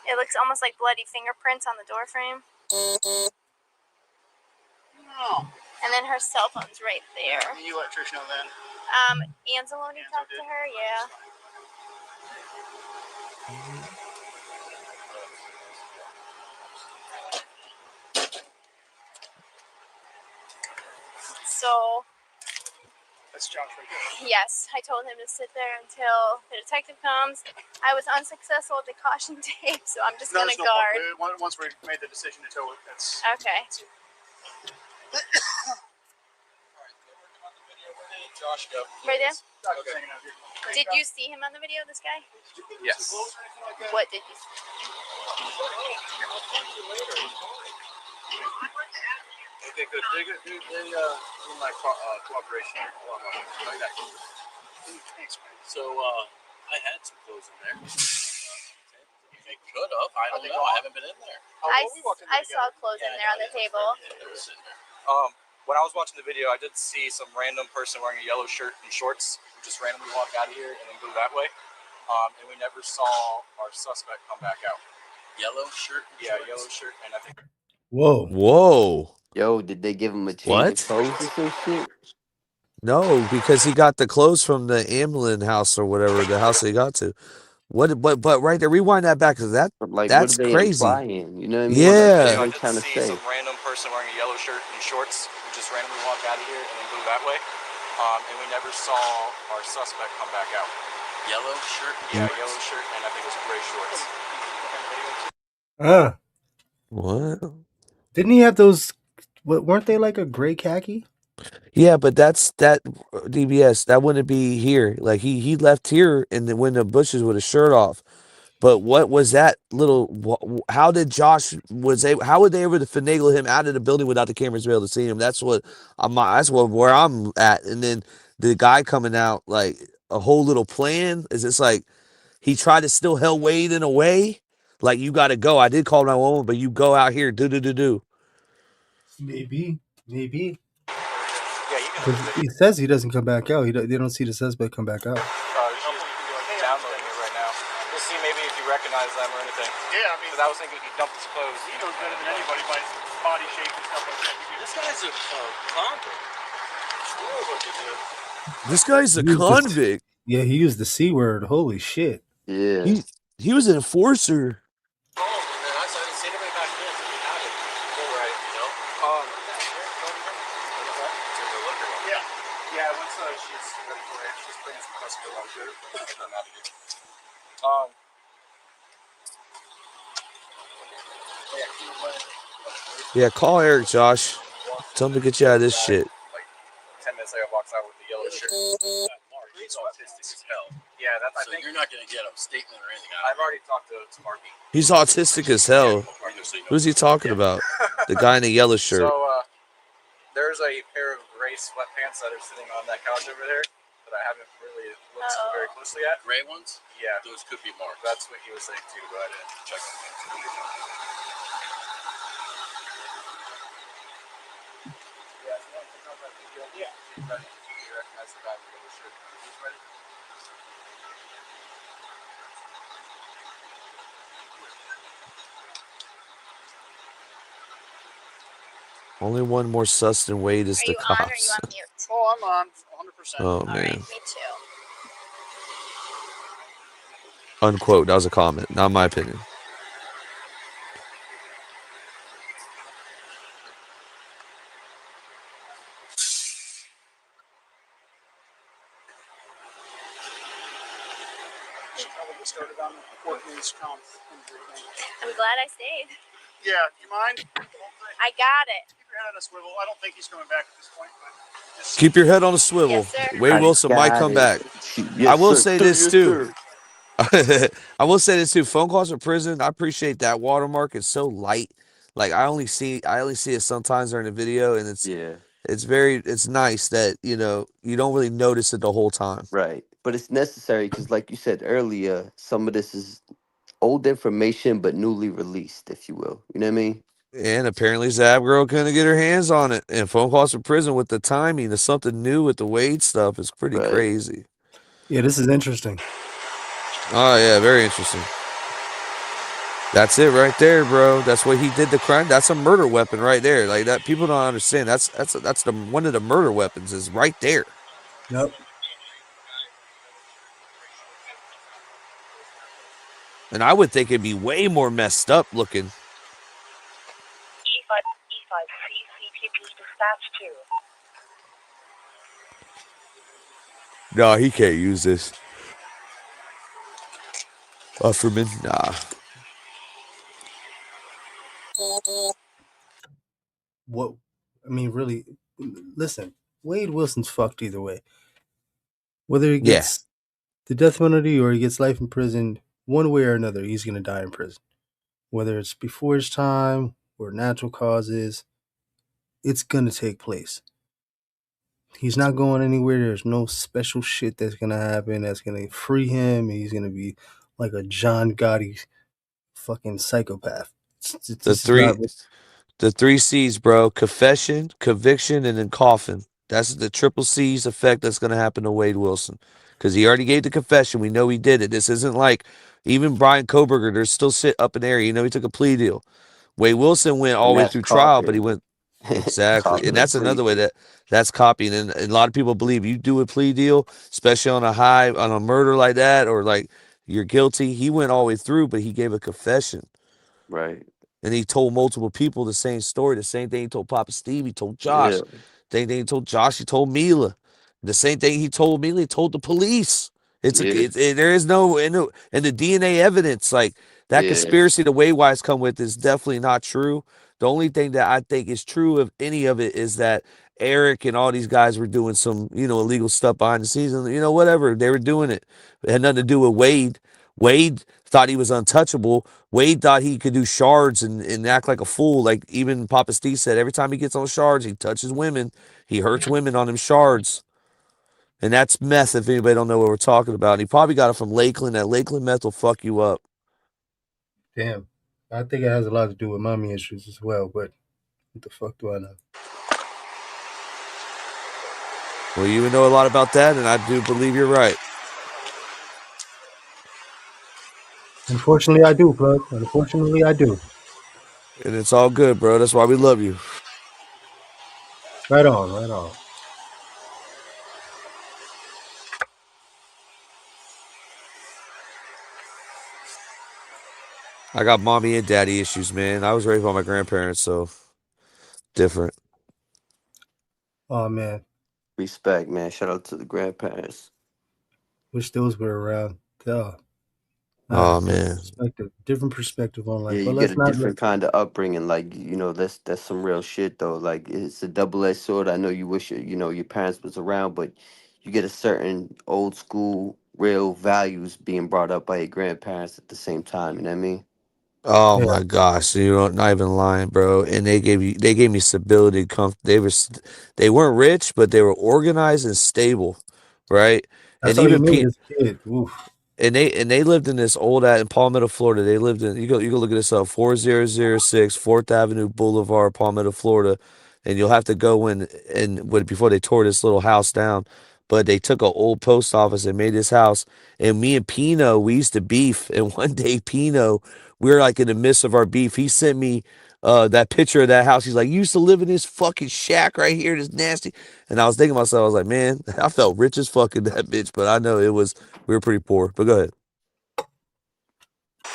it looks almost like bloody fingerprints on the door frame. Oh. And then her cell phone's right there. And you let Trish know then? Anzalone talked to her, yeah. So, That's Josh right here. yes, I told him to sit there until the detective comes. I was unsuccessful at the caution tape, so I'm just going to there's guard. No, once we made the decision to tow it, that's... Okay. Josh, go. Right there? Okay. Did you see him on the video, this guy? Yes. What did you see? Okay, good. They in my cooperation. So I had some clothes in there. They could have. I don't know. I haven't been in there. I saw clothes in there on the table. When I was watching the video, I did see some random person wearing a yellow shirt and shorts who just randomly walk out of here and then go that way. And we never saw our suspect come back out. Yellow shirt? Yeah, yellow shirt, and I think... Whoa. Yo, did they give him a change of clothes or some shit? No, because he got the clothes from the Amlin house or whatever, the house he got to. But right there, rewind that back because that's what are they crazy. implying? You know what I mean? Yeah. What are they trying to say? Some random person wearing a yellow shirt and shorts who just randomly walk out of here and then go that way. And we never saw our suspect come back out. Yellow shirt? Yeah, yellow shirt, and I think it was gray shorts. What? Didn't he have those? Weren't they like a gray khaki? Yeah, but that's DBS. That wouldn't be here. Like he left here and then when the bushes with his shirt off. But what was that little? How did Josh how would they able to finagle him out of the building without the cameras be able to see him? That's what where I'm at. And then the guy coming out like a whole little plan is it's like he tried to still hell Wade in a way. Like you got to go. I did call 911, but you go out here do. Maybe. Yeah, you can. Because he says he doesn't come back out. They don't see the suspect come back out. She's downloading it right now. Just see maybe if you recognize them or anything. Yeah, I mean... Because I was thinking he dumped his clothes. He knows better than anybody by his body shape and stuff like that. This guy's a convict. This guy's a convict. Yeah, he used the C word. Holy shit. Yeah. He was an enforcer. Yeah, once she's ready for it, she's playing some Costco out there. Yeah, call Eric, Josh. Tell him to get you out of this shit. Like 10 minutes later, walks out with the yellow shirt. He's autistic as hell. Yeah, I think you're not going to get a statement or anything. I've already talked to Marky. He's autistic as hell. Who's he talking about? The guy in the yellow shirt. So there's a pair of gray sweatpants that are sitting on that couch over there that I haven't really looked very closely at. Gray ones? Yeah. Those could be marked. That's what he was saying too, but I didn't check them. Yeah. You recognize the guy with the yellow shirt. He's ready. Only one more sus than Wade is the cops. Are you on mute? Oh, I'm on 100%. Oh man. Me too. Unquote. That was a comment, not my opinion. Started on Courtney's comp injury thing. I'm glad I stayed. Yeah, you mind? I got it. Keep your head on a swivel. I don't think he's coming back at this point, but just Keep your head on a swivel. Yes, sir. Wade Wilson might come back. I will say this too. I will say this too. Phone calls from prison. I appreciate that watermark. It's so light. Like I only see it sometimes during the video, and it's nice that you don't really notice it the whole time. Right. But it's necessary because, like you said earlier, some of this is old information but newly released, if you will. You know what I mean? And apparently Zab Girl couldn't get her hands on it. And phone calls from prison with the timing, there's something new with the Wade stuff is pretty crazy. Yeah, this is interesting. Oh, yeah, very interesting. That's it right there, bro. That's what he did the crime. That's a murder weapon right there. Like that, people don't understand. That's the one of the murder weapons is right there. Yep. And I would think it'd be way more messed up looking. E5 CCTV dispatch 2. No, he can't use this. Ufferman, nah. What? I mean, really, listen. Wade Wilson's fucked either way. Whether he gets the death penalty or he gets life in prison, one way or another, he's gonna die in prison. Whether it's before his time or natural causes, it's gonna take place. He's not going anywhere. There's no special shit that's gonna happen that's gonna free him. He's gonna be like a John Gotti fucking psychopath. The three C's, bro. Confession, conviction, and then coffin. That's the triple C's effect that's going to happen to Wade Wilson. Because he already gave the confession. We know he did it. This isn't like even Brian Koberger. There's still shit up in the air. You know, he took a plea deal. Wade Wilson went all the way through trial, but he went exactly. And that's another way that's copying. And a lot of people believe you do a plea deal, especially on a murder like that, or like you're guilty. He went all the way through, but he gave a confession. Right. And he told multiple people the same story. The same thing he told Papa Steve. He told Josh. Yeah. Same thing he told Josh. He told Mila. The same thing he told Mila. He told the police. There is no and the DNA evidence like that conspiracy the Wade Wise come with is definitely not true. The only thing that I think is true of any of it is that Eric and all these guys were doing some illegal stuff behind the scenes. And, whatever they were doing it had nothing to do with Wade. Wade thought he was untouchable. Wade thought he could do shards and act like a fool. Like even Papa Steve said, every time he gets on shards, he touches women. He hurts women on them shards. And that's meth, if anybody don't know what we're talking about. And he probably got it from Lakeland. That Lakeland meth will fuck you up. Damn. I think it has a lot to do with mommy issues as well, but what the fuck do I know? Well, you would know a lot about that, and I do believe you're right. Unfortunately, I do, Plug. Unfortunately, I do. And it's all good, bro. That's why we love you. Right on, right on. I got mommy and daddy issues, man. I was raised by my grandparents, so different. Oh, man. Respect, man. Shout out to the grandparents. Wish those were around. Oh, man. Different perspective on life. Yeah, but you let's get a not different kind of upbringing. Like, that's some real shit, though. Like, it's a double-edged sword. I know you wish, your parents was around, but you get a certain old school, real values being brought up by your grandparents at the same time. You know what I mean? Oh my gosh, not even lying, bro. And they gave me stability, comfort. They weren't rich, but they were organized and stable, right? That's and all even you need as a kid. Oof. And they lived in this old in Palmetto, Florida. They lived in you go look at this up 4006 4th Avenue Boulevard, Palmetto, Florida, and you'll have to go in before they tore this little house down. But they took an old post office and made this house. And me and Pino, we used to beef. And one day, Pino, we were like in the midst of our beef. He sent me that picture of that house. He's like, "You used to live in this fucking shack right here, this nasty." And I was thinking to myself, I was like, man, I felt rich as fuck in that bitch. But I know we were pretty poor. But go ahead.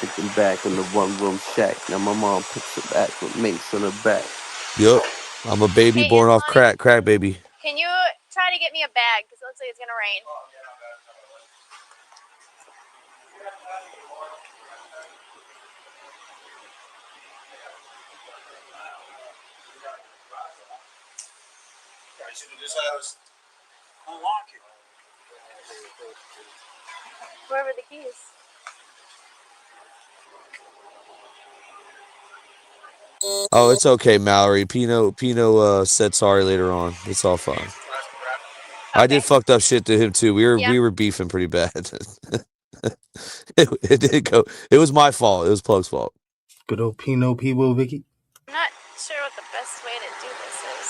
Took them back in the one-room shack. Now my mom puts it back with mace on her back. Yup. I'm a baby born off crack baby. Can you try to get me a bag? Because it looks like it's going to rain. You should just unlock it. Where were the keys? Oh, it's okay, Mallory. Pino said sorry later on. It's all fine. I did fucked up shit to him too. We were beefing pretty bad. it did go. It was my fault. It was Plug's fault. Good old Pino Peebo, Vicky. I'm not sure what the best way to do this is.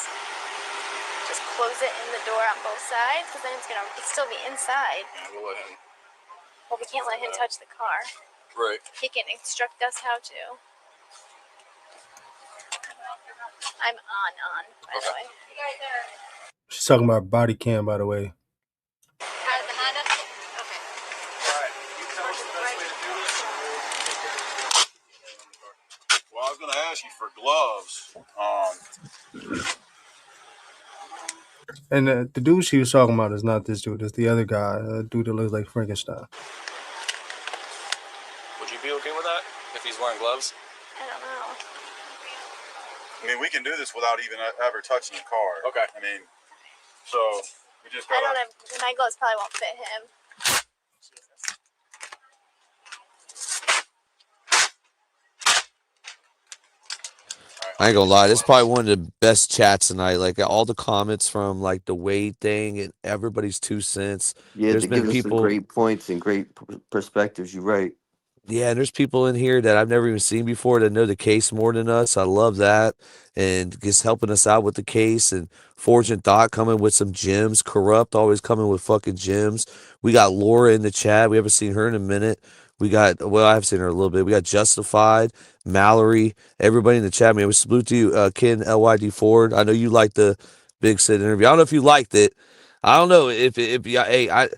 Just close it in the door on both sides, because then it's still be inside. Well, we can't let him touch the car. Right. He can instruct us how to. I'm on, by the way. You guys are... She's talking about body cam, by the way. How's the hand up? Okay. Alright, you tell us the best way to do this. Well, I was going to ask you for gloves. And the dude she was talking about is not this dude. It's the other guy, dude that looks like Frankenstein. Would you be okay with that if he's wearing gloves? I don't know. I mean, we can do this without even ever touching the car. Okay. I mean, so we just I gotta... don't have... My gloves probably won't fit him. I ain't gonna lie, this is probably one of the best chats tonight. Like all the comments from like the Wade thing and everybody's 2 cents. Yeah, There's they been give us some people, great points and great perspectives. You're right. yeah, and there's people in here that I've never even seen before that know the case more than us. I love that. And just helping us out with the case, and Fortune Thought coming with some gems. Corrupt always coming with fucking gems. We got Laura in the chat. We haven't seen her in a minute. We got, well, I've seen her a little bit. We got Justified, Mallory, everybody in the chat. Man, we salute to you, Ken LYD Ford. I know you liked the Big Sid interview. I don't know if you liked it. I don't know if hey,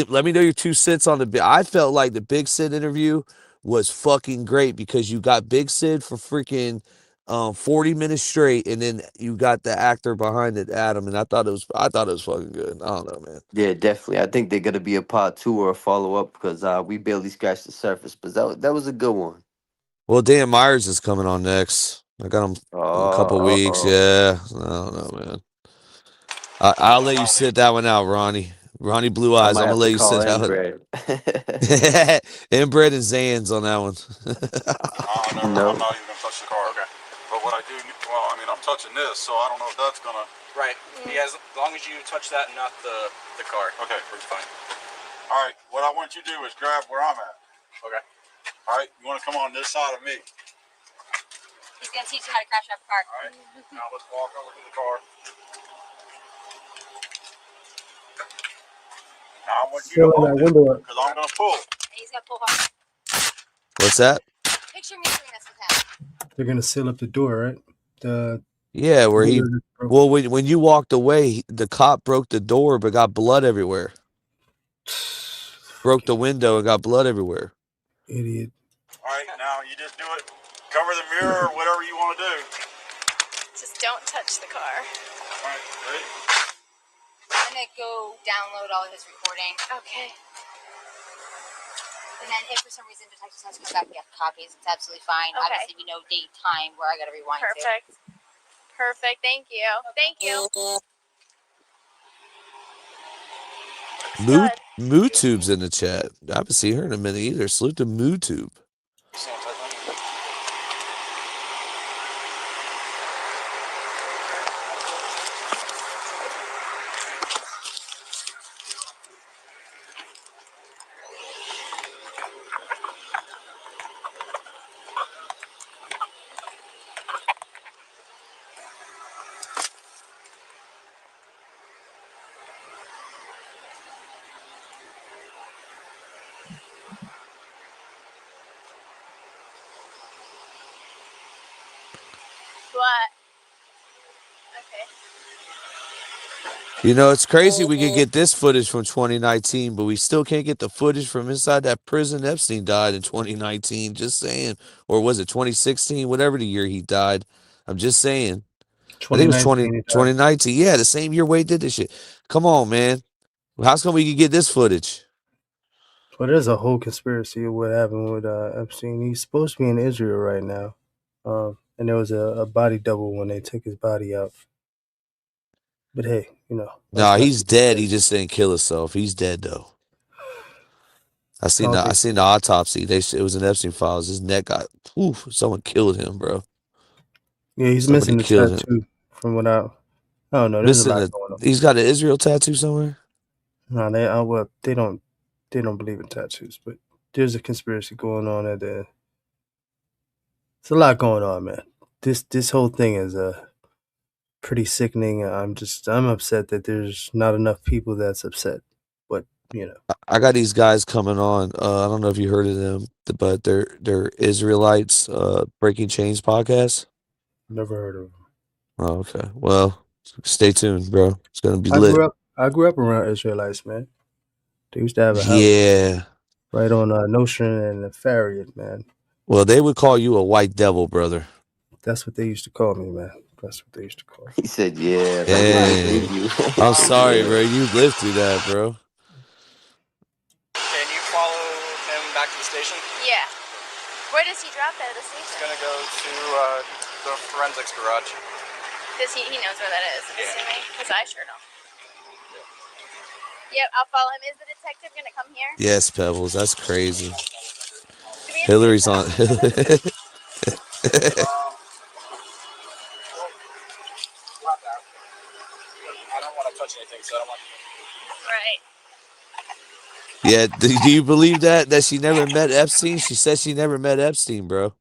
let me know your 2 cents on the. I felt like the Big Sid interview was fucking great because you got Big Sid for freaking 40 minutes straight, and then you got the actor behind it, Adam, and I thought it was fucking good. I don't know, man. Yeah, definitely. I think they're gonna be a part 2 or a follow up because we barely scratched the surface. But that was a good one. Well, Dan Myers is coming on next. I got him in a couple weeks. Yeah, I don't know, man. I'll let you sit that one out, Ronnie. Ronnie Blue I Eyes. might I'm gonna have let to you call sit that one. Inbred. Inbred and Zans on that one. I'm not even gonna touch the car. Okay. But what I do, well, I mean, I'm touching this, so I don't know if that's gonna... Right. As long as you touch that and not the car. Okay. We're fine. Alright, what I want you to do is grab where I'm at. Okay. Alright, you want to come on this side of me. He's gonna teach you how to crash up a car. Alright, now let's walk over to the car. Now I want you to hold it, because I'm going to pull. And he's gonna pull hard. What's that? Picture me doing this with him. They're gonna seal up the door, right? Yeah, where he. Well, when you walked away, the cop broke the door, but got blood everywhere. Broke the window and got blood everywhere. Idiot. Alright, now you just do it. Cover the mirror or whatever you want to do. Just don't touch the car. Alright, ready? I'm gonna go download all of his recording. Okay. And then if for some reason detectives has to come back and get copies, it's absolutely fine. Okay. Obviously, we know date, time, where I gotta rewind to. Perfect. Thank you. Thank you. MooTube's in the chat. I haven't seen her in a minute either. Salute to MooTube. What? Okay. You know, it's crazy we could get this footage from 2019, but we still can't get the footage from inside that prison Epstein died in 2019. Just saying. Or was it 2016? Whatever the year he died. I'm just saying. I think it was 2019. Yeah, the same year Wade did this shit. Come on, man. How's come we could get this footage? Well, there's a whole conspiracy of what happened with Epstein. He's supposed to be in Israel right now. And there was a body double when they took his body out. But hey, you know. No, he's dead. He just didn't kill himself. He's dead though. I seen the autopsy. It was in Epstein files. His neck got someone killed him, bro. Yeah, he's missing the tattoo from what I don't know. There's a lot going on. He's got an Israel tattoo somewhere. No, they don't believe in tattoos, but there's a conspiracy going on at the. It's a lot going on, man. This whole thing is pretty sickening. I'm upset that there's not enough people that's upset. But you know. I got these guys coming on. I don't know if you heard of them, but they're Israelites. Breaking Chains podcast. Never heard of them. Oh, okay. Well, stay tuned, bro. It's gonna be I lit. grew up around Israelites, man. They used to have a house Yeah. right on Nostrand and Farragut, man. Well, they would call you a white devil, brother. That's what they used to call me, man. That's what they used to call me. He said, "Yeah." Like, Hey, I'm sorry, bro. You lived through that, bro. Can you follow him back to the station? Yeah. Where does he drop at the station? He's gonna go to the forensics garage. Does he knows where that is, I'm assuming? Because I sure don't. Yep, I'll follow him. Is the detective gonna come here? Yes, Pebbles. That's crazy. Hillary's on. I don't want to touch anything, so I don't want Right. Yeah, do you believe that she never met Epstein? She said she never met Epstein, bro.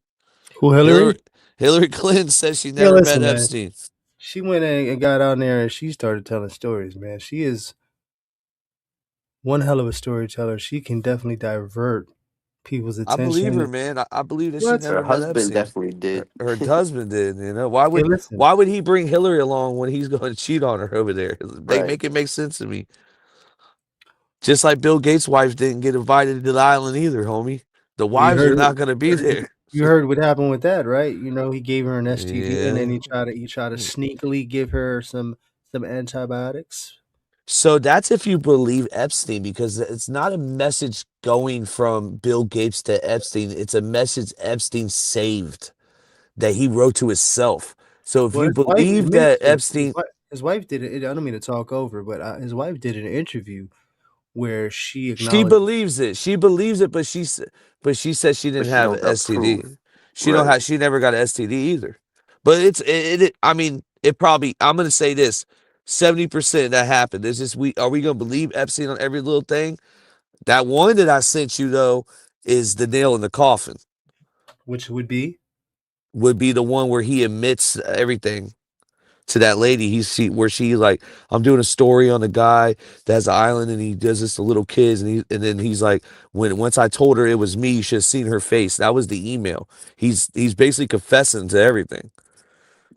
Who, Hillary? Hillary Clinton said she never met Epstein. She went and got out there and she started telling stories, man. She is one hell of a storyteller. She can definitely divert people's I attention. believe her, man. I believe that What? she never Her met husband Epstein. definitely did. Her husband did. You know why would he bring Hillary along when he's going to cheat on her over there? They Right. make it make sense to me. Just like Bill Gates' wife didn't get invited to the island either, homie. The wives are not going to be there. You heard what happened with that, right? You know, he gave her an STD and then Yeah. he tried to sneakily give her some antibiotics. So that's if you believe Epstein, because it's not a message going from Bill Gates to Epstein. It's a message Epstein saved that he wrote to himself. So if Well, you his wife believe that admitted- Epstein, his wife did it. I don't mean to talk over, but his wife did an interview where she she acknowledged. believes it. She believes it, but she said she didn't she have don't an got STD. proof. She don't Right. have. She never got an STD either. But I mean, it probably. I'm gonna say this: 70% that happened. It's just are we gonna believe Epstein on every little thing? That one that I sent you though is the nail in the coffin. Which would be the one where he admits everything to that lady. Where she like, I'm doing a story on a guy that has an island and he does this to little kids and then he's like, once I told her it was me, you should have seen her face. That was the email. He's basically confessing to everything.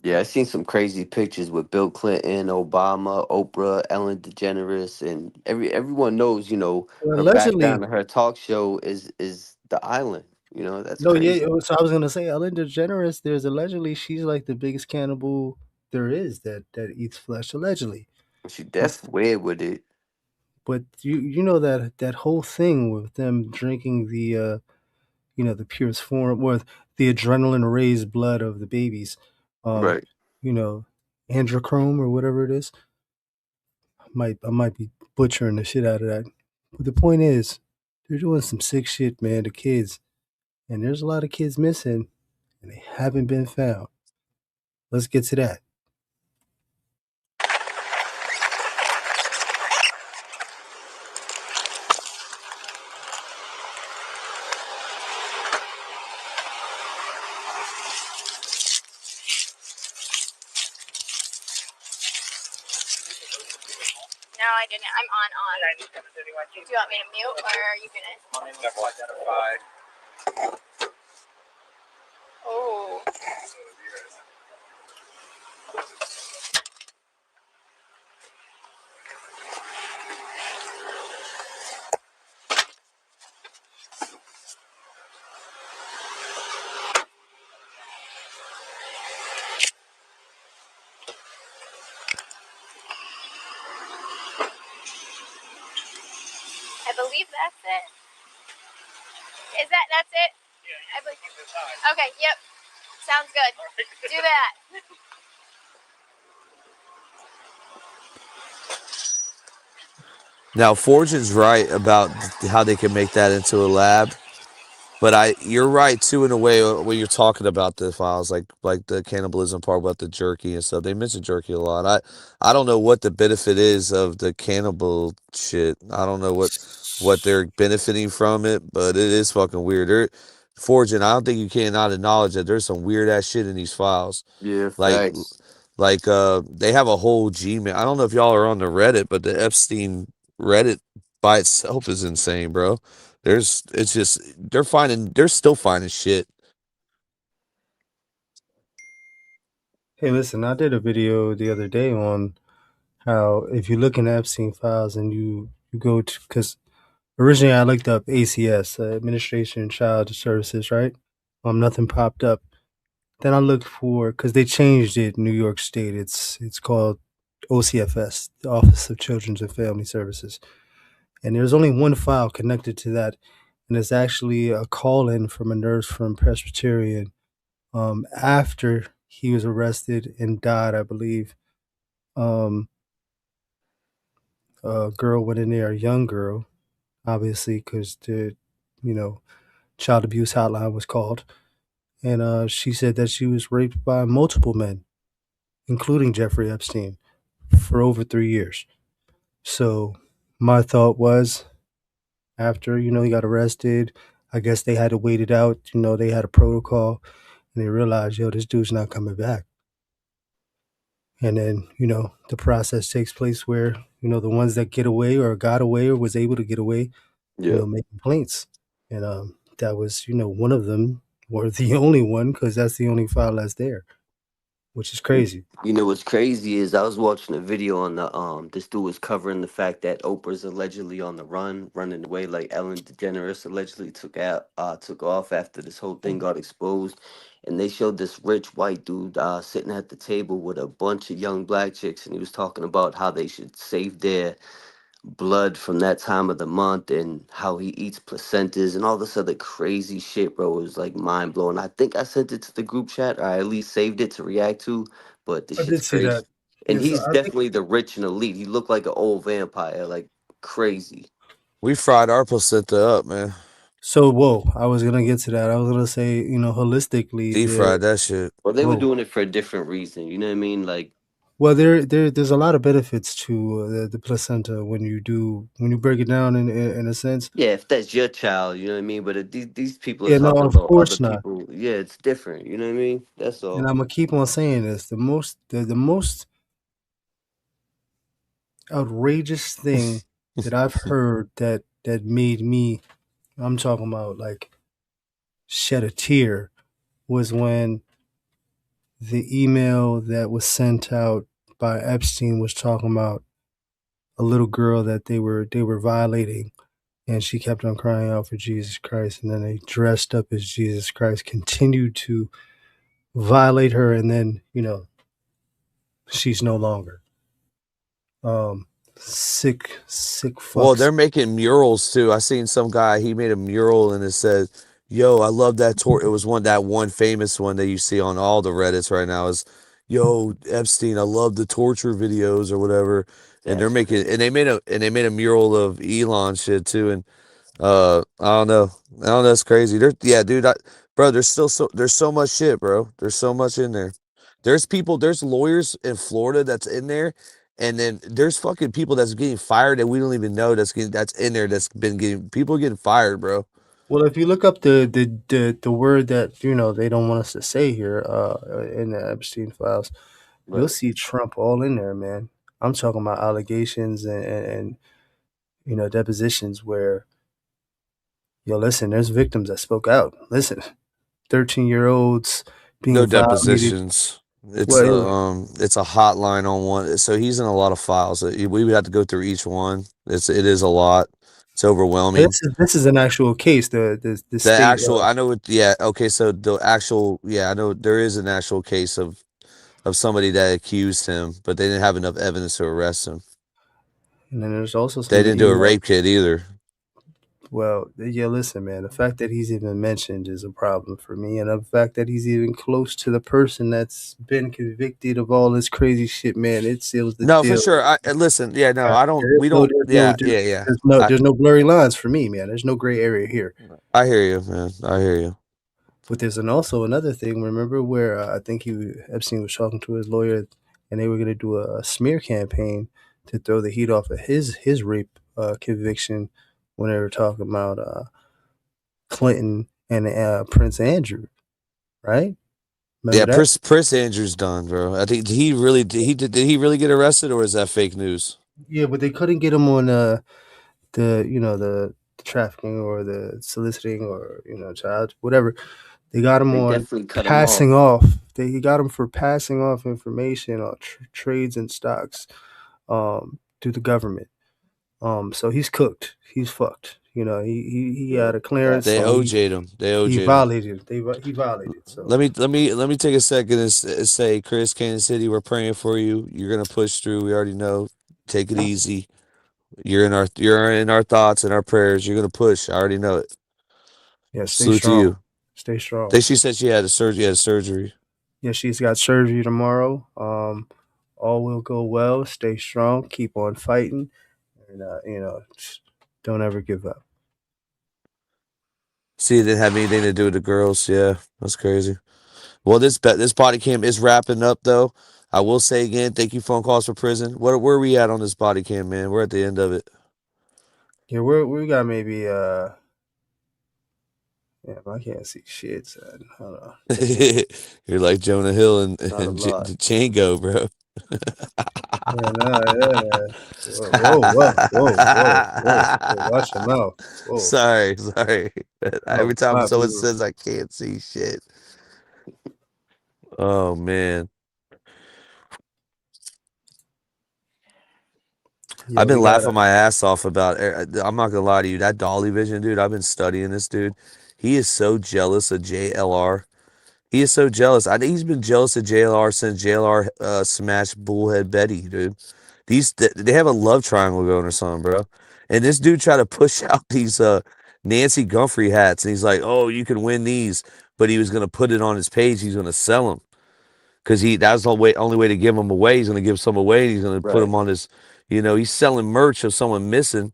Yeah, I seen some crazy pictures with Bill Clinton, Obama, Oprah, Ellen DeGeneres, and everyone knows, you know, her Allegedly- background and her talk show is the island. You know, that's no, crazy. yeah. So I was gonna say Ellen DeGeneres. There's allegedly she's like the biggest cannibal there is that eats flesh. Allegedly, She definitely weird with it. but you know that whole thing with them drinking the the purest form or the adrenaline raised blood of the babies, Right. You know, androchrome or whatever it is. I might be butchering the shit out of that, but the point is, they're doing some sick shit, man. The kids, and there's a lot of kids missing, and they haven't been found. Let's get to that. No, I didn't. I'm on. Do you want me to mute or are you gonna? Oh. I believe that's it. That's it? I believe. Okay, yep. Sounds good. Do that. Now, Fortune's right about how they can make that into a lab, but you're right too in a way when you're talking about the files, like the cannibalism part about the jerky and stuff. They mention jerky a lot. I don't know what the benefit is of the cannibal shit. I don't know what they're benefiting from it, but it is fucking weird. Fortune, I don't think you cannot acknowledge that there's some weird ass shit in these files. Yeah, Like they have a whole Gmail. I don't know if y'all are on the Reddit, but the Epstein Reddit by itself is insane, bro. It's just they're still finding shit. Hey, listen, I did a video the other day on how if you look in Epstein files and you go to, because originally I looked up ACS, Administration of Child Services, right? Nothing popped up. Then I looked for, because they changed it in New York State. It's called OCFS, the Office of Children's and Family Services. And there's only one file connected to that, and it's actually a call-in from a nurse from Presbyterian after he was arrested and died, I believe. A girl went in there, a young girl, obviously, because the, child abuse hotline was called. And she said that she was raped by multiple men, including Jeffrey Epstein, for over 3 years. So my thought was, after, he got arrested, I guess they had to wait it out. They had a protocol, and they realized, this dude's not coming back. And then, the process takes place where, the ones that get away or got away or was able to get away, make complaints. And that was, one of them, or the only one, because that's the only file that's there, which is crazy. You know what's crazy is I was watching a video on the this dude was covering the fact that Oprah's allegedly on the run, running away. Like Ellen DeGeneres allegedly took off after this whole thing got exposed, and they showed this rich white dude sitting at the table with a bunch of young black chicks, and he was talking about how they should save their blood from that time of the month and how he eats placentas and all this other crazy shit, bro. It was like mind blowing. I think I sent it to the group chat, or I at least saved it to react to, but this I did shit's see crazy. that. And Yeah, so he's I think- definitely the rich and elite. He looked like an old vampire, like crazy. We fried our placenta up, man. So, whoa, I was going to get to that. I was going to say, holistically. Deep fried that shit. Well, they were Whoa. doing it for a different reason. You know what I mean? Like, Well, there's a lot of benefits to the placenta when you break it down in a sense. yeah, if that's your child, you know what I mean. But if these people are Yeah, no, talking of about course other not. people. Yeah, it's different. You know what I mean? That's all. And I'm gonna keep on saying this. The most outrageous thing that I've heard that made me, I'm talking about like shed a tear, was when the email that was sent out by Epstein was talking about a little girl that they were violating, and she kept on crying out for Jesus Christ, and then they dressed up as Jesus Christ, continued to violate her, and then she's no longer. Sick fucks. Well, they're making murals too. I seen some guy, he made a mural and it said, "Yo, I love that it was that one famous one that you see on all the Reddits right now is, "Yo, Epstein, I love the torture videos," or whatever. And they're making, and they made a mural of Elon shit too. And I don't know, it's crazy. Dude, bro, there's so much shit, bro. There's so much in there. There's lawyers in Florida that's in there, and then there's fucking people that's getting fired that we don't even know that's in there, that's been people getting fired, bro. Well, if you look up the word that they don't want us to say here in the Epstein files, you'll see Trump all in there, man. I'm talking about allegations and depositions where, listen, there's victims that spoke out. Listen, 13-year-olds being No violated. depositions. It's a hotline on one. So he's in a lot of files. We would have to go through each one. It is a lot. It's overwhelming. This is an actual case. The state, actual, I know it. Yeah. Okay. So the actual, I know there is an actual case of somebody that accused him, but they didn't have enough evidence to arrest him. And then there's also they didn't do a rape kit either. Well, yeah, listen, man, the fact that he's even mentioned is a problem for me. And the fact that he's even close to the person that's been convicted of all this crazy shit, man, it seals the deal. For sure. Listen, I don't, there's no blurry lines for me, man. There's no gray area here. I hear you, man. I hear you. But there's also another thing, remember, where I think Epstein was talking to his lawyer, and they were going to do a smear campaign to throw the heat off of his rape conviction, when they were talking about Clinton and Prince Andrew, right? Remember that? Prince Andrew's done, bro. I think did he really get arrested, or is that fake news? Yeah, but they couldn't get him on the trafficking or the soliciting or child whatever. They got him They on definitely cut him passing off. off. He got him for passing off information on trades and stocks to the government. So he's cooked. He's fucked. He had a clearance. They so OJ'd him. They OJ'd he him. violated. He violated. So Let me take a second and say, Chris, Kansas City, we're praying for you. You're gonna push through. We already know. Take it easy. You're in our thoughts and our prayers. You're gonna push. I already know it. yeah, stay Salute to strong. you. Stay strong. She said she had a surgery. Yeah, she's got surgery tomorrow. All will go well. Stay strong. Keep on fighting, and just don't ever give up. See, it didn't have anything to do with the girls. Yeah, that's crazy. Well, this body cam is wrapping up, though. I will say again, thank you, Phone Calls for Prison. Where are we at on this body cam, man? We're at the end of it. Yeah, we got maybe yeah, I can't see shit, son. Hold on. You're like Jonah Hill and Not a lot. Django, bro. Whoa. Watch your mouth. Whoa. Sorry. Every time not someone blue. says I can't see shit. Oh man. Yeah, I've been we laughing gotta- my ass off about. I'm not gonna lie to you. That Dolly Vision dude. I've been studying this dude. He is so jealous of JLR. He is so jealous. He's been jealous of JLR since JLR smashed Bullhead Betty, dude. They have a love triangle going or something, bro. And this dude tried to push out these Nancy Gumphrey hats, and he's like, "Oh, you can win these," but he was gonna put it on his page. He's gonna sell them because that was the only way to give them away. He's gonna give some away. And he's gonna put them on his. He's selling merch of someone missing,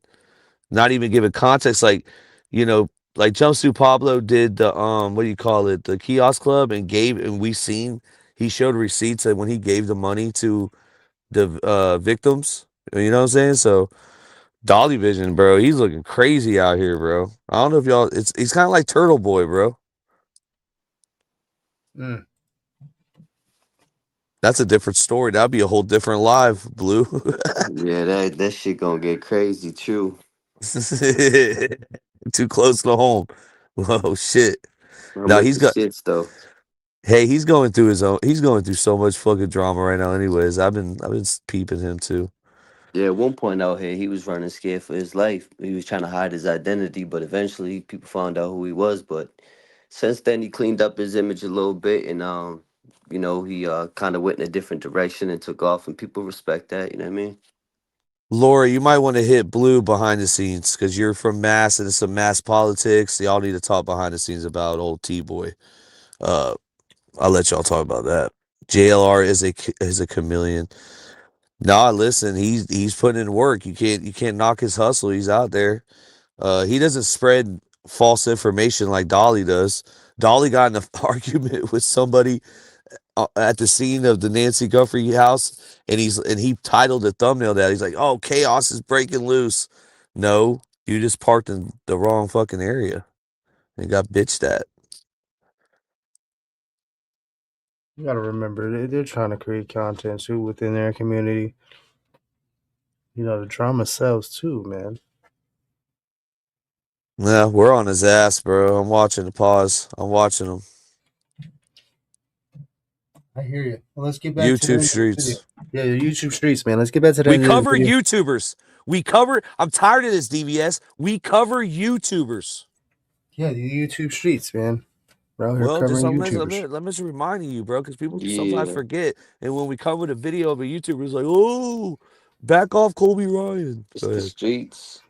not even giving context. Like Jumpsuit Pablo did the what do you call it? The kiosk club and he showed receipts that when he gave the money to the victims. You know what I'm saying? So Dolly Vision, bro, he's looking crazy out here, bro. I don't know if y'all. He's kind of like Turtle Boy, bro. Mm. That's a different story. That'd be a whole different live, Blue. Yeah, that shit gonna get crazy too. Too close to home. Whoa, shit. I'm No, with he's the got. shits though. Hey, he's going through his own. He's going through so much fucking drama right now. Anyways, I've been peeping him too. Yeah, at one point out here, he was running scared for his life. He was trying to hide his identity, but eventually people found out who he was. But since then, he cleaned up his image a little bit, and he kind of went in a different direction and took off, and people respect that. You know what I mean? Laura, you might want to hit Blue behind the scenes because you're from Mass and it's some Mass politics. Y'all need to talk behind the scenes about old T-Boy. I'll let y'all talk about that. JLR is a chameleon. Nah, listen, he's putting in work. You can't knock his hustle. He's out there. He doesn't spread false information like Dolly does. Dolly got in an argument with somebody at the scene of the Nancy Gumphrey house, and he titled the thumbnail that he's like, "Oh, chaos is breaking loose." No, you just parked in the wrong fucking area and got bitched at. You gotta remember, they're trying to create content too within their community. The drama sells too, man. Yeah, we're on his ass, bro. I'm watching the pause. I'm watching him. I hear you. Well, let's get back YouTube to the streets. Yeah, the YouTube streets, man. Let's get back to that. We cover YouTubers. I'm tired of this, DVS. We cover YouTubers. Yeah, the YouTube streets, man. We're out here Well, covering just YouTubers. let me just remind you, bro, because people sometimes Yeah. forget. And when we cover the video of a YouTuber, it's like, "Oh, back off, Kobe Ryan." It's Go the ahead. streets.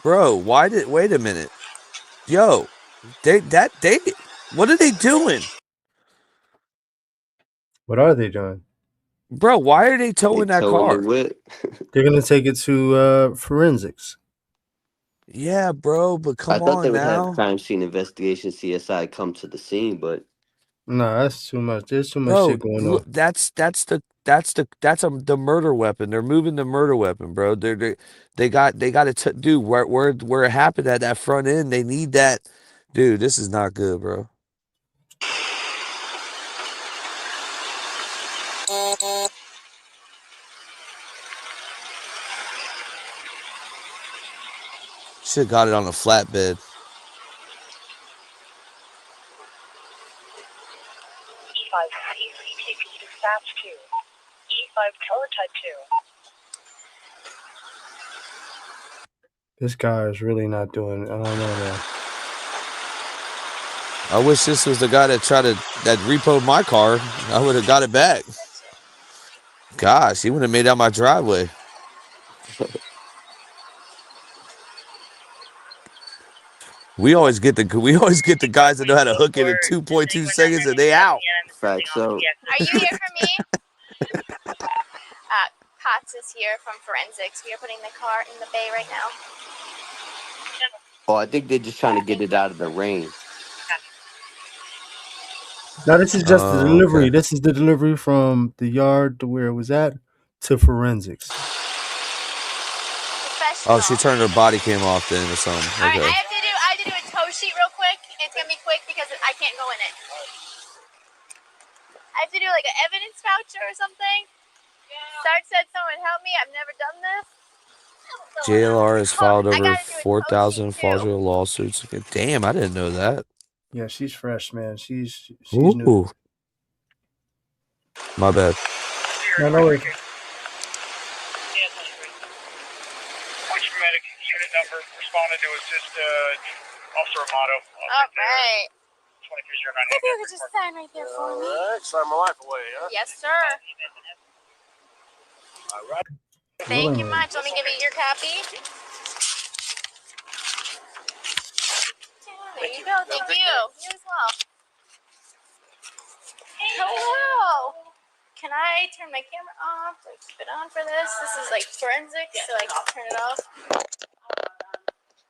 Bro, wait a minute. Yo, what are they doing? What are they doing? Bro, why are they towing that towing car? the whip. They're gonna take it to forensics. Yeah, bro, but I come thought they on would now. have crime scene investigation CSI come to the scene, but No, that's too much. There's too much Bro, shit going look, on. that's the the murder weapon. They're moving the murder weapon, bro. They got to dude where it happened at that front end. They need that, dude. This is not good, bro. Should have got it on a flatbed. Dispatch to E5 Teletype 2. This guy is really not doing. I don't know, man. I wish this was the guy that repoed my car. I would have got it back. Gosh, he would have made out my driveway. We always get the guys that know how to hook it in 2.2 seconds and they out. Fact. So Are you here for me? Cots is here from forensics. We are putting the car in the bay right now. I think they're just trying to get it out of the rain. No, this is just the delivery. Okay. This is the delivery from the yard to where it was at to forensics. Oh, she turned her body cam off then or something. Alright, Okay. I have to do a tow sheet real quick. It's gonna be quick because I can't go in it. I have to do like an evidence voucher or something. Sarge said someone help me. I've never done this. JLR has filed I over gotta do a 4,000 fraudulent lawsuits. Damn, I didn't know that. Yeah, she's fresh, man. She's new. Ooh. My bad. No, no worries. Which medic unit number responded to assist Officer Amato? Alright. 2309. If you could just sign right there for me. Alright, sign my life away, huh? Yes, sir. Alright. Thank you much. Let me give you your copy. There you go. Thank you. You as well. Hello. Can I turn my camera off? Do I keep it on for this? This is like forensics, so I can turn it off.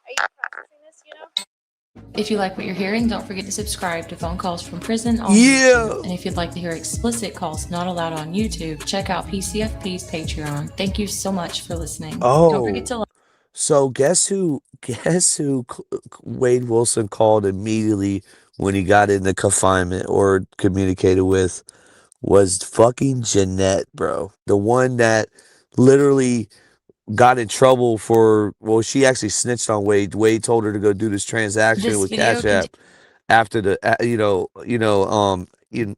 Are you processing this, you know? If you like what you're hearing, don't forget to subscribe to Phone Calls from Prison on Yeah. YouTube. And if you'd like to hear explicit calls not allowed on YouTube, check out PCFP's Patreon. Thank you so much for listening. Don't forget to So guess who Wade Wilson called immediately when he got into confinement or communicated with was fucking Jeanette, bro. The one that literally got in trouble for, well, she actually snitched on Wade. Wade told her to go do this transaction This with video Cash App after the in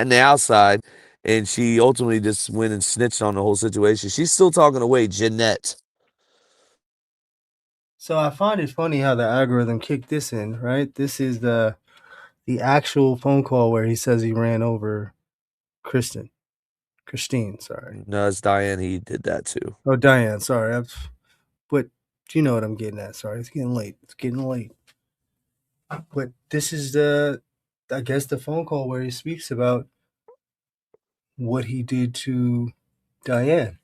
the outside, and she ultimately just went and snitched on the whole situation. She's still talking to Wade, Jeanette. So I find it funny how the algorithm kicked this in, right? This is the actual phone call where he says he ran over Christine, sorry. No, it's Diane. He did that too. Oh, Diane, sorry. But you know what I'm getting at. Sorry, it's getting late. But this is I guess the phone call where he speaks about what he did to Diane.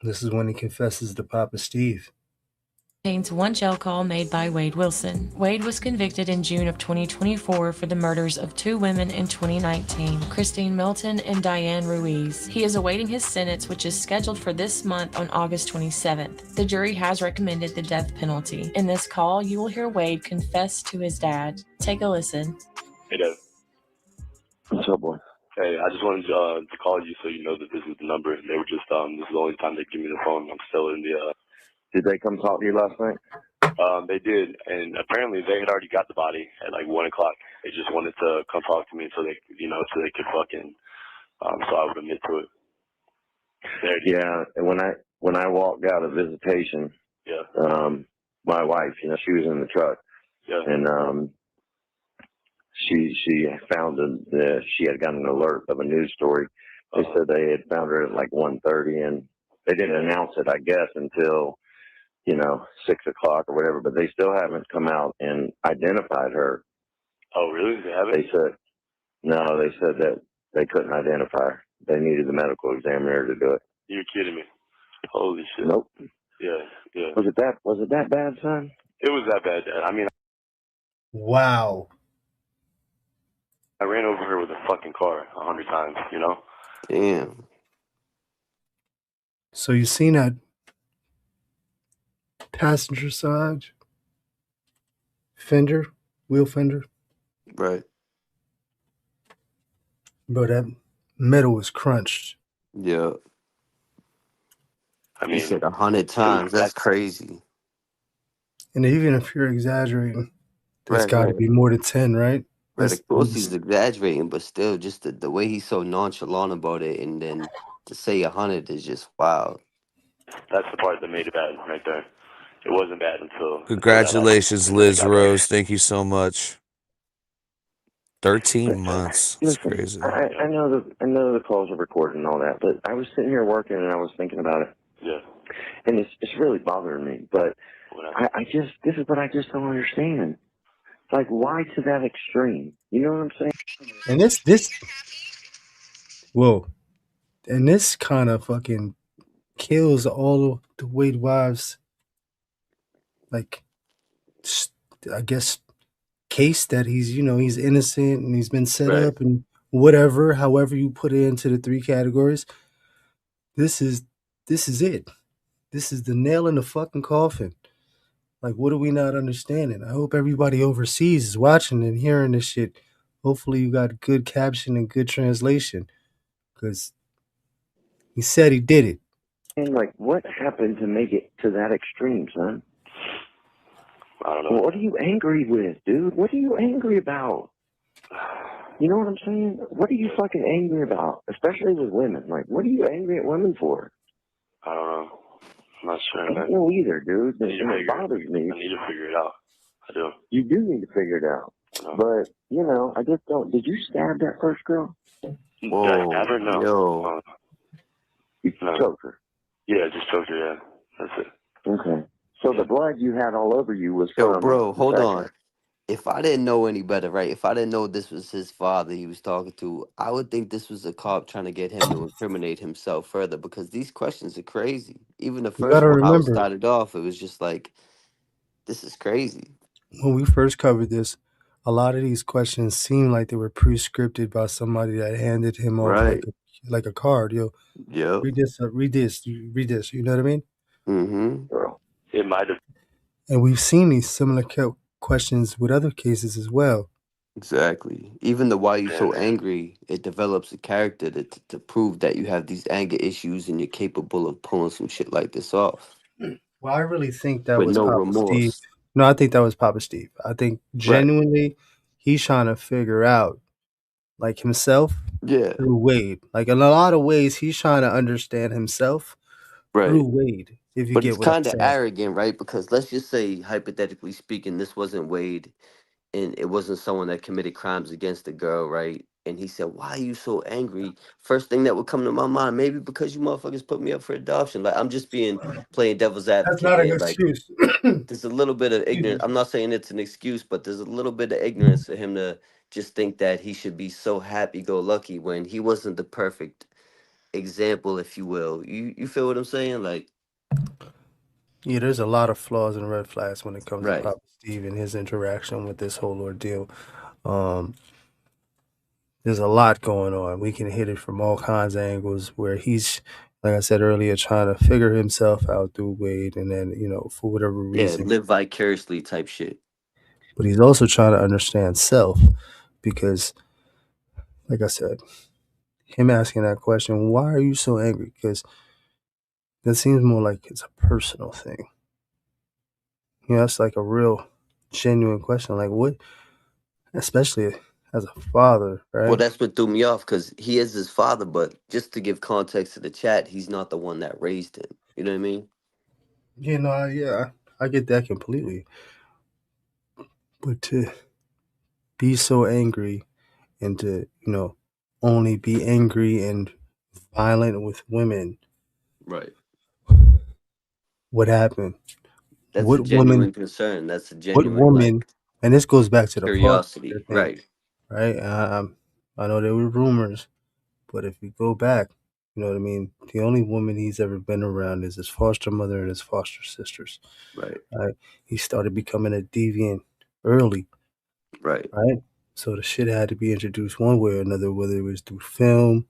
This is when he confesses to Papa Steve. contains one jail call made by Wade Wilson. Wade was convicted in June of 2024 for the murders of two women in 2019, Christine Milton and Diane Ruiz. He is awaiting his sentence, which is scheduled for this month on August 27th. The jury has recommended the death penalty. In this call, you will hear Wade confess to his dad. Take a listen. Hey, Dad. What's up, boy? Hey, I just wanted to call you so you know that this is the number. They were just, this is the only time they give me the phone. I'm still in the, Did they come talk to you last night? They did, and apparently they had already got the body at like 1 o'clock. They just wanted to come talk to me so they could fucking, so I would admit to it. Yeah, and when I walked out of visitation, my wife, she was in the truck, and she found that she had gotten an alert of a news story. They said they had found her at like 1:30, and they didn't announce it, I guess, until 6 o'clock or whatever. But they still haven't come out and identified her. Oh, really? They haven't? They said no. They said that they couldn't identify her. They needed the medical examiner to do it. You're kidding me? Holy shit! Nope. Yeah. Was it that bad, son? It was that bad, Dad. I mean. Wow. I ran over her with a fucking car 100 times, you know? Damn. So you seen that passenger side fender, wheel fender? Right. Bro, that metal was crunched. Yeah. I You mean, said 100 times. That's crazy. And even if you're exaggerating, there's Right, got to right. be more than 10, right? Right, That's of course he's exaggerating, but still, just the way he's so nonchalant about it, and then to say 100 is just wild. that's the part that made it bad right there. It wasn't bad until Congratulations, until that Liz got Rose. Thank you so much. 13 months. That's Listen, crazy. I know the calls are recorded and all that, but I was sitting here working and I was thinking about it. Yeah. And it's really bothering me. But this is what I just don't understand. Like, why to that extreme? You know what I'm saying? And whoa. And this kind of fucking kills all the Wade wives, like, I guess, case that he's innocent and he's been set Right. up and whatever, however you put it into the three categories. This is it. This is the nail in the fucking coffin. Like, what are we not understanding? I hope everybody overseas is watching and hearing this shit. Hopefully you got good caption and good translation, because he said he did it. And like, what happened to make it to that extreme, son? I don't know. Well, what are you angry with, dude? What are you angry about? You know what I'm saying? What are you fucking angry about? Especially with women. Like, what are you angry at women for? I don't know. I'm not sure. I don't know either, dude. It bothers me. I need to figure it out. I do. You do need to figure it out. But, I just don't. Did you stab that first girl? Whoa, Did I stab her? No. yo. You choked her. Yeah, just choked her, yeah. That's it. Okay. So the blood you had all over you was Yo, from bro, the hold second. on. If I didn't know any better, right? If I didn't know this was his father he was talking to, I would think this was a cop trying to get him to incriminate himself further, because these questions are crazy. Even the You first gotta one, how it remember, started off, it was just like, this is crazy. when we first covered this, a lot of these questions seemed like they were pre-scripted by somebody that handed him off Right. like a card. Yo, Yep. read this, read this, read this. You know what I mean? Mm-hmm. It might have. And we've seen these similar questions with other cases as well. Exactly. Even the why you so angry, it develops a character to prove that you have these anger issues and you're capable of pulling some shit like this off. Well, I really think that With was no Papa Steve. remorse. No, I think that was Papa Steve. I think genuinely he's trying to figure out, like, himself Yeah. through Wade. Like, in a lot of ways, he's trying to understand himself through Right. Wade, if you But get it's what I'm kind of saying. arrogant, right? Because let's just say, hypothetically speaking, this wasn't Wade and it wasn't someone that committed crimes against the girl, right? And he said, why are you so angry? First thing that would come to my mind, maybe because you motherfuckers put me up for adoption. Like, I'm just playing devil's That's advocate not an here. Like, excuse. there's a little bit of ignorance. I'm not saying it's an excuse, but there's a little bit of ignorance for him to just think that he should be so happy-go-lucky when he wasn't the perfect example, if you will. You feel what I'm saying? Like, Yeah, there's a lot of flaws and red flags when it comes right. to Papa Steve and his interaction with this whole ordeal. There's a lot going on. We can hit it from all kinds of angles where he's, like I said earlier, trying to figure himself out through Wade, and then, for whatever Yeah, reason. live vicariously type shit. But he's also trying to understand self, because, like I said, him asking that question, why are you so angry? Because that seems more like it's a personal thing. It's like a real genuine question. Like, what, especially as a father, right? Well, that's what threw me off, because he is his father, but just to give context to the chat, he's not the one that raised him. You know what I mean? I get that completely. But to be so angry and to, only be angry and violent with women. Right. What happened? That's What a genuine woman? concern. That's a What genuine, woman? like, And this goes back to the foster curiosity. thing, Right. right? I know there were rumors, but if we go back, you know what I mean? The only woman he's ever been around is his foster mother and his foster sisters. Right. Right? He started becoming a deviant early. Right. Right? So the shit had to be introduced one way or another, whether it was through film,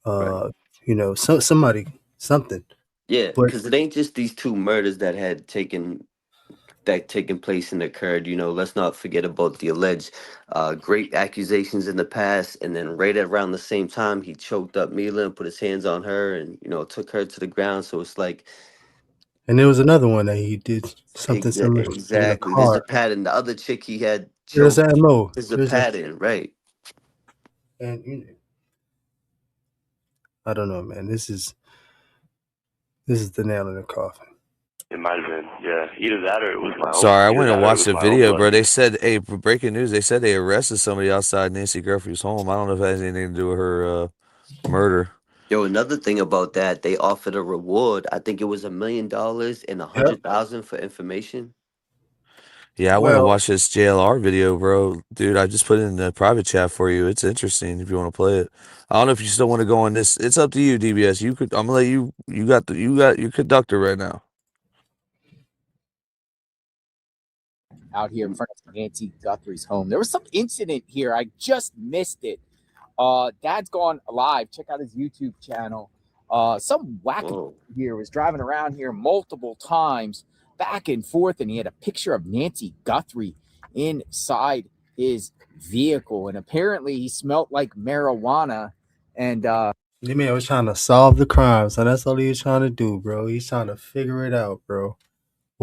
you know, something. Yeah, But because it ain't just these two murders that taken place and occurred. You know, let's not forget about the alleged great accusations in the past, and then right around the same time, he choked up Mila and put his hands on her, and took her to the ground. So it's like and there was another one that he did something similar in the exactly. There's a car. pattern. The other chick he had There's choked. that MO. There's a pattern, right? And I don't know, man. This is the nail in the coffin. It might have been, yeah. Either that or it was my Sorry, I either went that and or it watched was the my video, own bro. buddy. They said, hey, breaking news. They said they arrested somebody outside Nancy Guthrie's home. I don't know if that has anything to do with her murder. Yo, another thing about that, they offered a reward. I think it was $1 million and $100,000 for information. Yeah, I went and Well, watched this JLR video, bro. Dude, I just put it in the private chat for you. It's interesting if you want to play it. I don't know if you still want to go on this. It's up to you, DBS. I'm gonna let you. You got your conductor right now. Out here in front of Nancy Guthrie's home. There was some incident here. I just missed it. Dad's gone live. Check out his YouTube channel. Some wacky here was driving around here multiple times, back and forth, and he had a picture of Nancy Guthrie inside his vehicle. And apparently he smelled like marijuana. And the man was trying to solve the crime, so that's all he was trying to do, bro. He's trying to figure it out, bro.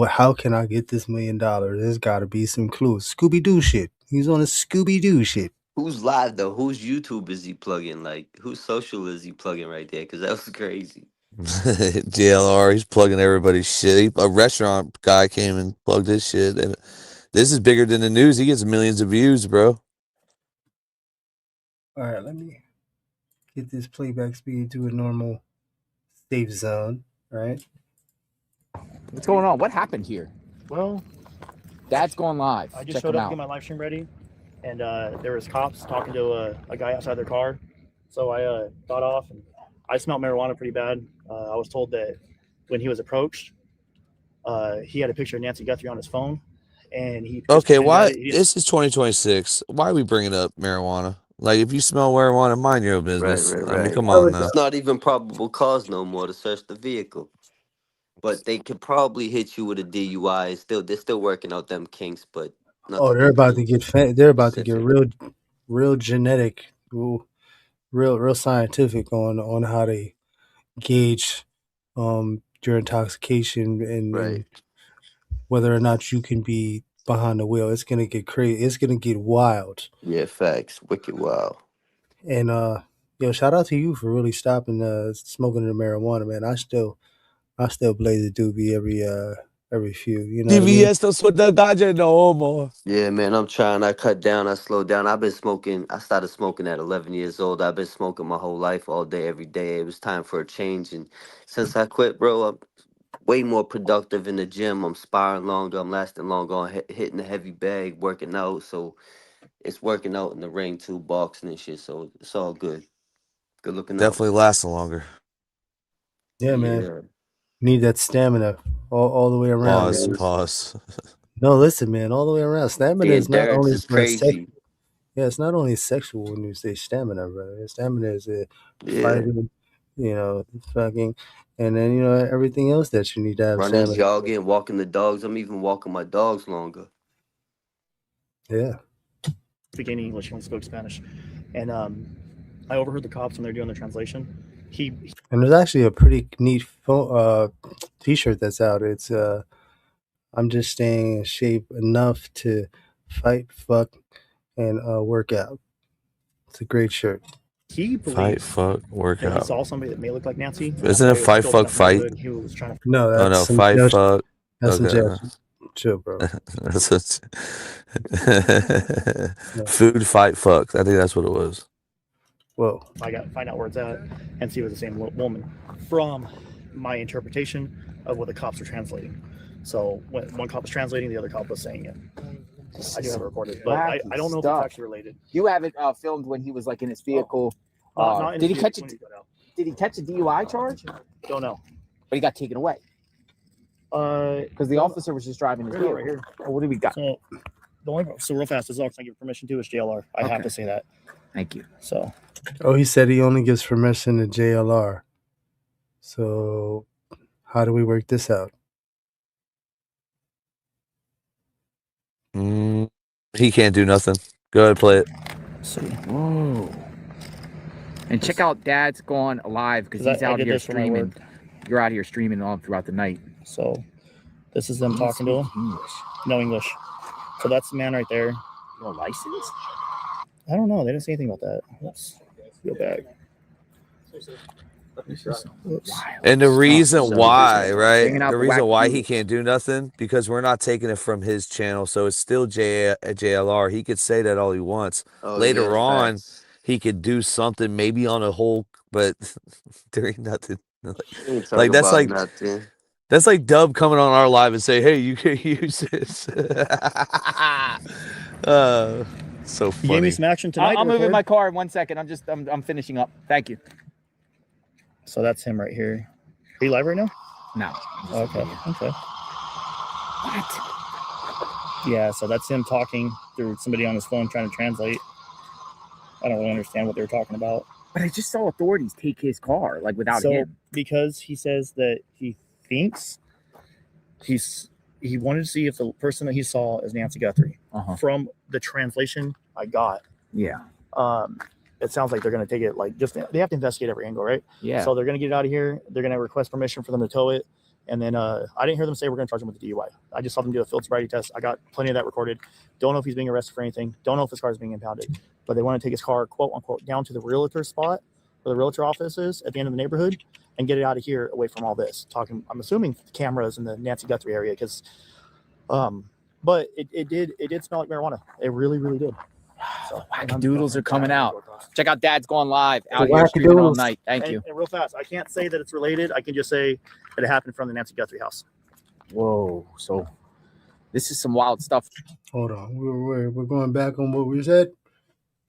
How can I get this $1 million? There's got to be some clues. Scooby-Doo shit. He's on a Scooby-Doo shit. Who's live though? Whose YouTube is he plugging? Like, whose social is he plugging right there? Because that was crazy. JLR, he's plugging everybody's shit. A restaurant guy came and plugged his shit, and this is bigger than the news. He gets millions of views, bro. All right, let me get this playback speed to a normal safe zone. All right. what's going on? What happened here? Well, Dad's going live. I just Check showed him up to out. get my live stream ready, and there was cops talking to a guy outside their car. So I got off, and I smelled marijuana pretty bad. I was told that when he was approached, he had a picture of Nancy Guthrie on his phone, and he Okay, and why? he didn't- This is 2026. Why are we bringing up marijuana? Like, if you smell marijuana, mind your own business. I mean, come on now. It's not even probable cause no more to search the vehicle. But they could probably hit you with a DUI. They're still working out them kinks, but Oh, they're about to get they're about to get real genetic, real scientific on how they gauge your intoxication and whether or not you can be behind the wheel. It's gonna get crazy. It's gonna get wild. Yeah, facts. Wicked wild. And yo, shout out to you for really stopping smoking the marijuana, man. I still blaze a doobie every few. You know what I mean? DVS don't sweat the ganja no more. Yeah, man, I'm trying. I cut down. I slowed down. I've been smoking. I started smoking at 11 years old. I've been smoking my whole life, all day, every day. It was time for a change. And since I quit, bro, I'm way more productive in the gym. I'm sparring longer. I'm lasting longer on hitting the heavy bag, working out. So it's working out in the ring too, boxing and shit. So it's all good. Good looking out. Definitely lasting longer. Yeah, man. Need that stamina all the way around. Pause. Man. Pause. No, listen, man. All the way around. Stamina is not endurance only is for crazy. it's not only sexual when you say stamina, bro. Stamina is fighting, fucking, and then everything else that you need to have. Running, stamina. jogging, walking the dogs. I'm even walking my dogs longer. Yeah. speak any English, he only spoke Spanish. And I overheard the cops when they're doing the translation. And there's actually a pretty neat t-shirt that's out. It's I'm just staying in shape enough to fight, fuck, and work out. It's a great shirt. He Fight, fuck, that workout. he saw somebody that may look like Nancy. Isn't it fight, fuck, fight? He was trying to. No, Oh no, that's some fight, jail- fuck. That's some Okay. jail. Chill, bro. That's food, fight, fuck. I think that's what it was. Whoa. Find out where it's at and see if it's the same woman from my interpretation of what the cops were translating. So when one cop was translating, the other cop was saying it. I do have it recorded, but I don't know if it's actually related. You have it filmed when he was like in his vehicle. Not in Did he his catch a vehicle when he got out. Did he catch a DUI charge? Don't know. But he got taken away. Because the officer was just driving his Right here, vehicle. right here. Oh, what do we got? So So real fast, as long as I give permission to, is JLR. I have to say that. Thank you. So. Oh, he said he only gives permission to JLR. So how do we work this out? He can't do nothing. Go ahead, play it. See. Whoa. And check out Dad's Gone Alive because he's out here streaming. You're out here streaming all throughout the night. So this is them talking to him. English. No English. So that's the man right there. No license? I don't know. They didn't say anything about that. Let's go back. And the reason why, right? Bringing out The the reason wack why he noodles. can't do nothing because we're not taking it from his channel, so it's still JLR. He could say that all he wants. Oh, Later yeah, on, facts. he could do something maybe on a whole, but there ain't nothing. Ain't talk Like that's about like nothing. that's like Dub coming on our live and say, "Hey, you can use this." So You gave me funny. some action tonight. I'm to moving record? my car in 1 second. I'm finishing up. Thank you. So that's him right here. Are you live right now? No. Okay. Okay. What? Yeah. So that's him talking through somebody on his phone trying to translate. I don't really understand what they were talking about. But I just saw authorities take his car, like without So him. because he says that he thinks he wanted to see if the person that he saw is Nancy Guthrie. From the translation I got, Yeah. it sounds like they're going to take it like just they have to investigate every angle, right? Yeah. So they're going to get it out of here. They're going to request permission for them to tow it, and then I didn't hear them say we're going to charge him with the DUI. I just saw them do a field sobriety test. I got plenty of that recorded. Don't know if he's being arrested for anything. Don't know if his car is being impounded. But they want to take his car, quote unquote, down to the realtor spot where the realtor office is at the end of the neighborhood, and get it out of here away from all this. Talking, I'm assuming cameras in the Nancy Guthrie area because, but it did smell like marijuana. It really, really did. So, Doodles are coming out. Check out Dad's Gone Live out here streaming all Wackadoodles. night. Thank you. And real fast, I can't say that it's related. I can just say that it happened from the Nancy Guthrie house. Whoa. So this is some wild stuff. Hold on. We're going back on what we said.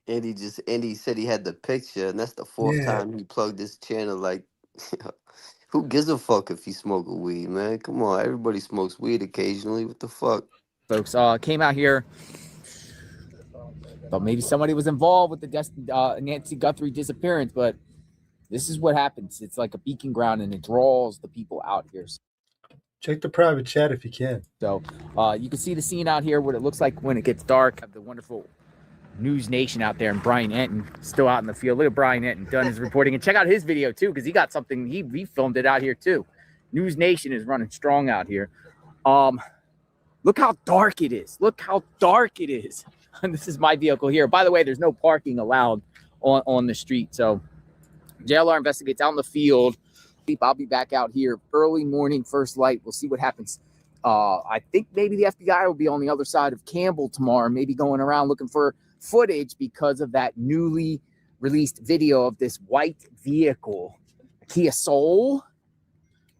Andy said he had the picture, and that's the fourth time he plugged this channel. Like, who gives a fuck if you smoke a weed, man? Come on, everybody smokes weed occasionally. What the fuck? Folks came out here. Thought maybe somebody was involved with the Nancy Guthrie disappearance, but this is what happens. It's like a beacon ground, and it draws the people out here. Check the private chat if you can. So you can see the scene out here, what it looks like when it gets dark. Have the wonderful News Nation out there, and Brian Enton still out in the field. Look at Brian Enton done his reporting, and check out his video too, because he got something. He filmed it out here too. News Nation is running strong out here. Look how dark it is. Look how dark it is. And this is my vehicle here. By the way, there's no parking allowed on the street. So JLR investigates out in the field. I'll be back out here early morning, first light. We'll see what happens. I think maybe the FBI will be on the other side of Campbell tomorrow, maybe going around looking for footage because of that newly released video of this white vehicle, a Kia Soul,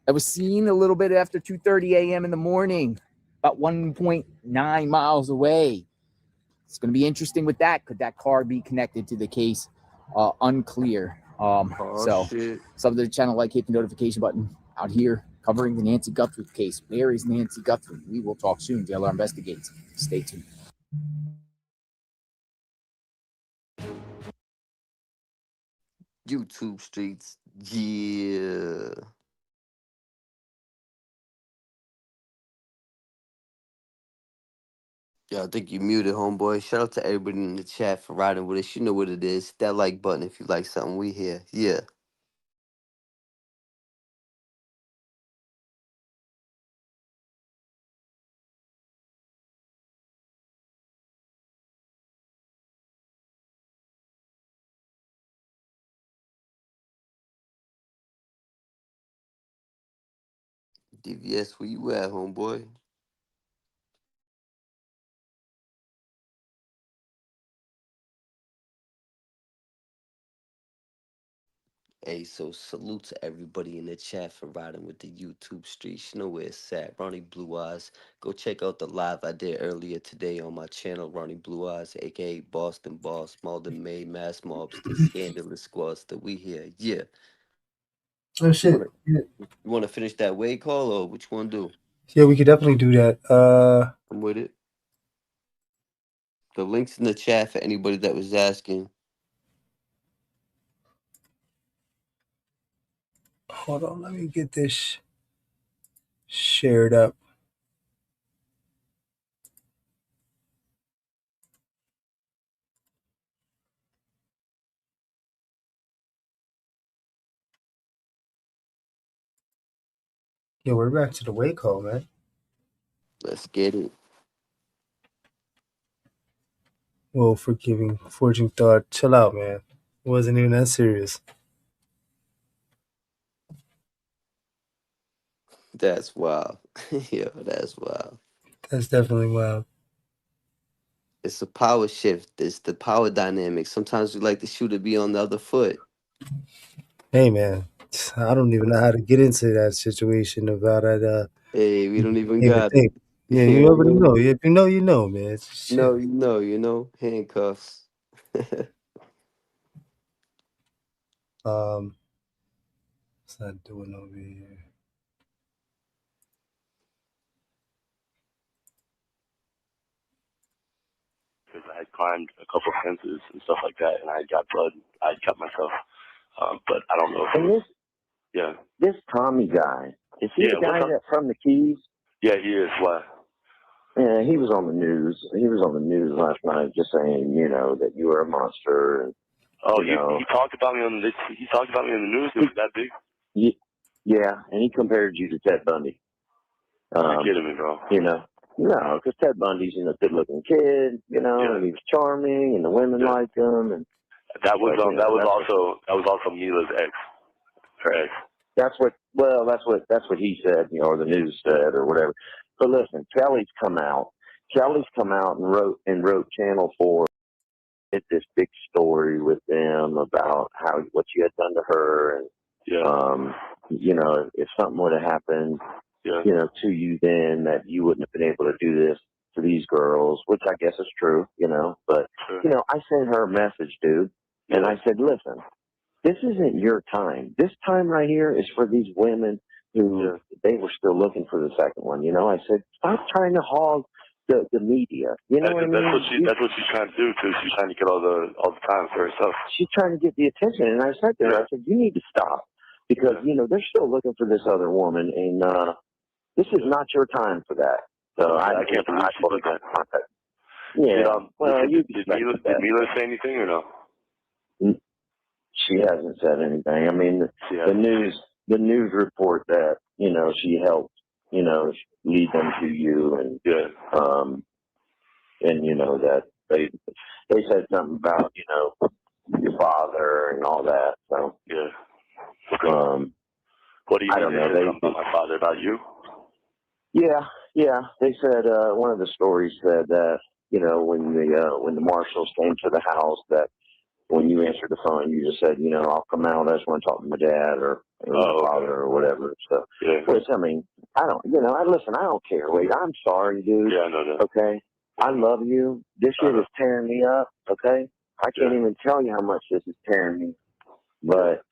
that was seen a little bit after 2:30 a.m. in the morning, about 1.9 miles away. It's going to be interesting with that. Could that car be connected to the case? Unclear. Shit. Sub to the channel, like, hit the notification button out here covering the Nancy Guthrie case. Where is Nancy Guthrie? We will talk soon. JLR investigates. Stay tuned. YouTube streets. Yeah. Yeah, I think you muted, homeboy. Shout out to everybody in the chat for riding with us. You know what it is. Hit that like button if you like something we hear. Yeah. DVS, where you at, homeboy? Hey, so salute to everybody in the chat for riding with the YouTube streets. You know where it's at. Ronnie Blue Eyes. Go check out the live I did earlier today on my channel, Ronnie Blue Eyes, aka Boston Boss, Malden May, Mass Mobs, the Scandalous Squads that we here. Yeah. Oh shit. You want to finish that wake call or what you want to do? Yeah, we could definitely do that. I'm with it. The link's in the chat for anybody that was asking. Hold on, let me get this shared up. Yeah, we're back to the wake call, man. Let's get it. Whoa, forging thought. Chill out, man. It wasn't even that serious. That's wild. Yo, that's wild. That's definitely wild. It's a power shift. It's the power dynamic. Sometimes we like the shoe to be on the other foot. Hey, man, I don't even know how to get into that situation about it. Hey, we don't even got think. it. Yeah, you already know. If you know, you know, man. It's shit. No, you know, handcuffs. What's that doing over here? Because I had climbed a couple fences and stuff like that, and I got blood. I cut myself, but I don't know if it And was. this Yeah. this Tommy guy, is he Yeah, the guy what's up? that from the Keys? Yeah, he is. Why? Yeah, he was on the news. He was on the news last night, just saying, you know, that you were a monster. And, Oh, you know, he talked about me on this. He talked about me in the news. It was that big. yeah, and he compared you to Ted Bundy. You're kidding me, bro. You know, no, because Ted Bundy's, you know, good-looking kid, you know, and he was charming, and the women liked him, and That was but, you know, that was also Mila's ex. Her ex. that's what he said, you know, or the news said, or whatever. But listen, Kelly's come out and wrote Channel 4. Did this big story with them about what you had done to her, and you know, if something would have happened, you know, to you then, that you wouldn't have been able to do this to these girls, which I guess is true, you know. But you know, I sent her a message, dude, and I said, listen, this isn't your time. This time right here is for these women who they were still looking for the second one. You know, I said, stop trying to hog the media. You know what I mean? That's what she's trying to do too. She's trying to get all the time for herself. She's trying to get the attention, and I said to her, I said, you need to stop because you know they're still looking for this other woman, and this is not your time for that. So I can't believe she did that. Yeah. Did Mila say anything or no? She hasn't said anything. I mean, the news report that, you know, she helped, you know, lead them to you, and and you know that they said something about, you know, your father and all that. So what do you mean? I don't know. They said something about my father, about you? Yeah. They said one of the stories said that, you know, when the marshals came to the house, that when you answered the phone, you just said, you know, I'll come out. I just want to talk to my dad or my father or whatever. So, which, I mean, I don't, you know, I don't care. Wait, I'm sorry, dude. Yeah, I know that. Okay? I love you. This shit is tearing me up, okay? I can't even tell you how much this is tearing me. But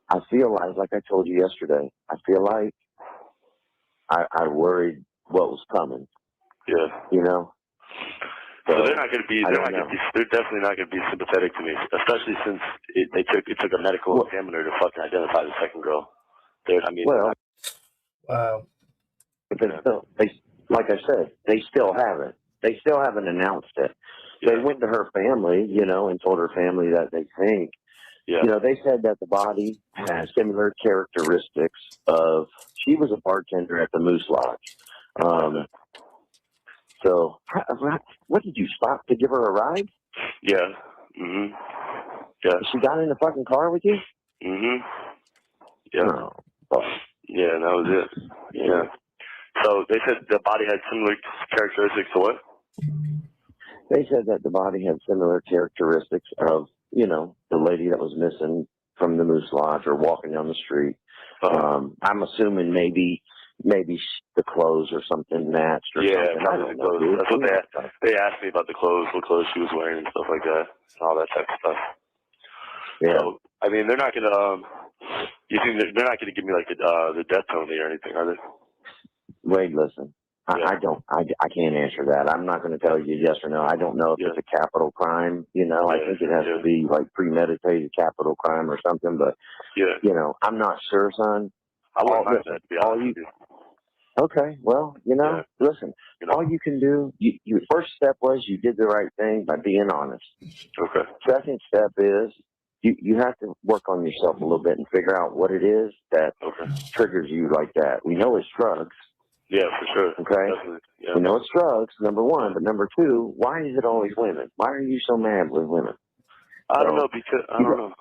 I feel like I told you yesterday, I feel like I worried what was coming. Yeah. You know? So they're not going to be. They're definitely not going to be sympathetic to me, especially since it took a medical examiner to fucking identify the second girl. Wow. But they, like I said, they still haven't. They still haven't announced it. They went to her family, you know, and told her family that they think. You know, they said that the body has similar characteristics of. She was a bartender at the Moose Lodge. So, what did you stop to give her a ride? Yeah. Mhm. Yeah. She got in the fucking car with you? Mhm. Yeah. Oh. Yeah, and that was it. Yeah. So they said the body had similar characteristics to what? They said that the body had similar characteristics of, you know, the lady that was missing from the Moose Lodge or walking down the street. I'm assuming maybe the clothes or something matched or something. Probably the clothes. That's what they asked me about, the clothes, what clothes she was wearing and stuff like that, and all that type of stuff. Yeah. So, I mean, they're not gonna. You think they're not gonna give me like the death penalty or anything, are they? Wade, listen. I don't. I can't answer that. I'm not going to tell you yes or no. I don't know if it's a capital crime. You know, I think it has to be like premeditated capital crime or something. But you know, I'm not sure, son. I wouldn't mind that, to be honest with you. Okay, well, you know, listen. All you can do, your first step was you did the right thing by being honest. Okay. Second step is you have to work on yourself a little bit and figure out what it is that triggers you like that. We know it's drugs. Yeah, for sure. Okay. Definitely. Yeah. We know it's drugs, number one, but number two, why is it always women? Why are you so mad with women? I don't know because I don't know.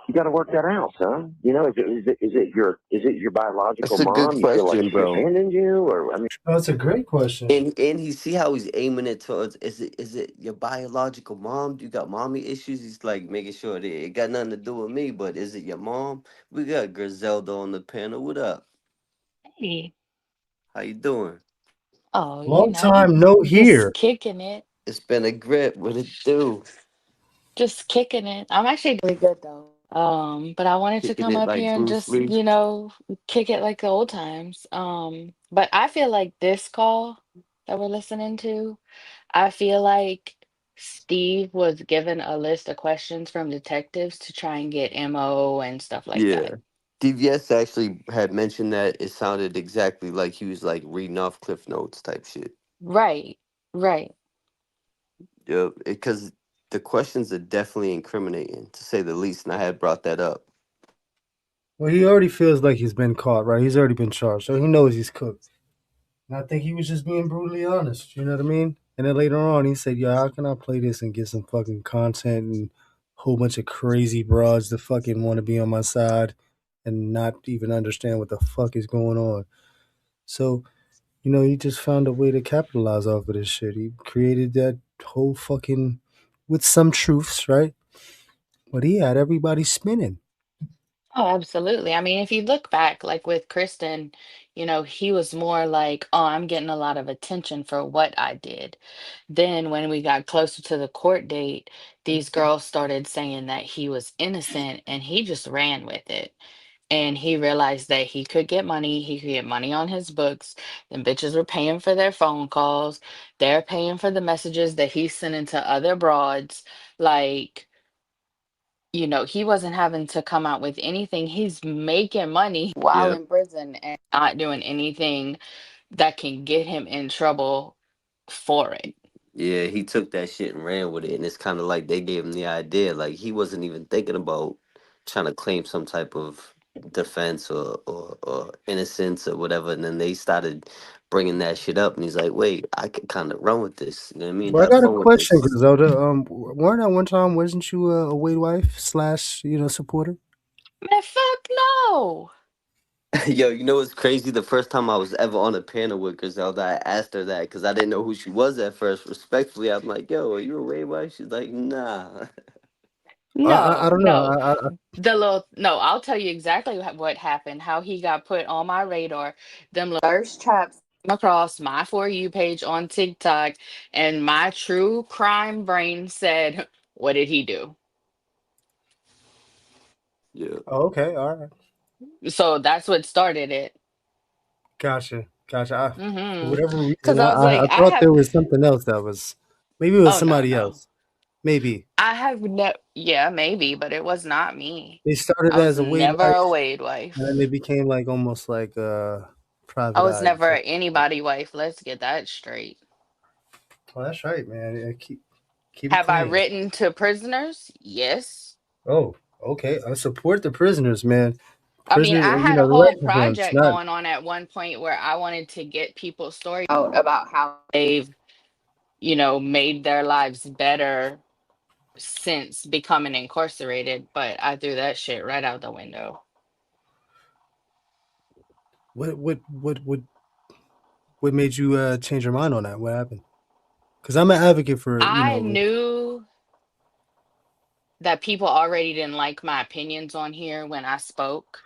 You got to work that out, son. You know, is it your biological That's a good mom? You feel like question, she bro. abandoned you, or I mean, Oh, that's a great question. And he see how he's aiming it towards is it your biological mom? Do you got mommy issues? He's like making sure that it got nothing to do with me, but is it your mom? We got Griselda on the panel. What up? Hey. How you doing? Oh, Long time no just hear. kicking it. It's been a grip. What it do? Just kicking it. I'm actually really good though. But I wanted to Kicking come it up like here and Bruce just, Lee. kick it like the old times. But I feel like this call that we're listening to, I feel like Steve was given a list of questions from detectives to try and get MO and stuff like that. Yeah. DVS actually had mentioned that it sounded exactly like he was like reading off Cliff Notes type shit. Right. Right. Yep. Because the questions are definitely incriminating, to say the least, and I had brought that up. Well, he already feels like he's been caught, right? He's already been charged, so he knows he's cooked. And I think he was just being brutally honest. You know what I mean? And then later on, he said, "Yeah, how can I play this and get some fucking content and a whole bunch of crazy broads to fucking want to be on my side and not even understand what the fuck is going on?" So, you know, he just found a way to capitalize off of this shit. He created that whole fucking with some truths, right? But he had everybody spinning. Oh, absolutely. I mean, if you look back, like with Kristen, he was more like, oh, I'm getting a lot of attention for what I did. Then when we got closer to the court date, these girls started saying that he was innocent and he just ran with it. And he realized that he could get money on his books. Then bitches were paying for their phone calls. They're paying for the messages that he's sending to other broads. Like, he wasn't having to come out with anything. He's making money while Yeah. in prison and not doing anything that can get him in trouble for it. Yeah, he took that shit and ran with it, and it's kind of like they gave him the idea. Like he wasn't even thinking about trying to claim some type of defense or innocence or whatever, and then they started bringing that shit up, and he's like, "Wait, I can kind of run with this." You know what I mean? Well, I Have got a fun with question, this. Griselda. Weren't at one time, wasn't you a Wade wife / supporter? Man, fuck no. Yo, you know what's crazy? The first time I was ever on a panel with Griselda, I asked her that because I didn't know who she was at first. Respectfully, I'm like, "Yo, are you a Wade wife?" She's like, "Nah." I No, don't know. no. No, I'll tell you exactly what happened, how he got put on my radar. Them little thirst traps came across my For You page on TikTok, and my true crime brain said, what did he do? Yeah. Oh, okay, all right. So that's what started it. Gotcha. For Mm-hmm. whatever Because reason, I was like, I thought there was something else that was, maybe it was oh, no, somebody no. else. Maybe. I have yeah, maybe, but it was not me. They started I was as a Wade never wife, a Wade and then wife. they became like almost like I private was eye. never anybody wife. Let's get that straight. Well, that's right, man. Keep it Have I clean. written to prisoners? Yes. Oh, okay. I support the prisoners, man. I mean, Prisoners, I had a the whole righteous ones, project not. going on at one point where I wanted to get people's story out about how they've, made their lives better since becoming incarcerated, but I threw that shit right out the window. What made you change your mind on that? What happened? Because I'm an advocate for I knew that people already didn't like my opinions on here when I spoke,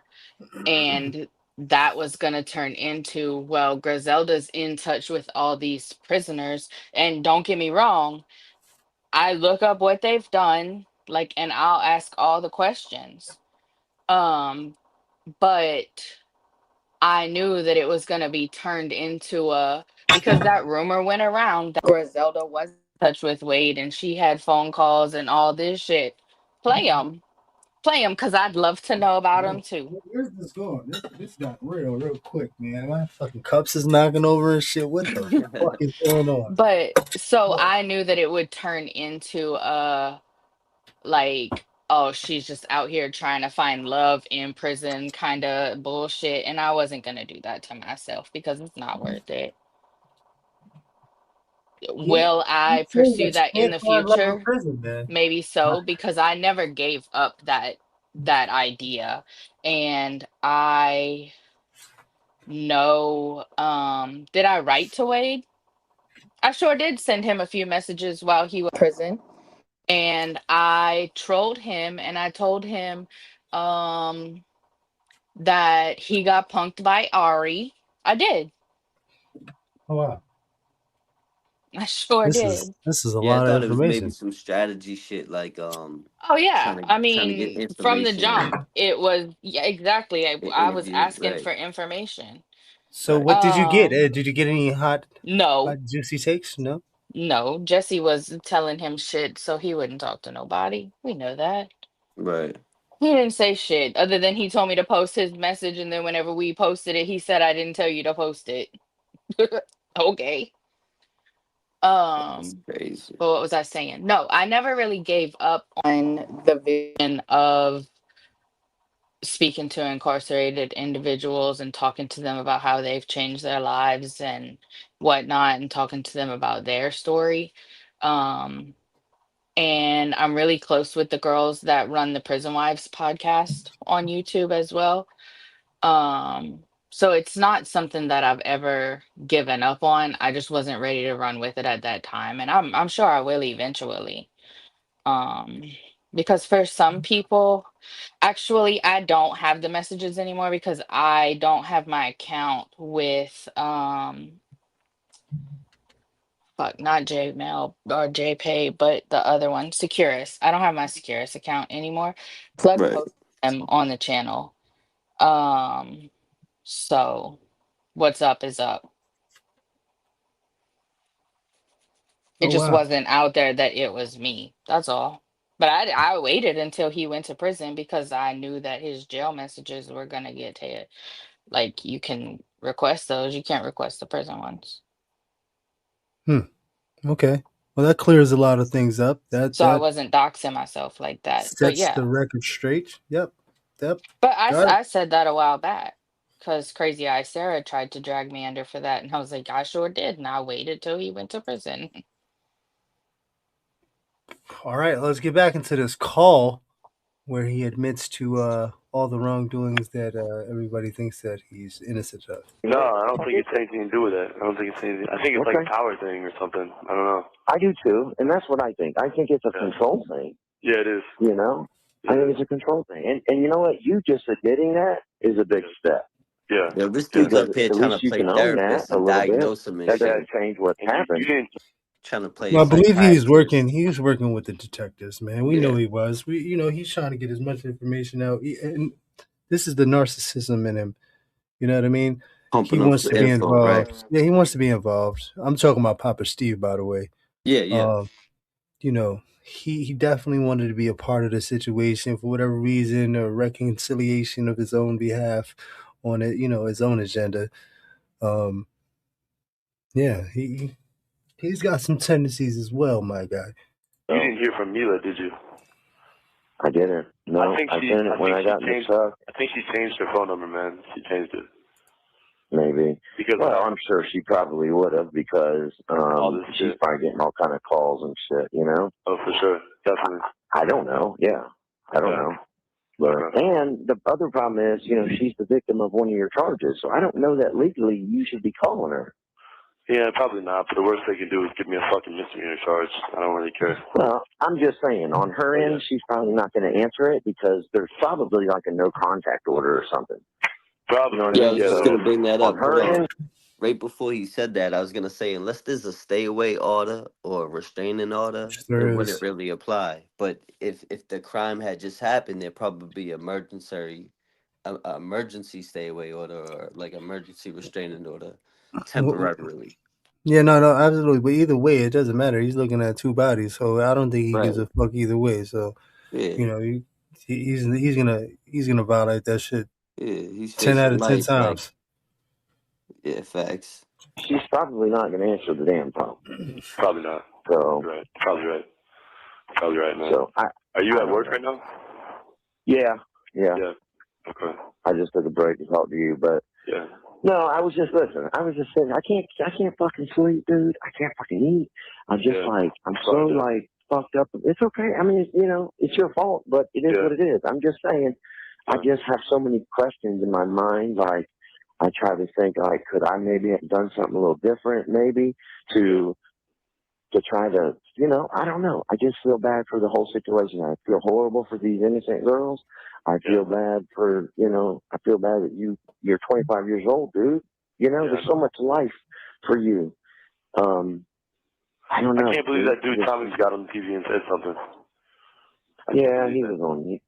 and that was going to turn into, well, Griselda's in touch with all these prisoners, and don't get me wrong, I look up what they've done, like, and I'll ask all the questions. But I knew that it was going to be turned into because that rumor went around that Griselda was in touch with Wade and she had phone calls and all this shit. Play them. Play them because I'd love to know about them too. Where's this going? This got real quick, man. My fucking cups is knocking over and shit. What the fuck is going on? But so I knew that it would turn into like, oh, she's just out here trying to find love in prison kind of bullshit. And I wasn't going to do that to myself because it's not worth it. Will I pursue that in the future? Prison, man. Maybe so, because I never gave up that idea. And I know, did I write to Wade? I sure did send him a few messages while he was in prison. And I trolled him and I told him that he got punked by Ari. I did. Oh wow. I sure did. This is a Yeah, I lot of thought it was maybe information. some strategy shit, like Oh yeah, trying I to get mean, from the information. jump, it was exactly. I was Interview, asking right? for information. So what did you get? Um, Did you get any hot no, juicy takes? No. no. Jesse was telling him shit, so he wouldn't talk to nobody. We know that. Right. He didn't say shit other than he told me to post his message, and then whenever we posted it, he said I didn't tell you to post it. Okay. Crazy. But what was I saying? No, I never really gave up on the vision of speaking to incarcerated individuals and talking to them about how they've changed their lives and whatnot, and talking to them about their story. And I'm really close with the girls that run the Prison Wives podcast on YouTube as well. So it's not something that I've ever given up on. I just wasn't ready to run with it at that time, and I'm sure I will eventually. Because for some people, actually, I don't have the messages anymore because I don't have my account with not Jmail or JPay, but the other one, Securus. I don't have my Securus account anymore. Plug Right. post them on the channel. So what's up is up. It Oh just wow. wasn't out there that it was me. That's all. But I waited until he went to prison because I knew that his jail messages were gonna get hit. Like, you can request those, you can't request the prison ones. Okay. Well, that clears a lot of things up. That So I wasn't doxing myself like that. But sets the yeah. record straight. Yep. But Got it. I said that a while back because Crazy Eye Sarah tried to drag me under for that, and I was like, I sure did, and I waited till he went to prison. All right, let's get back into this call where he admits to all the wrongdoings that everybody thinks that he's innocent of. No, I don't think it's anything to do with it. I don't think it's anything. I think it's like a power thing or something. I don't know. I do too, and that's what I think. I think it's a control thing. Yeah, it is. You know, I think it's a control thing, and you know what? You just admitting that is a big step. Yeah. Yo, this dude's Because up here at trying least to you play can own that therapist a and little bit. diagnose him and That shit. doesn't change what happened. Trying to play. Well, I believe he was psychiatrist. working. He was working with the detectives, man. We Yeah. know he was. He's trying to get as much information out. And this is the narcissism in him. You know what I mean? Pumping He up wants the to be info, involved. right? Yeah, he wants to be involved. I'm talking about Papa Steve, by the way. Yeah. He definitely wanted to be a part of the situation for whatever reason, or reconciliation of his own behalf on it, his own agenda. He's got some tendencies as well, my guy. You didn't hear from Mila, did you? I didn't. No, I didn't when I got in the truck. I think she changed her phone number, man. She changed it. Maybe. Because I'm sure she probably would have because she's probably getting all kind of calls and shit, you know? Oh, for sure. Definitely. I don't know. Yeah. I don't know. But, and the other problem is, she's the victim of one of your charges. So I don't know that legally you should be calling her. Yeah, probably not. But the worst they can do is give me a fucking misdemeanor charge. I don't really care. Well, I'm just saying, on her end, she's probably not going to answer it because there's probably like a no contact order or something. Probably. You know what Yeah, I I mean? was just gonna bring that up. On her end, Right before he said that, I was gonna say, unless there's a stay away order or a restraining order, There it is. wouldn't really apply. But if the crime had just happened, there'd probably be emergency a emergency stay away order or like emergency restraining order Well, temporarily. yeah, no, absolutely. But either way, it doesn't matter. He's looking at two bodies, so I don't think he gives Right. a fuck either way. So, Yeah. you know, he's gonna violate that shit Yeah. He's 10 out facing of 10 life. Like, times. yeah, facts. She's probably not going to answer the damn phone. Probably not. So, Right. Probably right. Probably right, man. so Are you I at don't work know. right now? Yeah. Yeah. Okay. I just took a break to talk to you, but Yeah. no, I was just listening. I was just saying, I can't fucking sleep, dude. I can't fucking eat. I'm just Yeah. like, I'm so Sorry, dude. like fucked up. It's okay. I mean, it's your fault, but it is Yeah. what it is. I'm just saying, I just have so many questions in my mind. Like, I try to think, like, could I maybe have done something a little different, maybe to try to, I don't know. I just feel bad for the whole situation. I feel horrible for these innocent girls. I feel bad for, I feel bad that you're 25 years old, dude. There's so much life for you. I don't know. I can't believe dude. that dude Thomas got on TV and said something. Yeah, he was on.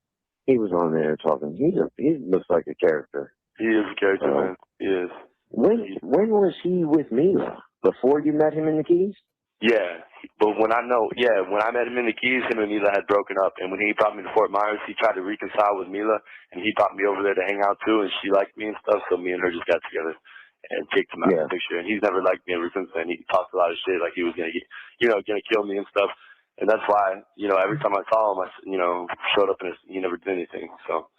He was on there talking. He looks like a character. He is a character, man. He is. When was he with Mila? Before you met him in the Keys? Yeah, but when I met him in the Keys, him and Mila had broken up, and when he brought me to Fort Myers, he tried to reconcile with Mila, and he brought me over there to hang out too, and she liked me and stuff, so me and her just got together and kicked him out of the picture, and he's never liked me ever since then. He talked a lot of shit, like he was gonna kill me and stuff, and that's why, every time I saw him, I showed up and he never did anything, so.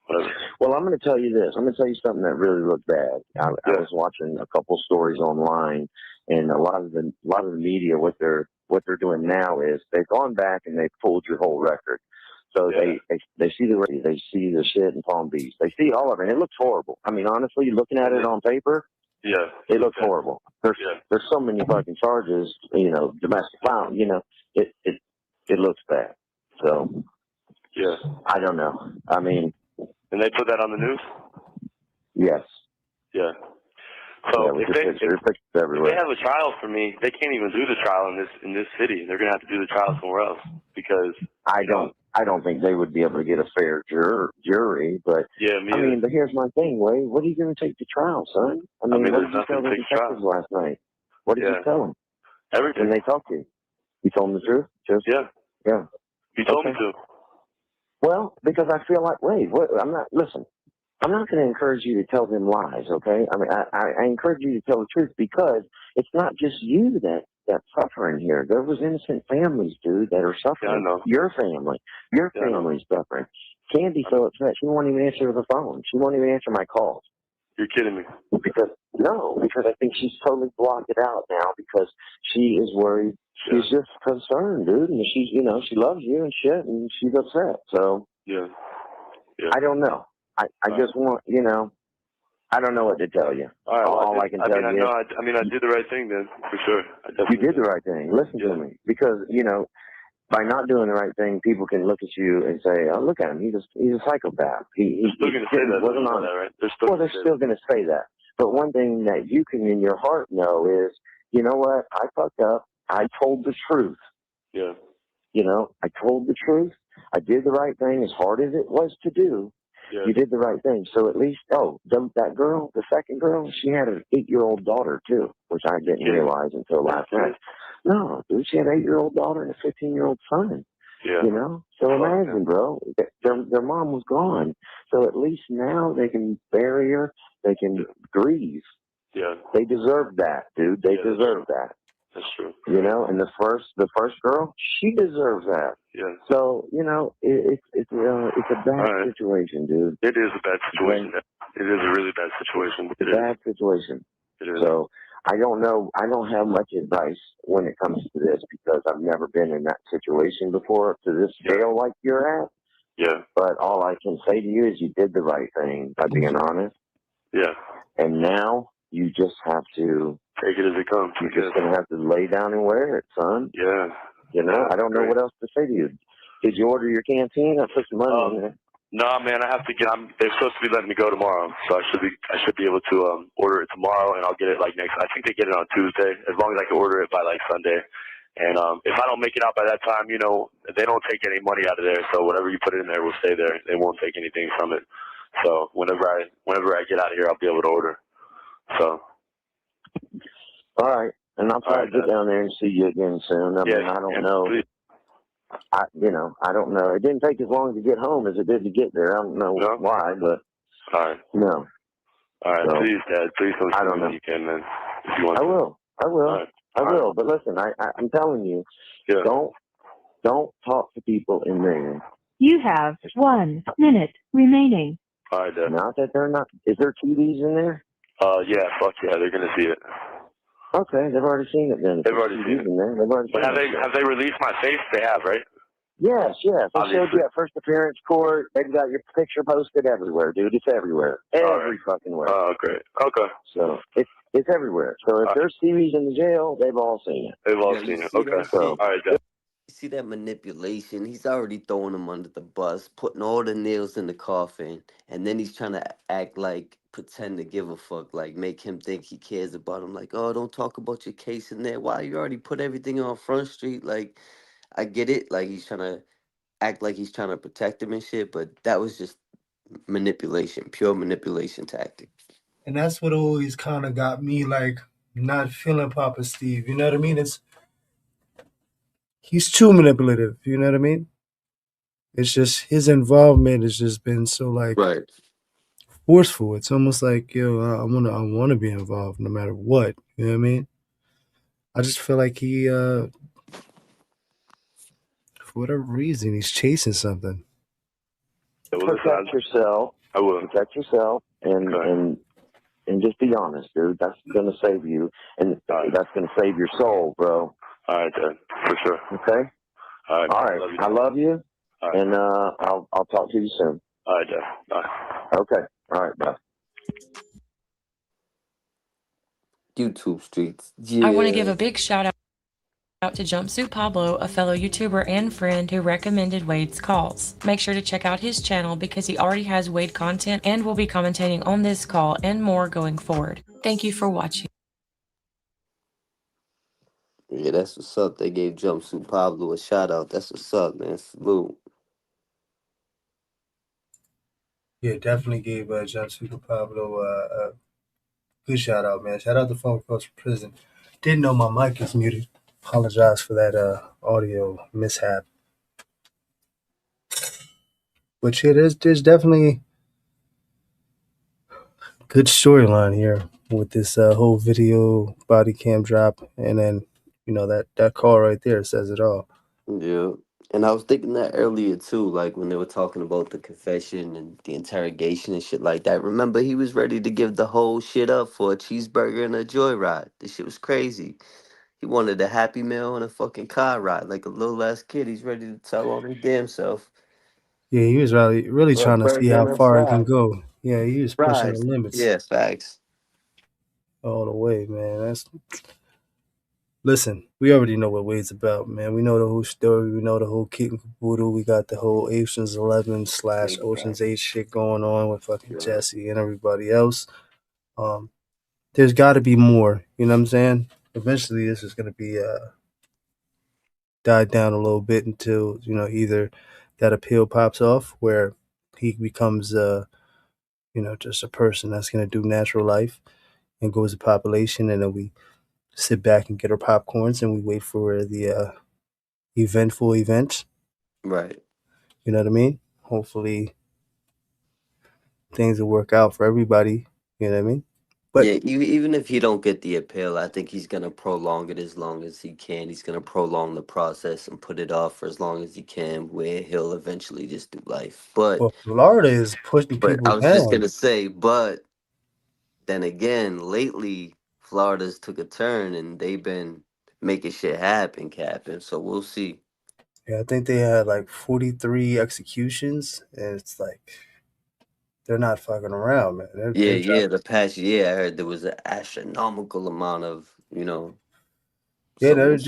Whatever. Well, I'm going to tell you this. I'm going to tell you something that really looked bad. I was watching a couple stories online, and a lot of the media, what they're doing now is they've gone back and they've pulled your whole record. So they see the shit in Palm Beach. They see all of it, and it looks horrible. I mean, honestly, looking at it on paper, it looks horrible. There's so many fucking charges, domestic violence. It looks bad. So I don't know. I mean. And they put that on the news? Yes. Yeah. So if they have a trial for me, they can't even do the trial in this city. They're gonna have to do the trial somewhere else because I don't think they would be able to get a fair jury. But but here's my thing, Wade. What are you gonna take to trial, son? I mean what did you tell the detectives last night? What did you tell them? Everything. When they talked to you, you told them the truth. Yeah. You told me to. Well, because I feel like, I'm not going to encourage you to tell them lies, okay? I mean, I encourage you to tell the truth because it's not just you that's suffering here. There was innocent families, dude, that are suffering. Yeah, I know. Your family's suffering. Candy's so upset, she won't even answer the phone. She won't even answer my calls. You're kidding me. Because I think she's totally blocked it out now because she is worried. She's just concerned, dude, and she loves you and shit, and she's upset. So I don't know. I just want, I don't know what to tell you. All right, all I can tell you. I did the right thing then, for sure. You did the right thing. Listen to me, because by not doing the right thing, people can look at you and say, "Oh, look at him. He's a psychopath." He's still going to say that. Wasn't on that, right? They're still going to say that. But one thing that you can, in your heart, know is, you know what? I fucked up. I told the truth. Yeah. I told the truth. I did the right thing as hard as it was to do. Yeah. You did the right thing. So at least, that girl, the second girl, she had an 8-year-old daughter too, which I didn't realize until last night. No, dude, she had an 8-year-old daughter and a 15-year-old son. Yeah. So imagine, bro, their mom was gone. So at least now they can bury her. They can grieve. Yeah. They deserve that, dude. They deserve that. That's true. And the first girl, she deserves that. Yeah. So it's a bad situation, dude. It is a bad situation. It is a really bad situation. It's a bad situation. It is. So I don't know. I don't have much advice when it comes to this because I've never been in that situation before to this scale like you're at. Yeah. But all I can say to you is you did the right thing by being honest. Yeah. And now you just have to take it as it comes. You're just gonna have to lay down and wear it, son. Yeah. I don't know what else to say to you. Did you order your canteen? I put some money in there. No, man, I have to get. They're supposed to be letting me go tomorrow, so I should be able to order it tomorrow, and I'll get it like next. I think they get it on Tuesday, as long as I can order it by like Sunday. And if I don't make it out by that time, they don't take any money out of there, so whatever you put in there will stay there. They won't take anything from it. So whenever I get out of here, I'll be able to order. So. All right, and I'll try to get down there and see you again soon. I mean, I don't know. Please. I don't know. It didn't take as long to get home as it did to get there. I don't know why, but all right. No. All right, So, please, Dad. Please come I see don't me know. when you can, man. If you want. I will. Right. I will. But listen, I'm telling you, don't talk to people in there. You have 1 minute remaining. All right, Dad. Not that they're not. Is there TVs in there? Yeah, fuck yeah, they're gonna see it. Okay, they've already seen it then. They've already seen it. In there. They've already But seen it. have they released my face? They have, right? Yes. They showed Obviously. you at first appearance court. They've got your picture posted everywhere, dude. It's everywhere. Every fucking where. Oh, great. Okay. So it's everywhere. So if there's TVs in the jail, they've all seen it. They've all Yeah, you seen it. see Okay. that So, shit? all right, Dad. You see that manipulation? He's already throwing him under the bus, putting all the nails in the coffin, and then he's trying to act like, pretend to give a fuck, like make him think he cares about him. Like, oh, don't talk about your case in there. Why you already put everything on Front Street? Like, I get it. Like he's trying to act like he's trying to protect him and shit, but that was just manipulation, pure manipulation tactic. And that's what always kind of got me like not feeling Papa Steve. You know what I mean? He's too manipulative. You know what I mean? It's just his involvement has just been so like forceful. It's almost like, yo, I want to be involved no matter what. You know what I mean? I just feel like he, for whatever reason, he's chasing something. Protect yourself. I will. Protect yourself and just be honest, dude. That's gonna save you, and that's gonna save your soul, bro. All right, Dad. For sure. Okay. All right. All right. I love you, and I'll talk to you soon. All right, Dad. Bye. Okay. All right. Bye. YouTube streets. I want to give a big shout out to Jumpsuit Pablo, a fellow YouTuber and friend who recommended Wade's calls. Make sure to check out his channel because he already has Wade content and will be commentating on this call and more going forward. Thank you for watching. Yeah, that's what's up. They gave Jumpsuit Pablo a shout out. That's what's up, man. Salute. Yeah, definitely gave Jumpsuit Pablo a good shout out, man. Shout out to Phone Calls from Prison. Didn't know my mic is muted. Apologize for that audio mishap. But yeah, there's definitely a good storyline here with this whole video body cam drop, and then that call right there says it all. Yeah. And I was thinking that earlier too, like when they were talking about the confession and the interrogation and shit like that. Remember, he was ready to give the whole shit up for a cheeseburger and a joyride. This shit was crazy. He wanted a Happy Meal and a fucking car ride, like a little ass kid. He's ready to tell on his damn self. Yeah, he was really trying to see how far he can go. Yeah, he was pushing the limits. Yeah, facts. All the way, man. Listen, we already know what Wade's about, man. We know the whole story. We know the whole kit and caboodle. We got the whole Ocean's 11 / Ocean's 8 shit going on with fucking Jesse and everybody else. There's got to be more. You know what I'm saying? Eventually, this is going to be died down a little bit until, either that appeal pops off where he becomes, just a person that's going to do natural life and goes to population, and then we sit back and get our popcorns and we wait for the eventful event. Right. You know what I mean? Hopefully things will work out for everybody. You know what I mean? But yeah, even if he don't get the appeal, I think he's gonna prolong it as long as he can. He's gonna prolong the process and put it off for as long as he can, where he'll eventually just do life. But Florida is pushing people I was down. just gonna say, but then again, lately Florida's took a turn and they've been making shit happen, Captain. So we'll see. Yeah, I think they had like 43 executions, and it's like they're not fucking around, man. Yeah. The past year, I heard there was an astronomical amount of, Yeah, so they're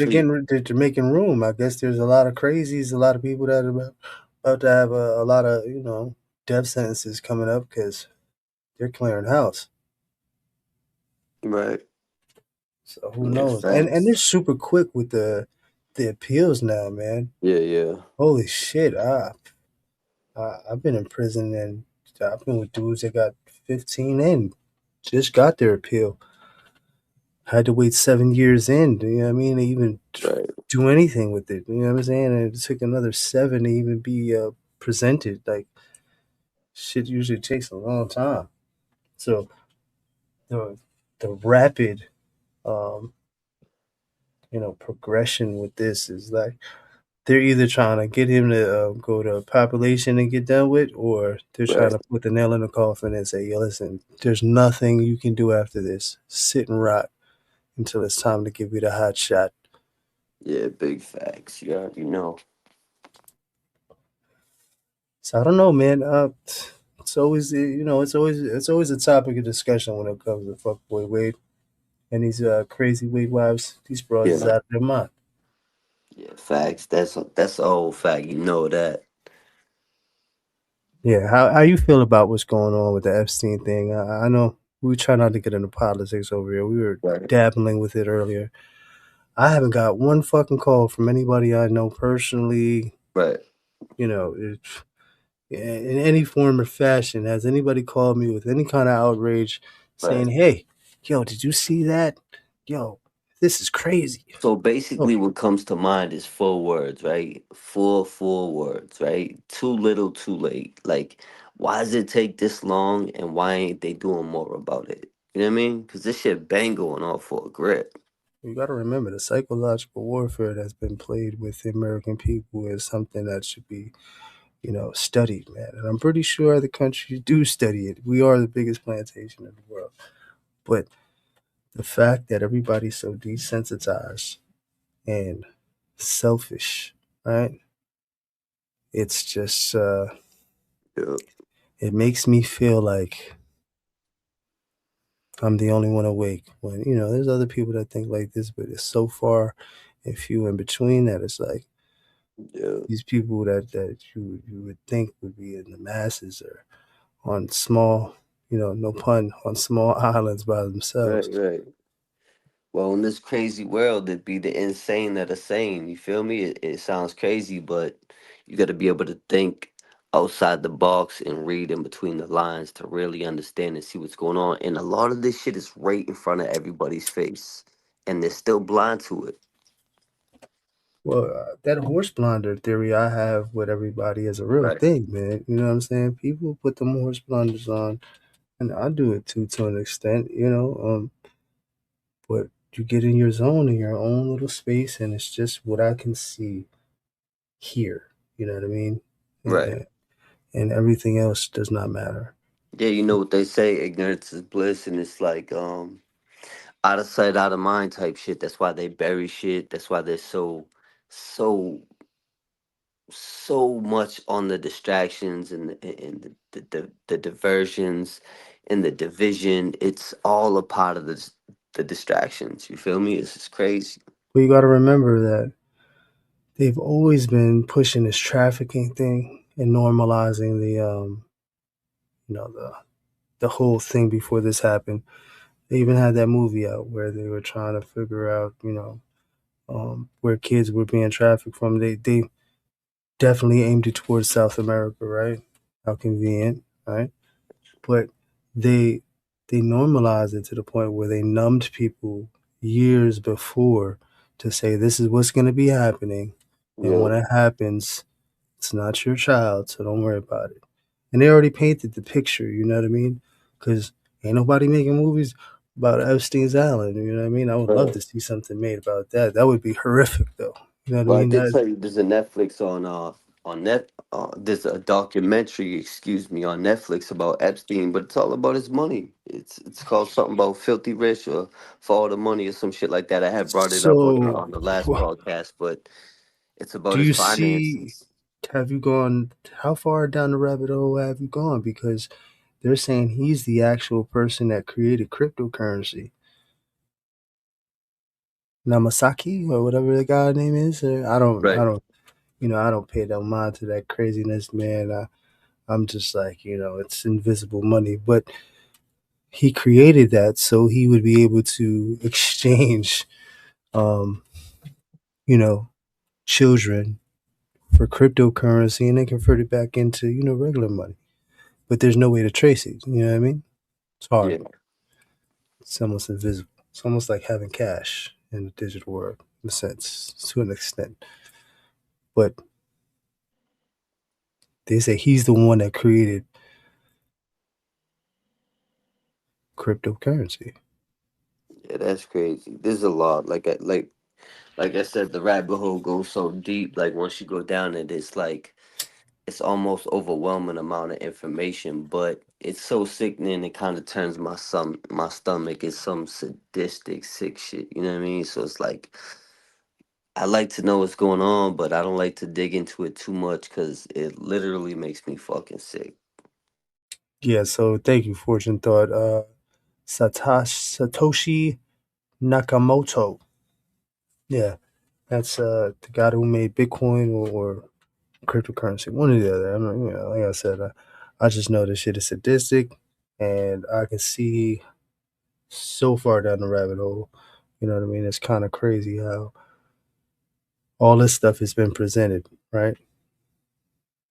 making room. I guess there's a lot of crazies, a lot of people that are about to have a lot of death sentences coming up because they're clearing house. Right. So who knows? And they're super quick with the appeals now, man. Yeah. Holy shit! I've been in prison and I've been with dudes that got 15 in, just got their appeal. Had to wait 7 years in, you know what I mean, to even do anything with it. You know what I'm saying? And it took another 7 to even be presented. Like, shit usually takes a long time. So the rapid progression with this is like they're either trying to get him to go to population and get done with, or they're trying to put the nail in the coffin and say, "Yo, listen, there's nothing you can do after this. Sit and rot until it's time to give you the hot shot." Yeah, big facts. You already know. So I don't know, man. It's always it's always a topic of discussion when it comes to fuckboy Wade and these crazy Wade wives. These bros is Yeah. out of their mind. Yeah, facts. That's a whole fact. You know that. Yeah, how you feel about what's going on with the Epstein thing? I know we try not to get into politics over here. We were dabbling with it earlier. I haven't got one fucking call from anybody I know personally. Right. You know, in any form or fashion, has anybody called me with any kind of outrage saying, "Hey, yo, did you see that? Yo, this is crazy." So basically, what comes to mind is 4 words, right? Four words, right? Too little, too late. Like, why does it take this long, and why ain't they doing more about it? You know what I mean? Because this shit bang going on for a grip. You got to remember the psychological warfare that's been played with the American people is something that should be, studied, man. And I'm pretty sure other countries do study it. We are the biggest plantation in the world. But the fact that everybody's so desensitized and selfish, right? It's just, it makes me feel like I'm the only one awake when, there's other people that think like this, but it's so far and few in between that it's like, these people that you would think would be in the masses are on small, no pun, on small islands by themselves. Right. Well, in this crazy world, it'd be the insane that are sane. You feel me? It sounds crazy, but you got to be able to think outside the box and read in between the lines to really understand and see what's going on. And a lot of this shit is right in front of everybody's face, and they're still blind to it. Well, that horse blinder theory I have with everybody is a real thing, man. You know what I'm saying? People put them horse blinders on, and I do it too, to an extent, but you get in your zone, in your own little space, and it's just what I can see here. You know what I mean? Right. And everything else does not matter. Yeah, you know what they say, ignorance is bliss, and it's like out of sight, out of mind type shit. That's why they bury shit. That's why they're so much on the distractions and the diversions and the division. It's all a part of the distractions. You feel me? It's just crazy. But you got to remember that they've always been pushing this trafficking thing and normalizing the whole thing before this happened. They even had that movie out where they were trying to figure out, where kids were being trafficked from. They definitely aimed it towards South America, right? How convenient, right? But they normalized it to the point where they numbed people years before to say this is what's going to be happening, and when it happens, it's not your child, so don't worry about it. And they already painted the picture, you know what I mean? Because ain't nobody making movies about Epstein's Island, you know what I mean? I would love to see something made about that. That would be horrific, though. You know what Well, I I mean? did tell you there's a Netflix on net. There's a documentary, excuse me, on Netflix about Epstein, but it's all about his money. It's called something about Filthy Rich or For All the Money or some shit like that. I had brought it up So, on the last broadcast, but it's about do his you see? finances. Have you gone? How far down the rabbit hole have you gone? Because they're saying he's the actual person that created cryptocurrency. Namasaki or whatever the guy name is. I don't, I don't pay no mind to that craziness, man. I'm just like, it's invisible money, but he created that so he would be able to exchange, children for cryptocurrency and then convert it back into, regular money. but there's no way to trace it. You know what I mean? It's hard. Yeah. It's almost invisible. It's almost like having cash in the digital world, in a sense, to an extent. But they say he's the one that created cryptocurrency. Yeah, that's crazy. There's a lot. Like I said, the rabbit hole goes so deep. Like once you go down it, it's like it's almost overwhelming amount of information. But it's so sickening. It kind of turns my stomach. It's some sadistic, sick shit. You know what I mean? So it's like I like to know what's going on, but I don't like to dig into it too much because it literally makes me fucking sick. Yeah, so thank you, Fortune Thought. Satoshi Nakamoto. Yeah, that's the guy who made Bitcoin or cryptocurrency, one or the other. I mean, like I said, I just know this shit is sadistic, and I can see so far down the rabbit hole. You know what I mean? It's kind of crazy how all this stuff has been presented, right?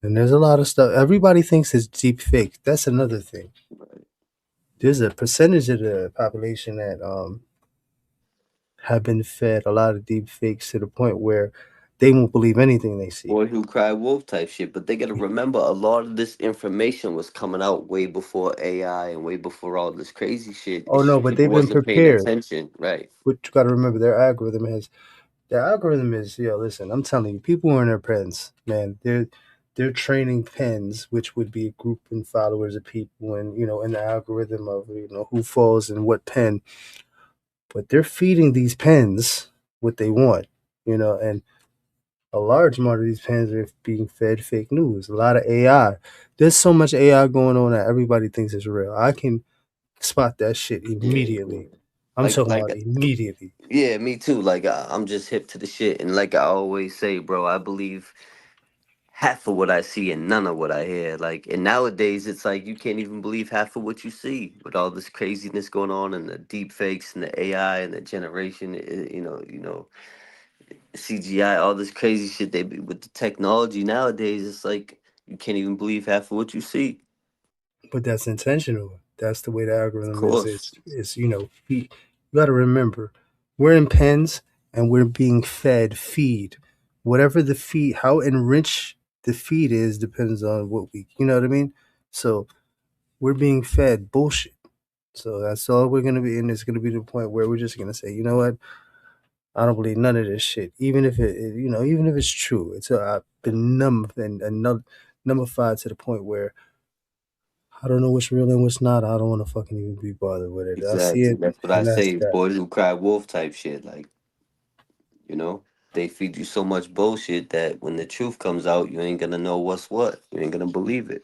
And there's a lot of stuff. Everybody thinks it's deep fake. That's another thing. There's a percentage of the population that have been fed a lot of deep fakes to the point where they won't believe anything they see. Boy who cried wolf type shit. But they gotta remember a lot of this information was coming out way before AI and way before all this crazy shit. Oh no, but People they've been wasn't paying prepared. attention, right? But you got to remember their algorithm is listen, I'm telling you, people are in their pens, man. They're training pens, which would be a group and followers of people, and in the algorithm of who falls in what pen. But they're feeding these pens what they want, and a large amount of these pens are being fed fake news. A lot of AI. There's so much AI going on that everybody thinks is real. I can spot that shit immediately. I'm talking about immediately. Yeah, me too. Like I'm just hip to the shit, and like I always say, bro, I believe half of what I see and none of what I hear. Like, and nowadays it's like you can't even believe half of what you see with all this craziness going on and the deep fakes and the AI and the generation. CGI, all this crazy shit they be with the technology nowadays. It's like you can't even believe half of what you see. But that's intentional. That's the way the algorithm is. Course. You got to remember, we're in pens and we're being fed feed. Whatever the feed, how enriched the feed is, depends on what you know what I mean? So we're being fed bullshit. So that's all we're going to be. And it's going to be the point where we're just going to say, you know what? I don't believe none of this shit. Even if even if it's true, I've been numbified to the point where I don't know what's real and what's not. I don't want to fucking even be bothered with it. I see Exactly. it. That's what I and that's say. that. Boys who cry wolf type shit. Like, they feed you so much bullshit that when the truth comes out, you ain't gonna know what's what. You ain't gonna believe it.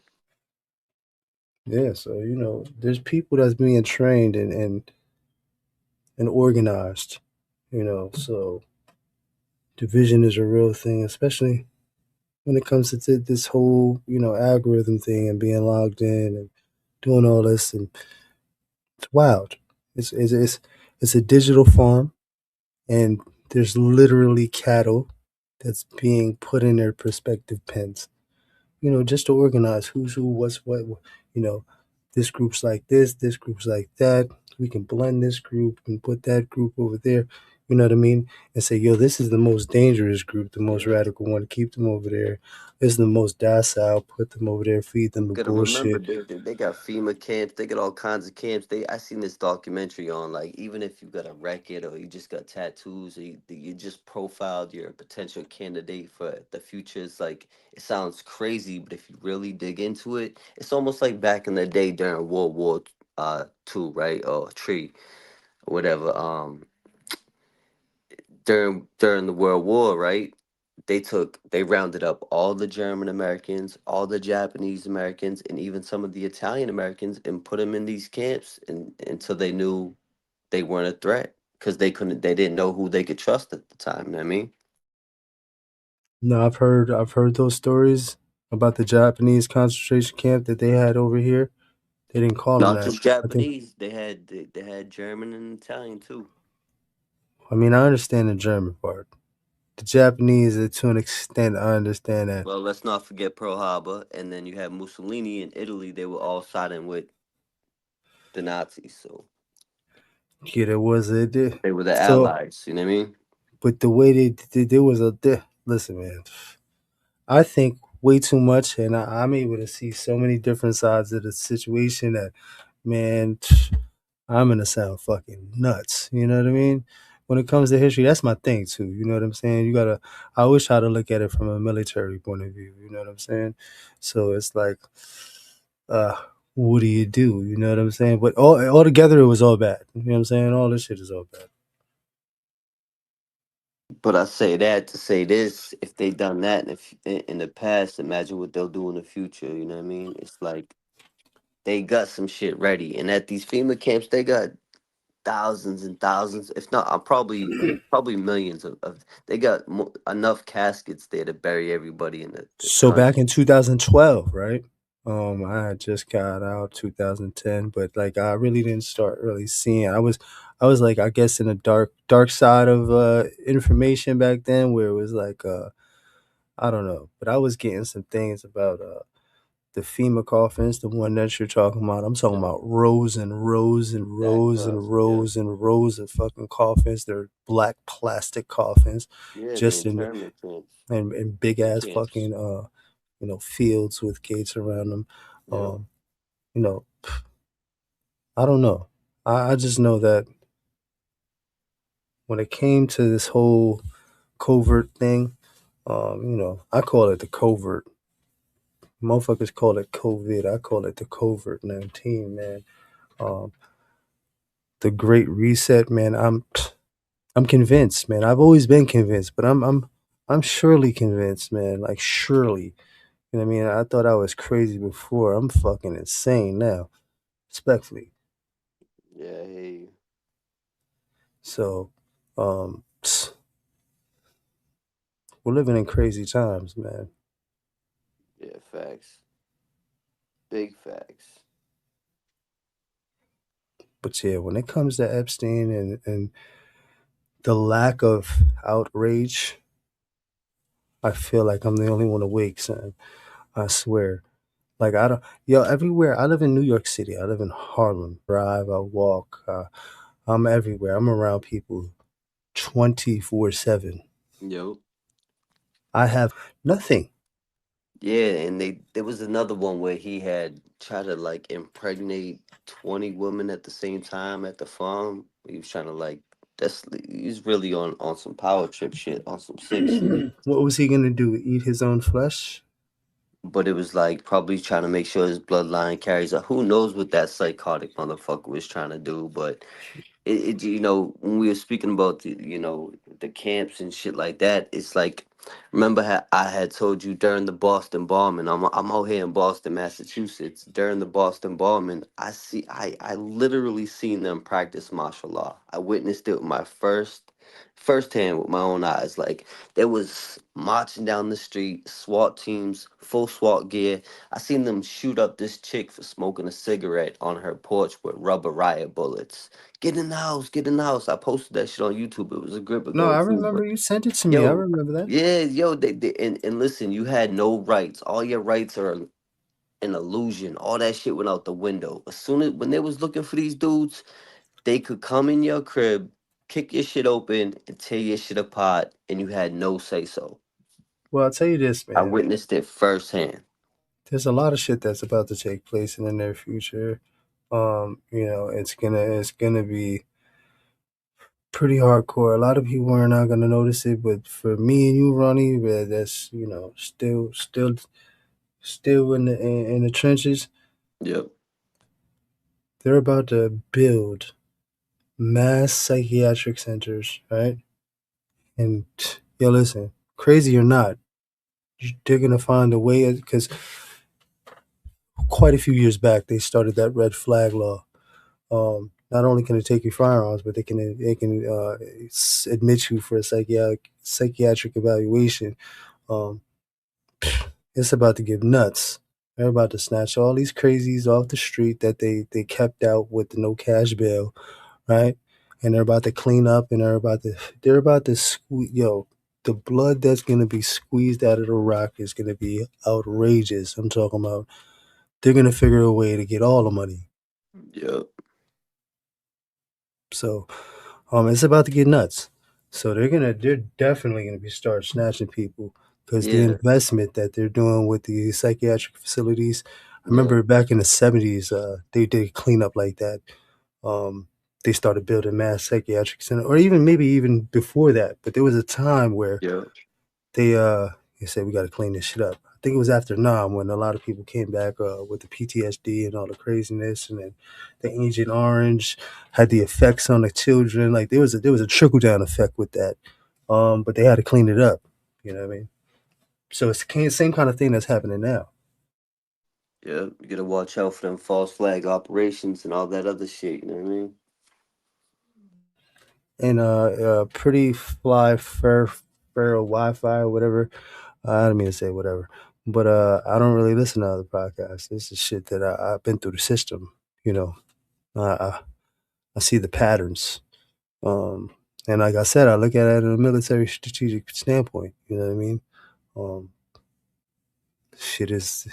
Yeah, so there's people that's being trained and organized. So division is a real thing, especially when it comes to this whole algorithm thing and being logged in and doing all this, and it's wild. It's a digital farm, and there's literally cattle that's being put in their prospective pens. Just to organize who's who, what's what. This group's like this group's like that. We can blend this group and put that group over there. You know what I mean? And say, yo, this is the most dangerous group, the most radical one. Keep them over there. This is the most docile. Put them over there. Feed them the Gotta remember, bullshit. they got FEMA camps. They got all kinds of camps. I seen this documentary on like even if you got a record or you just got tattoos or you just profiled your potential candidate for the future. It's like it sounds crazy, but if you really dig into it, it's almost like back in the day during World War II, right? Or three, or whatever. During the World War, right? They rounded up all the German Americans, all the Japanese Americans, and even some of the Italian Americans, and put them in these camps, until they knew they weren't a threat because they didn't know who they could trust at the time. You know what I mean? No, I've heard those stories about the Japanese concentration camp that they had over here. They didn't call them Not that. just Japanese. They had German and Italian too. I mean, I understand the German part. The Japanese, to an extent, I understand that. Well, let's not forget Pearl Harbor, and then you have Mussolini in Italy. They were all siding with the Nazis, so Yeah, there was a they were the so, allies. You know what I mean? but the way they did, there was a listen, man. I think way too much, and I'm able to see so many different sides of the situation that, man, I'm gonna sound fucking nuts. You know what I mean? When it comes to history, that's my thing too. You know what I'm saying? I always try to look at it from a military point of view. You know what I'm saying? So it's like, uh, what do you do? You know what I'm saying? But all together, it was all bad. You know what I'm saying? All this shit is all bad. But I say that to say this: if they done that in the past, imagine what they'll do in the future. You know what I mean? It's like they got some shit ready, and at these FEMA camps, they got thousands and thousands, if not, probably millions of. They got enough caskets there to bury everybody in the So back country. in 2012, right? I had just got out 2010, but like I really didn't start really seeing. I was like, I guess, in a dark side of information back then, where it was like, I don't know, but I was getting some things about the FEMA coffins, the one that you're talking about. I'm talking about rows and rows and rows and rows and rows of fucking coffins. They're black plastic coffins, Yeah, the just in internment camps. and big ass Camps. fucking fields with gates around them. Yeah. You know, I don't know. I just know that when it came to this whole covert thing, I call it the covert. Motherfuckers call it COVID. I call it the covert 19, man. The Great Reset, man. I'm convinced, man. I've always been convinced, but I'm surely convinced, man. Like surely. You know what I mean? I thought I was crazy before. I'm fucking insane now. Respectfully. Yeah, I hear you. So, we're living in crazy times, man. Yeah, facts. Big facts. But yeah, when it comes to Epstein and the lack of outrage, I feel like I'm the only one awake, son. I swear. Like I don't, everywhere. I live in New York City. I live in Harlem. Drive. I walk. I'm everywhere. I'm around people 24/7. Yo. I have nothing. Yeah, and there was another one where he had tried to like impregnate 20 women at the same time at the farm. He was trying to like he's really on some power trip shit, on some sick shit. What was he gonna do? Eat his own flesh? But it was like probably trying to make sure his bloodline carries up. Who knows what that psychotic motherfucker was trying to do, but it when we were speaking about the camps and shit like that, it's like, remember how I had told you during the Boston bombing, I'm out here in Boston, Massachusetts. During the Boston bombing, I literally seen them practice martial law. I witnessed it with my firsthand with my own eyes. Like, there was marching down the street, SWAT teams, full SWAT gear. I seen them shoot up this chick for smoking a cigarette on her porch with rubber riot bullets. Get in the house, get in the house. I posted that shit on YouTube. It was a grip No, ago I too, but remember you sent it to me. I yo, remember that. yeah, yo, they and listen, you had no rights. All your rights are an illusion. All that shit went out the window. As soon as when they was looking for these dudes, they could come in your crib, kick your shit open, and tear your shit apart, and you had no say so. Well, I'll tell you this, I man. witnessed it firsthand. There's a lot of shit that's about to take place in the near future. It's gonna be pretty hardcore. A lot of people are not gonna notice it, but for me and you, Ronnie, that's still in the trenches. Yep. They're about to build mass psychiatric centers, right? And listen, crazy or not, they're gonna find a way, because quite a few years back they started that red flag law. Not only can it take your firearms, but they can admit you for a psychiatric evaluation. It's about to get nuts. They're about to snatch all these crazies off the street that they kept out with the no cash bail, right? And they're about to clean up, and they're about to the blood that's gonna be squeezed out of the rock is gonna be outrageous. I'm talking about they're gonna figure a way to get all the money. Yep. So, it's about to get nuts. So they're definitely gonna be start snatching people because the Yeah. investment that they're doing with the psychiatric facilities. I Yeah. remember back in the 70s, they did cleanup like that. They started building mass psychiatric center, or maybe even before that. But there was a time where Yeah. they said we got to clean this shit up. I think it was after Nam when a lot of people came back with the PTSD and all the craziness, and then the Agent Orange had the effects on the children. Like there was a trickle down effect with that, but they had to clean it up. You know what I mean? So it's the same kind of thing that's happening now. Yeah. You gotta watch out for them false flag operations and all that other shit. You know what I mean? And pretty fly feral Wi-Fi or whatever. I don't mean to say whatever, but I don't really listen to other podcasts. This is shit that I've been through the system. You know, I see the patterns, and like I said, I look at it in a military strategic standpoint. You know what I mean? Shit is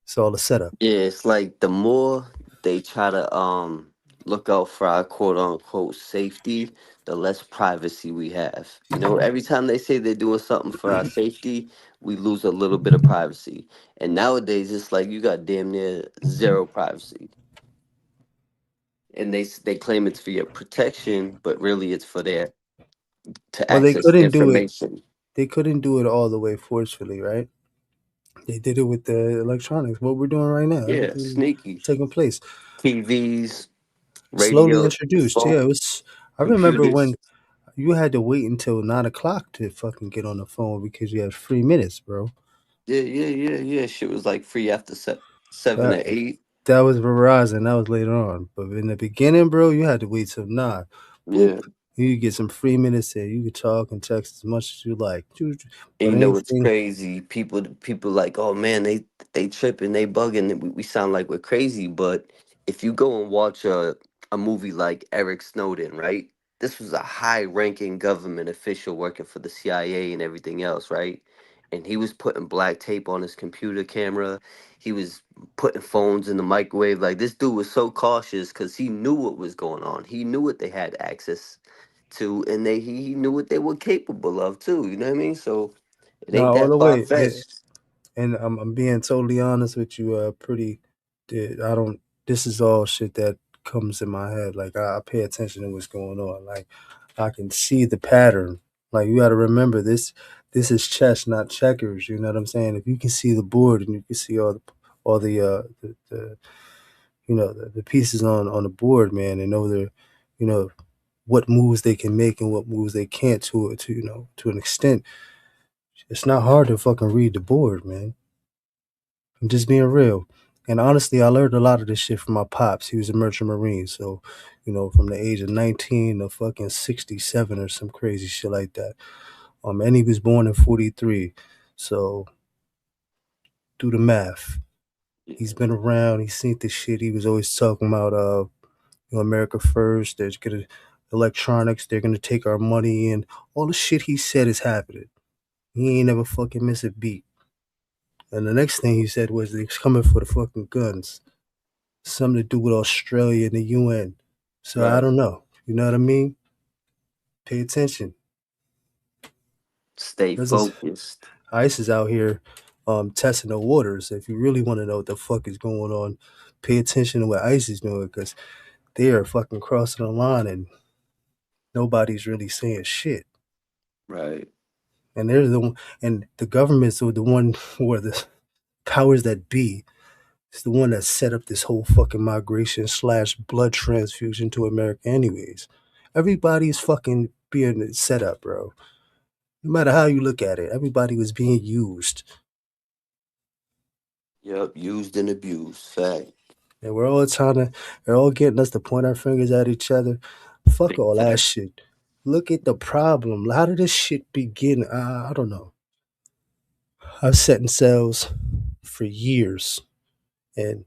it's all a setup. Yeah, it's like the more they try to look out for our quote unquote safety, the less privacy we have. You know, every time they say they're doing something for our safety, we lose a little bit of privacy. And nowadays it's like you got damn near zero privacy. And they claim it's for your protection, but really it's for their to Well, they access couldn't do it. information. They couldn't do it all the way forcefully, right? They did it with the electronics. What we're doing right now, Yeah, everything sneaky. taking place. TVs, Slowly radio, introduced. Yeah, phone, it was. I remember computers. when you had to wait until 9 o'clock to fucking get on the phone because you had 3 minutes, bro. Yeah. Shit was like free after 7 That or 8. that was Verizon. That was later on. But in the beginning, bro, you had to wait till 9. Yeah. Boop. You could get some free minutes there. You could talk and text as much as you like. And But you know what's anything, crazy? People like, oh man, they tripping, they bugging. We sound like we're crazy, but if you go and watch a movie like Eric Snowden, right? This was a high-ranking government official working for the CIA and everything else, right? And he was putting black tape on his computer camera. He was putting phones in the microwave. Like this dude was so cautious because he knew what was going on. He knew what they had access to, and he knew what they were capable of too. You know what I mean? So it no, ain't all that the far way. fetched. And I'm being totally honest with you. I don't. This is all shit that comes in my head. Like I pay attention to what's going on. Like I can see the pattern. Like you got to remember this. This is chess, not checkers. You know what I'm saying? If you can see the board and you can see the the pieces on the board, man, and know you know what moves they can make and what moves they can't to an extent. It's not hard to fucking read the board, man. I'm just being real. And honestly, I learned a lot of this shit from my pops. He was a merchant marine. So, from the age of 19 to fucking 67 or some crazy shit like that. And he was born in 43. So, do the math. He's been around. He's seen this shit. He was always talking about, America first. There's gonna electronics. They're gonna take our money, and all the shit he said is happening. He ain't never fucking miss a beat. And the next thing he said was he's coming for the fucking guns. Something to do with Australia and the UN. So I Right. don't know. You know what I mean? Pay attention. Stay focused. ICE is out here testing the waters. If you really want to know what the fuck is going on, pay attention to what ICE is doing because they are fucking crossing the line and nobody's really saying shit. Right. And they're the governments are the one who are the powers that be. It's the one that set up this whole fucking migration / blood transfusion to America anyways. Everybody's fucking being set up, bro. No matter how you look at it, everybody was being used. Yep. Used and abused. Fact. And they're all getting us to point our fingers at each other. Fuck all that shit. Look at the problem. How did this shit begin? I don't know. I've sat in cells for years. And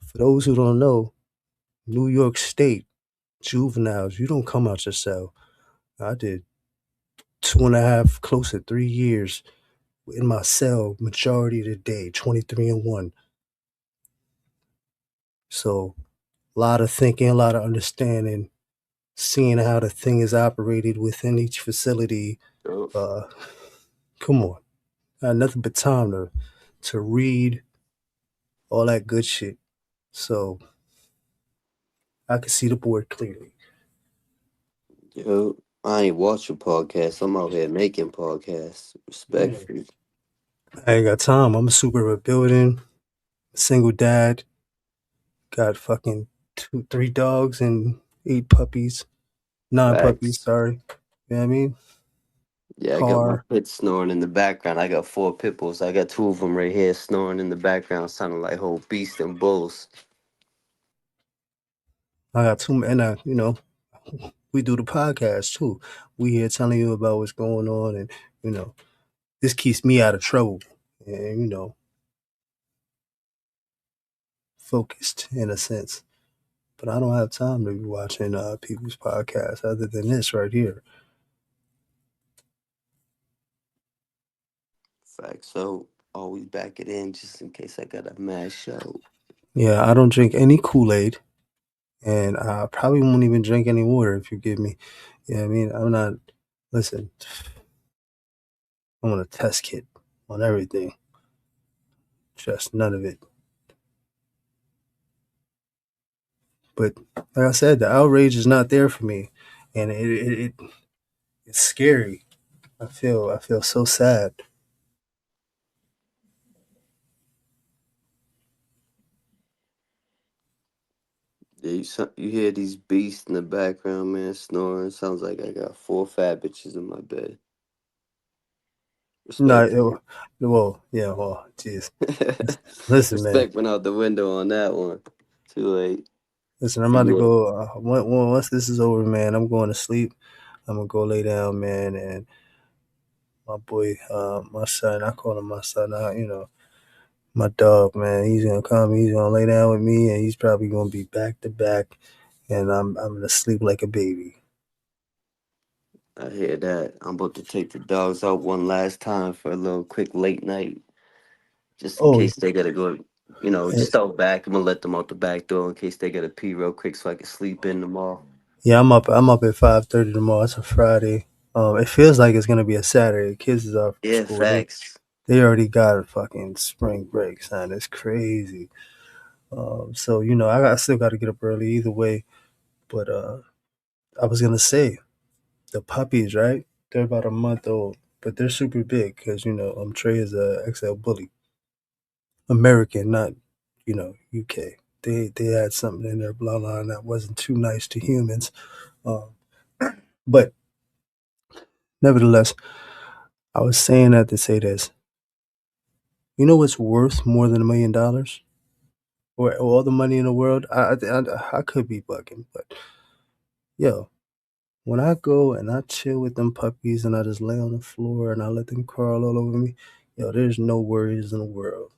for those who don't know, New York State juveniles, you don't come out your cell. I did. 2.5, close to 3 years in my cell, majority of the day, 23-1. So a lot of thinking, a lot of understanding, seeing how the thing is operated within each facility. Come on. I had nothing but time to read all that good shit. So I can see the board clearly. Yo, I ain't watching podcasts. I'm out here making podcasts. Respectfully. I ain't got time. I'm a super rebuilding, single dad, got fucking 3 dogs and 8 puppies. 9 puppies, Facts. sorry. You know what I mean? Yeah, I got my Car. pit snoring in the background. I got 4 pit bulls. I got 2 of them right here snoring in the background, sounding like whole beast and bulls. I got 2, and we do the podcast too. We here telling you about what's going on, and this keeps me out of trouble, and focused in a sense. But I don't have time to be watching people's podcasts other than this right here. Facts. So always back it in just in case I got a mad show. Yeah, I don't drink any Kool-Aid, and I probably won't even drink any water if you give me. You know what I mean? I'm not. Listen, I want a test kit on everything. Just none of it. But like I said, the outrage is not there for me, and it's scary. I feel so sad. Yeah, you hear these beasts in the background, man, snoring. Sounds like I got 4 fat bitches in my bed. No, Respect. jeez. Listen, man. Respect went out the window on that one. Too late. Listen, I'm about to go. Once this is over, man, I'm going to sleep. I'm gonna go lay down, man, and my boy, my son, I call him my son. My dog, man, he's gonna come. He's gonna lay down with me, and he's probably gonna be back to back, and I'm gonna sleep like a baby. I hear that. I'm about to take the dogs out one last time for a little quick late night. Just in Oh, case they gotta go, just out back. I'm gonna let them out the back door in case they gotta pee real quick so I can sleep in tomorrow. yeah, I'm up at 5:30 tomorrow. It's a Friday. It feels like it's gonna be a Saturday. Kids is off from Yeah, school. facts. They already got a fucking spring break, son. It's crazy. So I still got to get up early either way. But I was gonna say the puppies, right? They're about a month old, but they're super big because Trey is a XL bully, American, not UK. They had something in their bloodline that wasn't too nice to humans, but nevertheless, I was saying that to say this. You know what's worth more than $1 million, or all the money in the world? I could be bugging, but yo, when I go and I chill with them puppies and I just lay on the floor and I let them crawl all over me, yo, there's no worries in the world.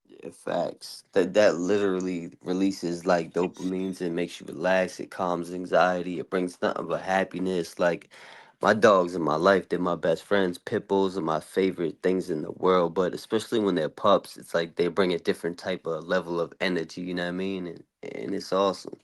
Yeah, facts. That literally releases like dopamines and makes you relax. It calms anxiety. It brings nothing but happiness. Like my dogs in my life, they're my best friends. Pit bulls are my favorite things in the world. But especially when they're pups, it's like they bring a different type of level of energy. You know what I mean? And it's awesome.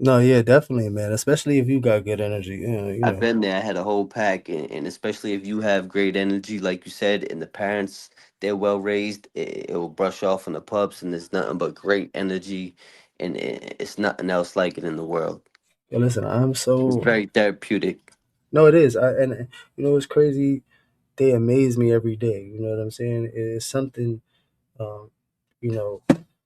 No, yeah, definitely, man. Especially if you got good energy. I've been there. I had a whole pack, and especially if you have great energy, like you said, and the parents they're well raised, it will brush off on the pups, and there's nothing but great energy, and it's nothing else like it in the world. Yo, listen, It's very therapeutic. No, it is. And what's crazy? They amaze me every day. You know what I'm saying? It's something, you know,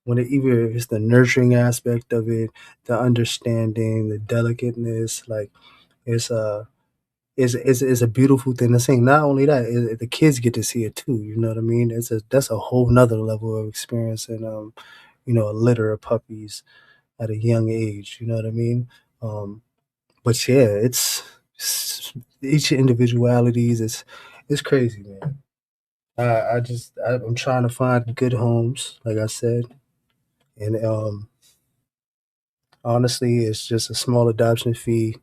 even if it's the nurturing aspect of it, the understanding, the delicateness, like it's a beautiful thing to see. Not only that, the kids get to see it too. You know what I mean? That's a whole nother level of experience, and a litter of puppies at a young age. You know what I mean? But yeah, it's each individualities. It's crazy, man. I'm trying to find good homes, like I said, and honestly, it's just a small adoption fee,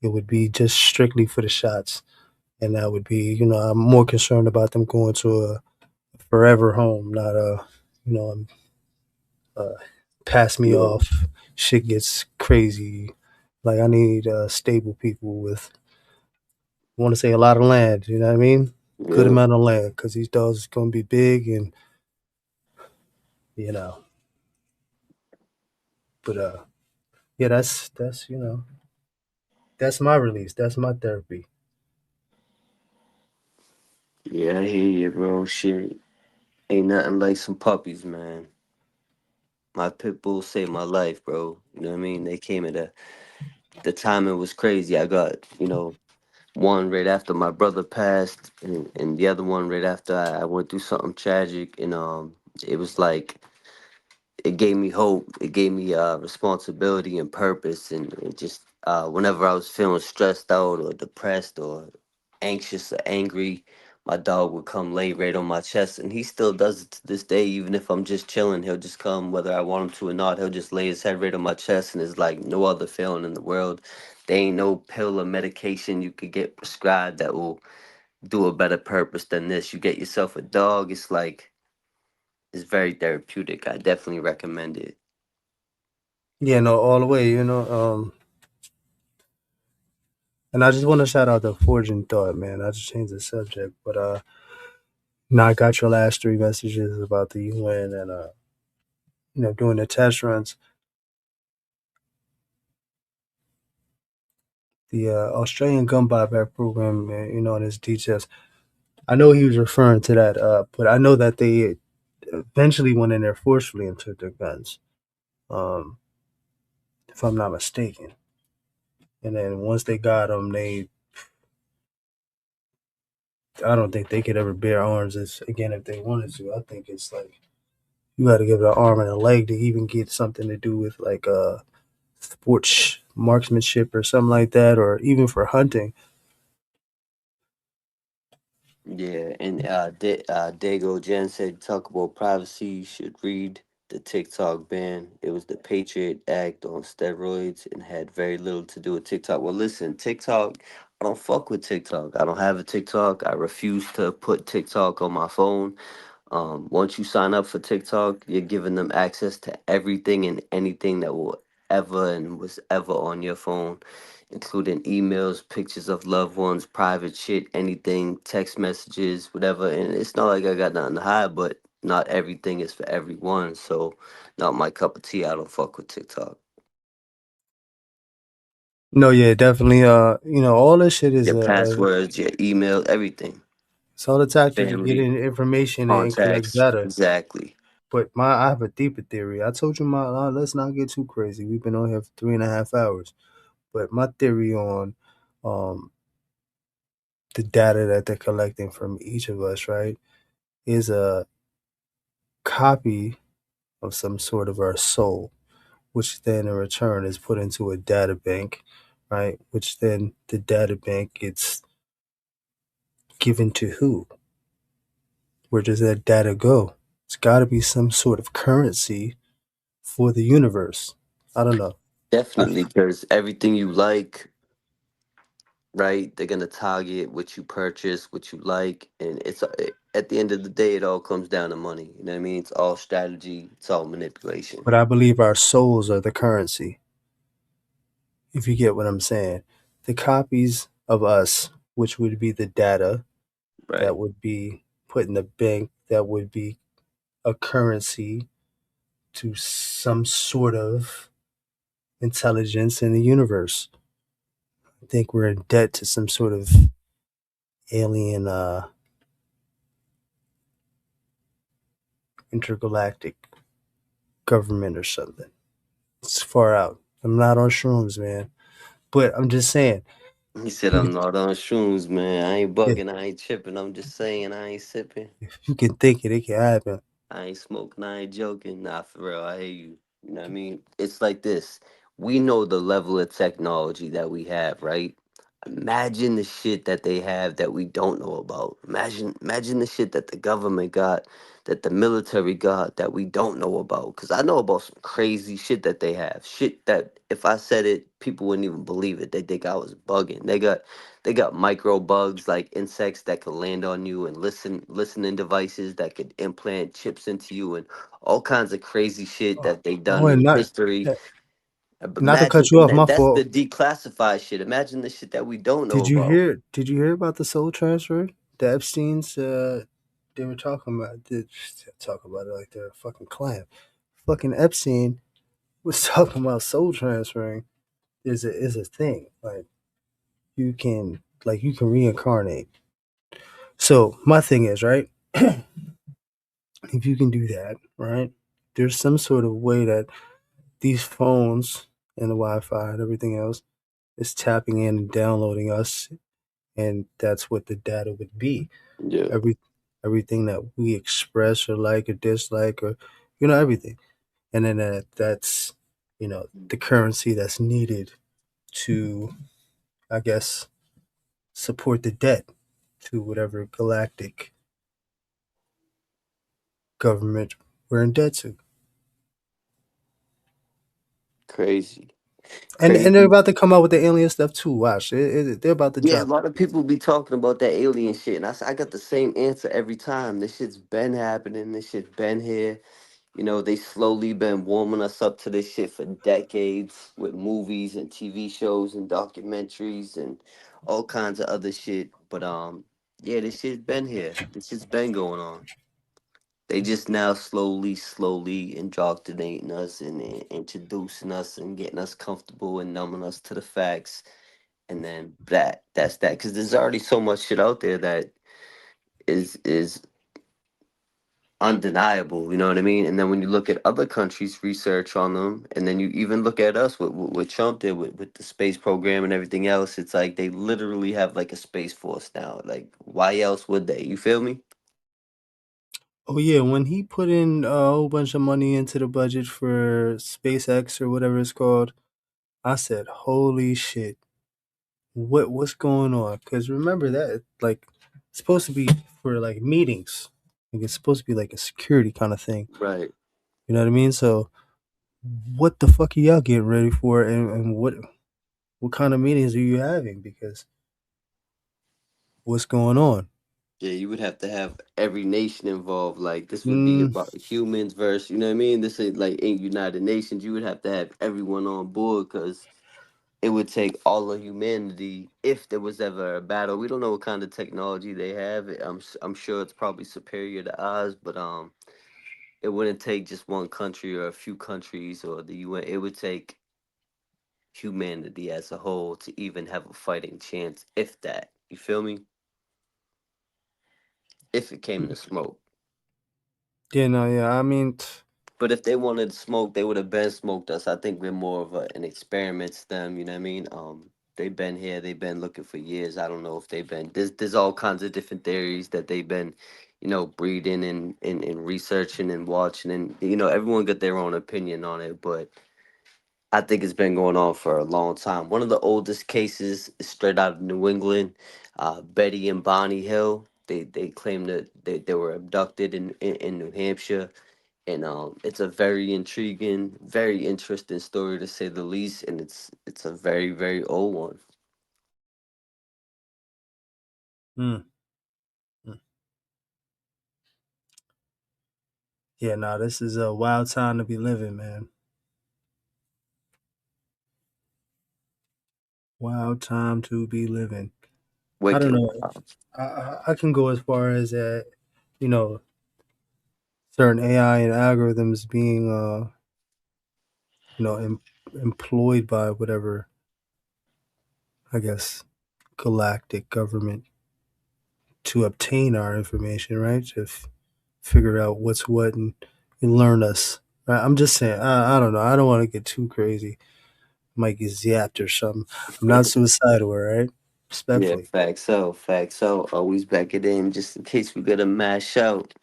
it would be just strictly for the shots. And that would be, I'm more concerned about them going to a forever home, not pass me Yeah. off. Shit gets crazy. Like I need stable people with, I want to say, a lot of land. You know what I mean? Good Yeah. amount of land, because these dogs is gonna be big, and you know. But yeah, that's that's my release. That's my therapy. Yeah, I hear you, bro. Shit. Ain't nothing like some puppies, man. My pit bulls saved my life, bro. You know what I mean? They came at the timing was crazy. I got, one right after my brother passed, and the other one right after I went through something tragic, and it was like it gave me hope. It gave me responsibility and purpose, and it just whenever I was feeling stressed out or depressed or anxious or angry, my dog would come lay right on my chest, and he still does it to this day. Even if I'm just chilling, he'll just come, whether I want him to or not. He'll just lay his head right on my chest, and it's like no other feeling in the world. There ain't no pill or medication you could get prescribed that will do a better purpose than this. You get yourself a dog, it's like it's very therapeutic. I definitely recommend it. Yeah, no, all the way. And I just want to shout out the Forging Thought, man. I just changed the subject, but now I got your last 3 messages about the UN and doing the test runs. The Australian gun buyback program, and its details. I know he was referring to that, but I know that they eventually went in there forcefully and took their guns, um, if I'm not mistaken. And then once they got them, I don't think they could ever bear arms again if they wanted to. I think it's like you got to give it an arm and a leg to even get something to do with like sports marksmanship or something like that, or even for hunting. Yeah, and Dago Jen said talk about privacy. You should read the TikTok ban. It was the Patriot Act on steroids and had very little to do with TikTok. Well, listen, TikTok, I don't fuck with TikTok. I don't have a TikTok. I refuse to put TikTok on my phone. Once you sign up for TikTok, you're giving them access to everything and anything that will ever and was ever on your phone, including emails, pictures of loved ones, private shit, anything, text messages, whatever. And it's not like I got nothing to hide, but not everything is for everyone. So, not my cup of tea. I don't fuck with TikTok. No, yeah, definitely. All this shit is Your passwords, your email, everything. it's all a tactic to get Family, in information and collect contacts, data. exactly. But I have a deeper theory. I told you let's not get too crazy. We've been on here for 3.5 hours. But my theory on um, the data that they're collecting from each of us, right, is a copy of some sort of our soul, which then in return is put into a data bank, right? Which then the data bank gets given to who? Where does that data go? It's got to be some sort of currency for the universe. I don't know. Definitely, because everything you like, right? They're gonna target what you purchase, what you like, and at the end of the day, it all comes down to money. You know what I mean? It's all strategy. It's all manipulation. But I believe our souls are the currency, if you get what I'm saying. The copies of us, which would be the data that would be put in the bank, that would be a currency to some sort of intelligence in the universe. I think we're in debt to some sort of alien intergalactic government or something. It's far out. I'm not on shrooms, man. But I'm just saying. He said, "I'm not on shrooms, man. I ain't bugging. I ain't tripping. I'm just saying I ain't sipping. If you can think it can happen. I ain't smoking. I ain't joking. Nah, for real. I hear you. You know what I mean? It's like this. We know the level of technology that we have, right? Imagine the shit that they have that we don't know about. Imagine the shit that the government got, that the military got that we don't know about. Cause I know about some crazy shit that they have. Shit that if I said it, people wouldn't even believe it. They think I was bugging. They got micro bugs like insects that could land on you and listening devices that could implant chips into you and all kinds of crazy shit that they Oh, done and in not history. But not to imagine cut you off, my that's the fault. declassified shit. Imagine the shit that we don't know Did you about. hear? Did you hear about the soul transfer? The Epstein's. They were talking about. They talk about it like they're a fucking clan. Fucking Epstein was talking about soul transferring. Is a thing like you can reincarnate. So my thing is right. If you can do that, right? There's some sort of way that these phones and the Wi-Fi and everything else is tapping in and downloading us, and that's what the data would be. Yeah. Everything that we express or like or dislike or everything, and then that's the currency that's needed to, I guess, support the debt to whatever galactic government we're in debt to. Crazy. And Crazy. they're about to come out with the alien stuff too. Watch, they're about to Yeah, a drop. lot of people be talking about that alien shit, and I got the same answer every time. This shit's been happening. This shit's been here. They slowly been warming us up to this shit for decades with movies and TV shows and documentaries and all kinds of other shit. But yeah, this shit's been here. This shit's been going on. They just now slowly indoctrinating us and introducing us and getting us comfortable and numbing us to the facts. And then that's that. Because there's already so much shit out there that is undeniable. You know what I mean? And then when you look at other countries' research on them, and then you even look at us with what Trump did with the space program and everything else, it's like they literally have like a space force now. Like, why else would they? You feel me? Oh yeah, when he put in a whole bunch of money into the budget for SpaceX or whatever it's called, I said, "Holy shit, what's going on?" Because remember that like it's supposed to be for like meetings, like it's supposed to be like a security kind of thing. Right. You know what I mean? So, what the fuck are y'all getting ready for, and what kind of meetings are you having? Because what's going on? Yeah, you would have to have every nation involved. Like this would be Mm, about humans versus, you know what I mean? This is like in United Nations. You would have to have everyone on board because it would take all of humanity if there was ever a battle. We don't know what kind of technology they have. I'm sure it's probably superior to ours, but it wouldn't take just one country or a few countries or the UN. It would take humanity as a whole to even have a fighting chance, if that. You feel me? If it came to smoke. yeah, no, yeah. I mean, But if they wanted to smoke, they would have been smoked us. I think we're more of an experiment to them. You know what I mean? They've been here. They've been looking for years. I don't know if they've been. There's all kinds of different theories that they've been, breeding and researching and watching, and everyone got their own opinion on it. But I think it's been going on for a long time. One of the oldest cases is straight out of New England. Betty and Bonnie Hill. They claim that they were abducted in New Hampshire, and it's a very intriguing, very interesting story to say the least, and it's a very, very old one. mm, mm. Yeah, no, this is a wild time to be living, man. Wild time to be living. I don't Wicked. know. I can go as far as you know, certain AI and algorithms being employed by whatever, I guess, galactic government to obtain our information, right? To figure out what's what and learn us. I'm just saying. I don't know. I don't want to get too crazy. Might get zapped or something. I'm not suicidal, right? Yeah, Respectfully. facts. So always back it in just in case we get a mash out.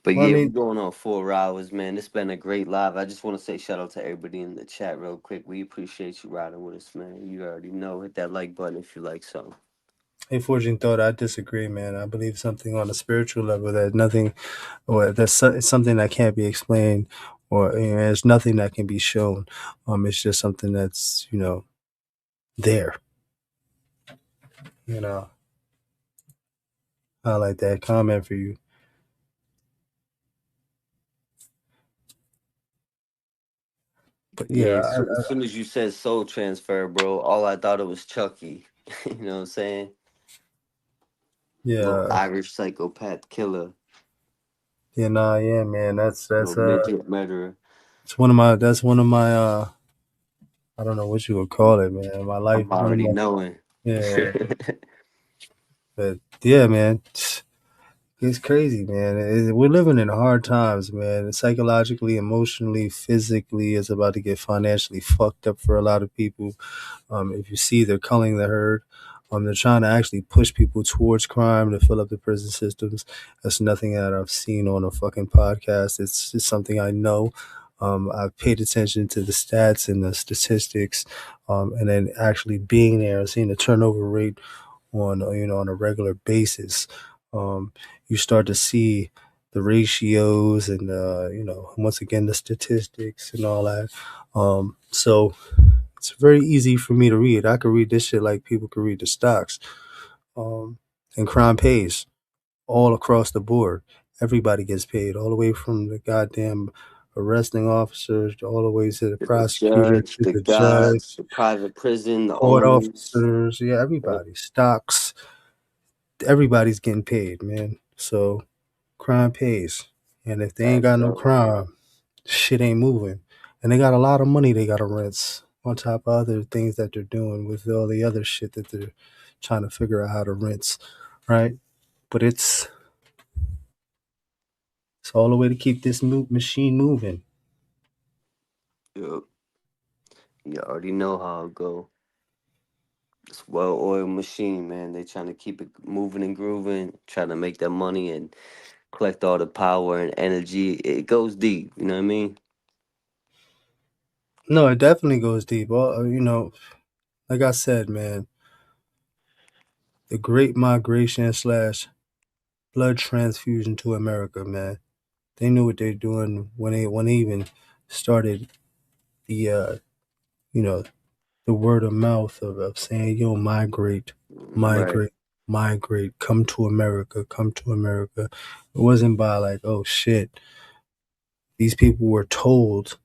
But Well, I yeah, we're mean, going on 4 hours, man. It's been a great live. I just want to say shout out to everybody in the chat real quick. We appreciate you riding with us, man. You already know. Hit that like button if you like something. hey, Forging Thought, I disagree, man. I believe something on a spiritual level that nothing, or it's something that can't be explained, or there's nothing that can be shown. It's just something that's there. I like that comment for you. But Yeah, yeah, as soon as you said soul transfer, bro, all I thought it was Chucky. You know what I'm saying? Little yeah, Irish psychopath killer, yeah, nah, yeah, man. That's little midget murderer. it's one of my I don't know what you would call it, man. My life, I'm already knowing. yeah. But yeah, man, it's crazy, man. We're living in hard times, man. Psychologically, emotionally, physically, it's about to get financially fucked up for a lot of people. If you see, they're culling the herd. They're trying to actually push people towards crime to fill up the prison systems. That's nothing that I've seen on a fucking podcast. It's just something I know. I've paid attention to the stats and the statistics, and then actually being there and seeing the turnover rate on a regular basis. You start to see the ratios and once again the statistics and all that. So it's very easy for me to read. I could read this shit like people could read the stocks. And crime pays all across the board. Everybody gets paid, all the way from the goddamn arresting officers all the way to the The prosecutor judge, to the the guards, judge, the private prison, the court owners. officers. Yeah, everybody. Stocks. Everybody's getting paid, man. So crime pays. And if they ain't That's got no so. crime, shit ain't moving. And they got a lot of money they gotta rinse on top of other things that they're doing with all the other shit that they're trying to figure out how to rinse, right? But it's all the way to keep this machine moving. Yep. You already know how it go. It's a well-oiled machine, man. They trying to keep it moving and grooving, trying to make that money and collect all the power and energy. It goes deep. You know what I mean? No, it definitely goes deep. Like I said, man, the Great Migration / blood transfusion to America, man. They knew what they're doing when they even started the the word of mouth of saying, migrate, Right. come to America, come to America. It wasn't by like, oh shit. These people were told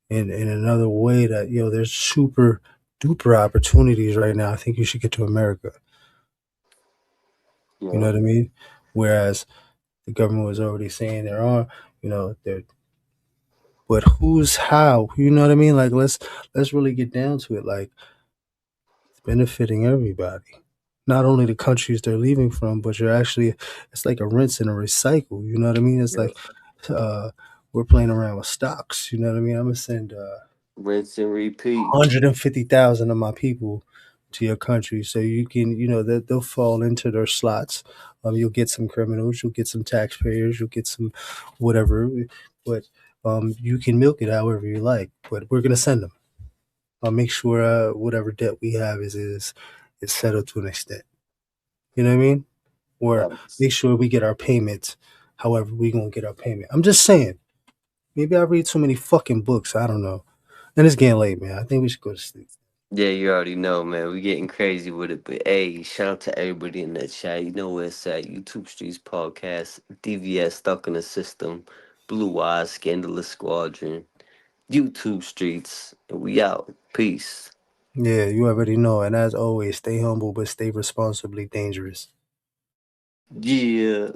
in another way that, there's super duper opportunities right now. I think you should get to America. Yeah. You know what I mean? Whereas the government was already saying there are, but who's how? You know what I mean? Like let's really get down to it. Like it's benefiting everybody. Not only the countries they're leaving from, but it's like a rinse and a recycle. You know what I mean? It's like we're playing around with stocks. You know what I mean? I'm gonna send Rinse and repeat. 150,000 of my people to your country, so you can, they'll fall into their slots. You'll get some criminals, you'll get some taxpayers, you'll get some whatever, but you can milk it however you like. But we're gonna send them. I'll make sure whatever debt we have is settled to an extent. You know what I mean? Or make sure we get our payments. However, we gonna get our payment. I'm just saying. Maybe I read too many fucking books. I don't know. And it's getting late, man. I think we should go to sleep. Yeah, you already know, man. We getting crazy with it. But hey, shout out to everybody in that chat. You know where it's at. YouTube Streets Podcast, DVS Stuck in the System, Blue Eyes, Scandalous Squadron, YouTube Streets. And we out. Peace. Yeah, you already know. And as always, stay humble, but stay responsibly dangerous. Yeah.